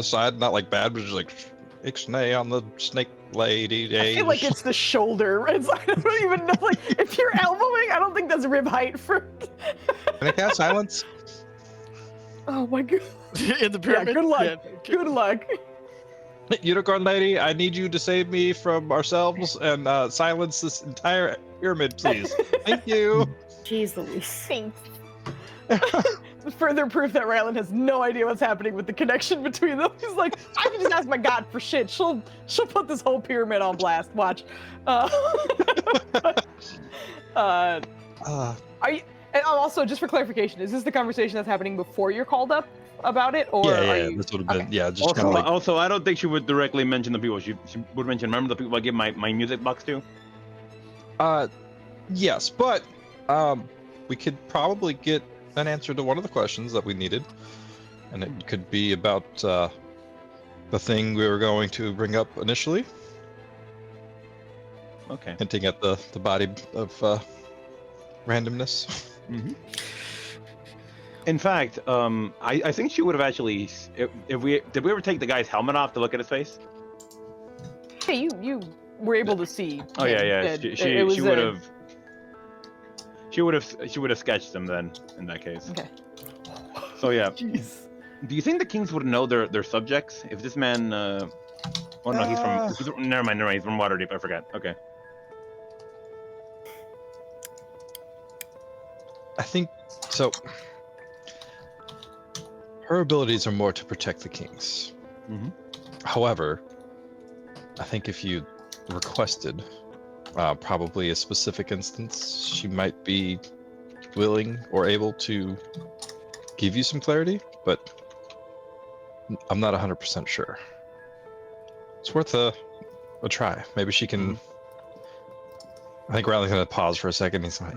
side, not like bad, but just like ixnay on the snake lady. I feel like it's the shoulder. It's, I don't even know. Like, if you're elbowing, I don't think that's rib height for. Can I cast silence? Oh my god. In the pyramid. good luck. Yeah. Good luck. Unicorn lady, I need you to save me from ourselves and silence this entire pyramid, please. Thank you. Jeez Louise. Thanks. Further proof that Rylan has no idea what's happening with the connection between them. He's like, I can just ask my god for shit. She'll put this whole pyramid on blast. Watch. Are you? And also, just for clarification, is this the conversation that's happening before you're called up about it, or are Yeah, you? this would have been, okay. yeah, just kind Also, of like, also, I don't think she would directly mention the people. She would mention, remember the people I gave my music box to? yes, but we could probably get an answer to one of the questions that we needed, and it could be about the thing we were going to bring up initially, Okay. hinting at the body of randomness. Mm-hmm. In fact, I think she would have actually. If we did we ever take the guy's helmet off to look at his face? Hey, you were able to see. Oh yeah, yeah. it- She it was would a- have. She would have sketched them then. In that case. Okay. So yeah. Jeez. Do you think the kings would know their subjects if this man? Oh no, he's never mind. He's from Waterdeep. I forgot. Okay. I think so. Her abilities are more to protect the kings. Mhm. However, I think if you requested probably a specific instance, she might be willing or able to give you some clarity, but I'm not 100% sure. It's worth a try. Maybe she can. I think Riley's gonna pause for a second. He's like,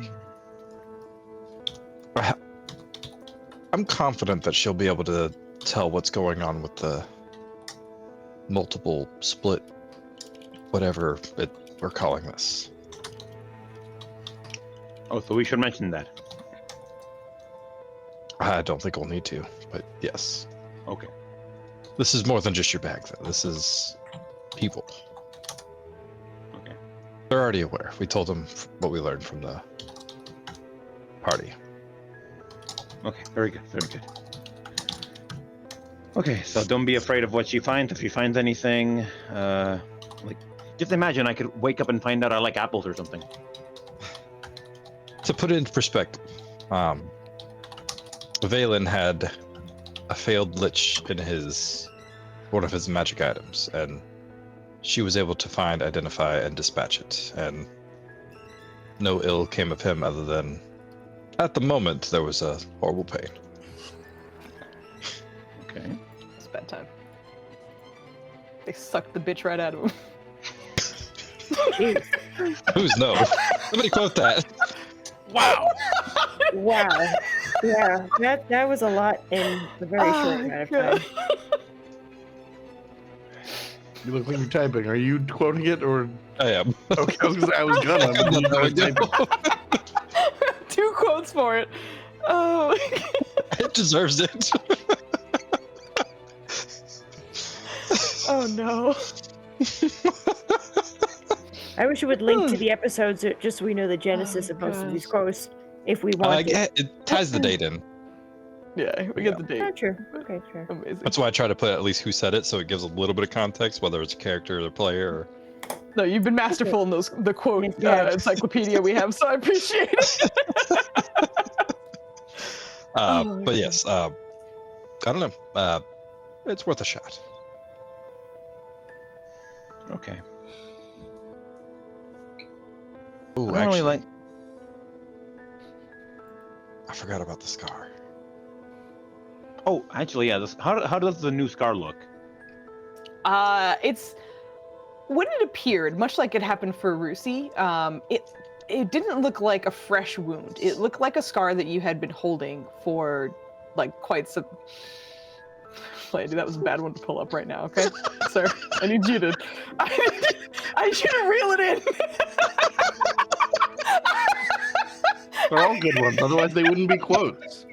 I'm confident that she'll be able to tell what's going on with the multiple split, whatever we're calling this. Oh, so we should mention that. I don't think we'll need to, but yes. Okay. This is more than just your bag, though. This is people. Okay. They're already aware. We told them what we learned from the party. Okay. Very good. Very good. Okay, so don't be afraid of what she finds. If she finds anything, like, just imagine I could wake up and find out I like apples or something. To put it into perspective, Valen had a failed lich in one of his magic items, and she was able to find, identify, and dispatch it, and no ill came of him other than, at the moment, there was a horrible pain. Okay. It's bedtime. They sucked the bitch right out of him. Who's no? Somebody quote that. Wow. Wow. Yeah, that was a lot in a very short amount of time. You look like you're typing. Are you quoting it or? I am. Okay, I was gonna say I was gonna. but you There we started go. typing. 2 quotes for it. Oh. It deserves it. Oh no. I wish it would link to the episodes just so we know the genesis of most of these quotes if we want to. It ties the date in. Yeah, we get the date. Oh, true. Okay, sure. Amazing. That's why I try to put at least who said it, so it gives a little bit of context, whether it's a character or a player. Or... No, you've been masterful in the quote Yeah. encyclopedia we have, so I appreciate it. Oh, but yes, I don't know. It's worth a shot. Okay. Ooh, I don't really like. I forgot about the scar. Oh, actually, yeah. How does the new scar look? It's when it appeared, much like it happened for Rusi. It didn't look like a fresh wound. It looked like a scar that you had been holding for like quite some. Lady, that was a bad one to pull up right now. Okay, sir, I need you to. I need you to reel it in. They're all good ones. Otherwise, they wouldn't be quotes.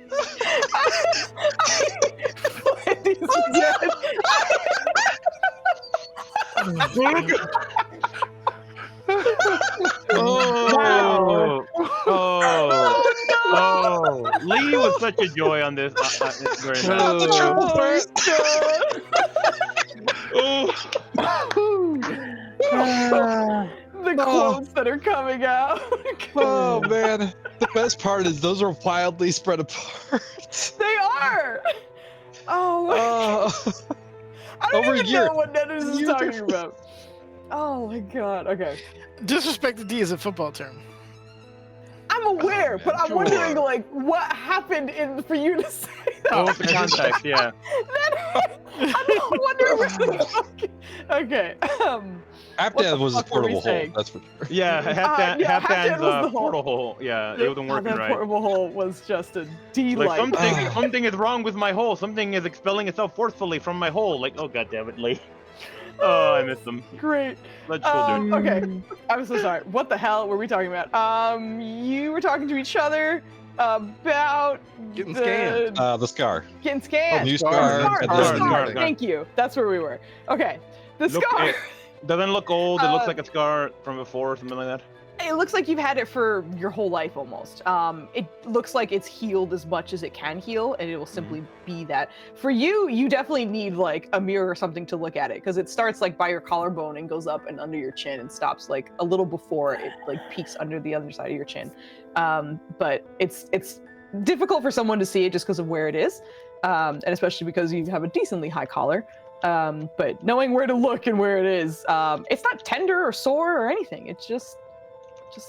Lady's dead. Oh, oh, Lee was such a joy on this. It's very nice. The quotes that are coming out. Oh man, the best part is those are wildly spread apart. They are. Oh. I don't over a even year. know what Dennis is Year talking difference. about. Oh my god. Okay. Disrespected D is a football term. I'm aware, but I'm wondering, like, what happened for you to say that? What was the context? Yeah. I'm wondering what the fuck. Okay. Half-Dad was a fuck were we portable hole. saying? That's for sure. Yeah, Half-Dad Half-Dan's was the hole. portal hole. Yeah, it wasn't working that right. portable hole was just a delight. Like something is wrong with my hole. Something is expelling itself forcefully from my hole. Like, oh god damn it, Lee. Oh, I missed them. Great. Let's go, dude. Okay. I'm so sorry. What the hell were we talking about? You were talking to each other about Getting scanned. The scar. Getting scanned. New Scar. scar. and then- Scar. Thank you. That's where we were. Okay. The scar. It doesn't look old. It looks like a scar from before or something like that. It looks like you've had it for your whole life almost. It looks like it's healed as much as it can heal, and it will simply be that. For you, you definitely need like a mirror or something to look at it, because it starts like by your collarbone and goes up and under your chin and stops like a little before it like peaks under the other side of your chin. But it's difficult for someone to see it just because of where it is, and especially because you have a decently high collar. But knowing where to look and where it is, it's not tender or sore or anything. It just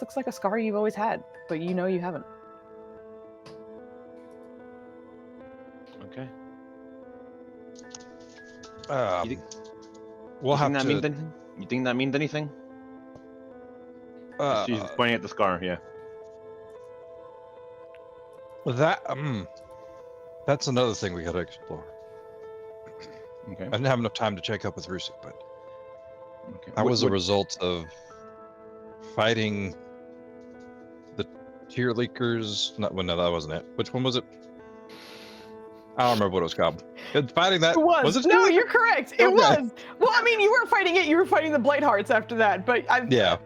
looks like a scar you've always had, but you know you haven't. Okay. Um, You think- we'll have that to. means anything? You think that means anything? She's pointing at the scar. Yeah. That that's another thing we gotta explore. Okay. I didn't have enough time to check up with Rusi, but Okay. that was a result of fighting the tier leakers. No, that wasn't it. Which one was it? I don't remember what it was called. Fighting that It was. it? No, you're correct. It Okay. was. Well, I mean, you weren't fighting it. You were fighting the Blighthearts after that. But Yeah.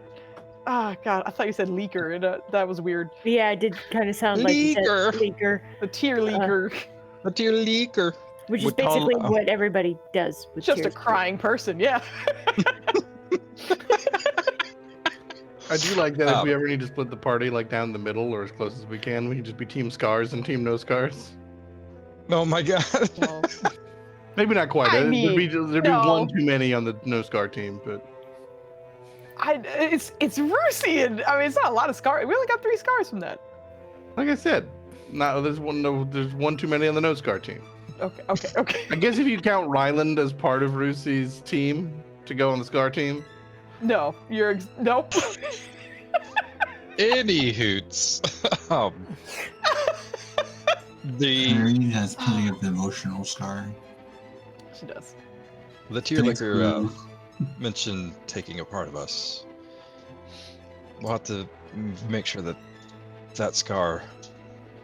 Oh god, I thought you said leaker, and that was weird. Yeah, it did kind of sound like you said leaker, The tier leaker. The tier leaker. which is Would call- basically what everybody does with Just a tears. crying person. Yeah. I do like that if we ever need to split the party like down the middle or as close as we can, we can just be team scars and team no scars. Oh my god. Well, Maybe not quite. I There'd be no. one too many on the no scar team, but it's Rusi, and I mean it's not a lot of scars. We only got 3 scars from that. like I said, there's one too many on the no scar team. Okay. I guess if you count Ryland as part of Rusi's team to go on the scar team. No, nope. Any hoots. Mary has plenty of emotional scarring. She does. The tier Thanks, liquor Boo. mentioned taking a part of us. We'll have to make sure that that scar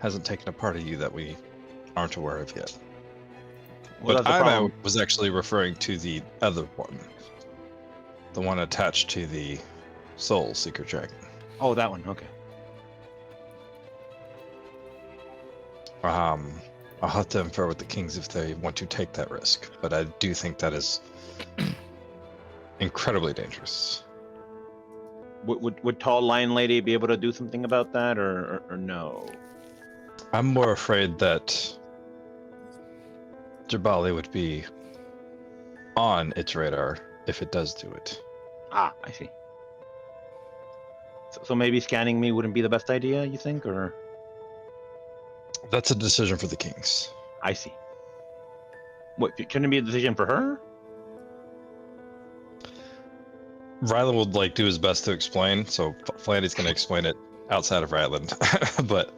hasn't taken a part of you that we aren't aware of yet. Well, But that's the problem. I was actually referring to the other one. The one attached to the Soul Seeker Dragon. Oh, that one. Okay. I'll have to infer with the kings if they want to take that risk, but I do think that is incredibly dangerous. Would Tall Lion Lady be able to do something about that, or no? I'm more afraid that Jabali would be on its radar if it does do it. Ah, I see. So maybe scanning me wouldn't be the best idea, you think, or? That's a decision for the kings. I see. What, shouldn't it be a decision for her? Ryland would like do his best to explain, so Flandy's going to explain it outside of Ryland. But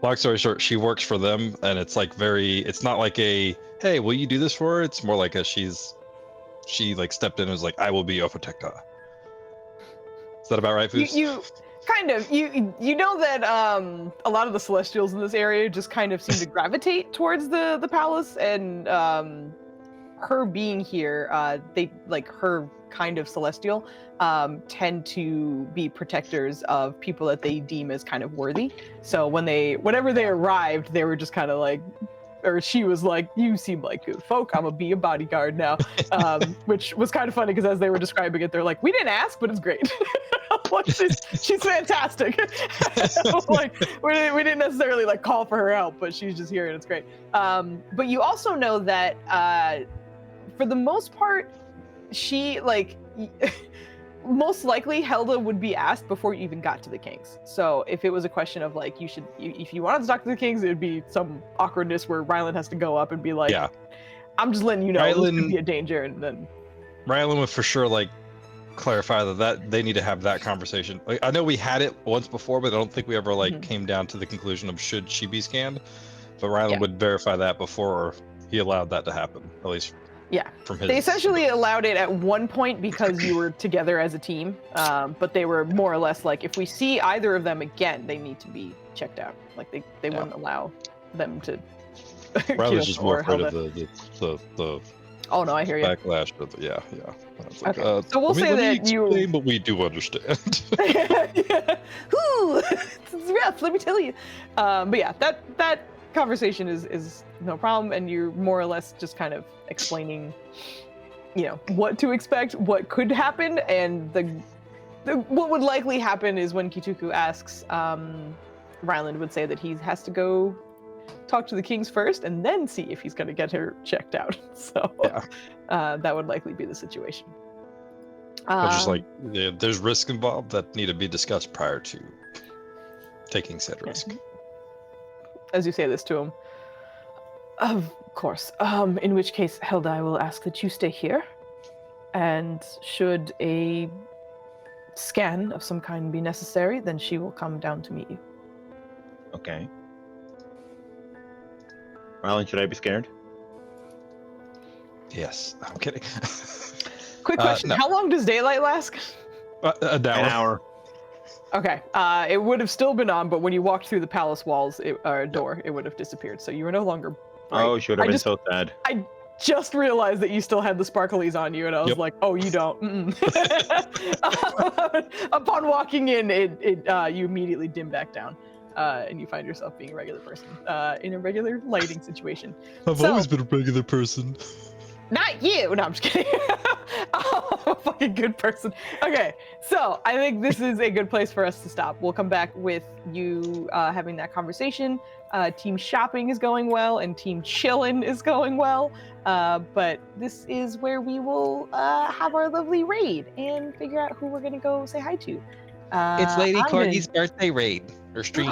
long story short, she works for them, and it's like it's not like a, hey, will you do this for her? It's more like she like stepped in and was like, I will be your protector. Is that about right, Foos? You kind of you know that a lot of the Celestials in this area just kind of seem to gravitate towards the palace, and her being here, they like her kind of Celestial tend to be protectors of people that they deem as kind of worthy. So whenever they arrived, they were just kind of like, or she was like, you seem like good folk, I'm gonna be a bodyguard now. Which was kind of funny because as they were describing it, they're like, we didn't ask, but it's great. Like, she's fantastic. Like, we didn't necessarily like call for her help, but she's just here and it's great. But you also know that for the most part, she like most likely Helda would be asked before you even got to the kings. So if it was a question of like if you wanted to talk to the kings, it would be some awkwardness where Ryland has to go up and be like, yeah, I'm just letting you know this could be a danger, and then Ryland would for sure like clarify that they need to have that conversation. Like, I know we had it once before, but I don't think we ever like came down to the conclusion of should she be scanned. But Ryland would verify that before he allowed that to happen, at least. Yeah, from his... They essentially allowed it at one point because you were together as a team, but they were more or less like, if we see either of them again, they need to be checked out. Like they wouldn't allow them to. Ryland's just more afraid of the Oh no, I hear you. Backlash, but yeah. Like, okay. So we'll say that you. But we do understand. Yeah. Ooh, it's rough. Let me tell you. But yeah, that conversation is no problem, and you're more or less just kind of explaining, what to expect, what could happen, and the what would likely happen is when Kituku asks, Ryland would say that he has to go talk to the kings first and then see if he's going to get her checked out. So that would likely be the situation. Just like there's risk involved that need to be discussed prior to taking said risk. As you say this to him, of course. In which case, Helda, I will ask that you stay here, and should a scan of some kind be necessary, then she will come down to meet you. Okay. Ryland, should I be scared? Yes, I'm kidding. Quick question: no. How long does daylight last? An hour. Okay. It would have still been on, but when you walked through the palace walls door, it would have disappeared. So you were no longer bright. Oh, should have been so sad. I just realized that you still had the sparklies on you, and I was like, "Oh, you don't." Upon walking in, you immediately dim back down, and you find yourself being a regular person in a regular lighting situation. I've always been a regular person. Not you. No, I'm just kidding. I'm a fucking good person. Okay, so I think this is a good place for us to stop. We'll come back with you having that conversation. Team shopping is going well, and team chillin' is going well. But this is where we will have our lovely raid and figure out who we're gonna go say hi to. It's Lady Corgi's birthday raid or stream.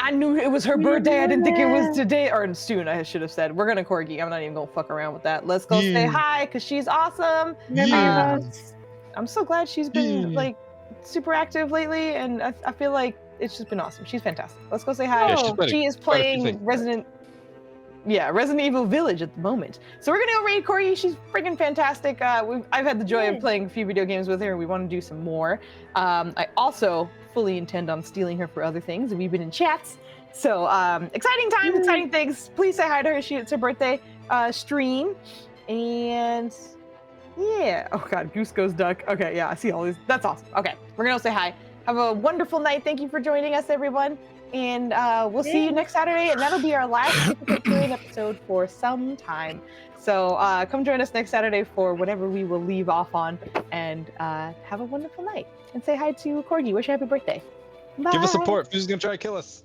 I knew it was her birthday. I didn't think it was today or soon. I should have said we're gonna Corgi. I'm not even gonna fuck around with that. Let's go say hi because she's awesome. I'm so glad she's been like super active lately, and I feel like it's just been awesome. She's fantastic. Let's go say hi. Yeah, she's played She is quite a few playing things. Resident Evil Village at the moment. So we're gonna go raid Corey. She's freaking fantastic. I've had the joy of playing a few video games with her, and we want to do some more. I also fully intend on stealing her for other things, and we've been in chats. So exciting times, exciting things. Please say hi to her. It's her birthday stream, and yeah. Oh God, goose goes duck. Okay, yeah, I see all these. That's awesome. Okay, we're gonna say hi. Have a wonderful night. Thank you for joining us, everyone. And we'll see you next Saturday, and that'll be our last Difficult Terrain episode for some time. So come join us next Saturday for whatever we will leave off on, and have a wonderful night. And say hi to Corgi. Wish her happy birthday. Bye. Give us support. Who's gonna try to kill us?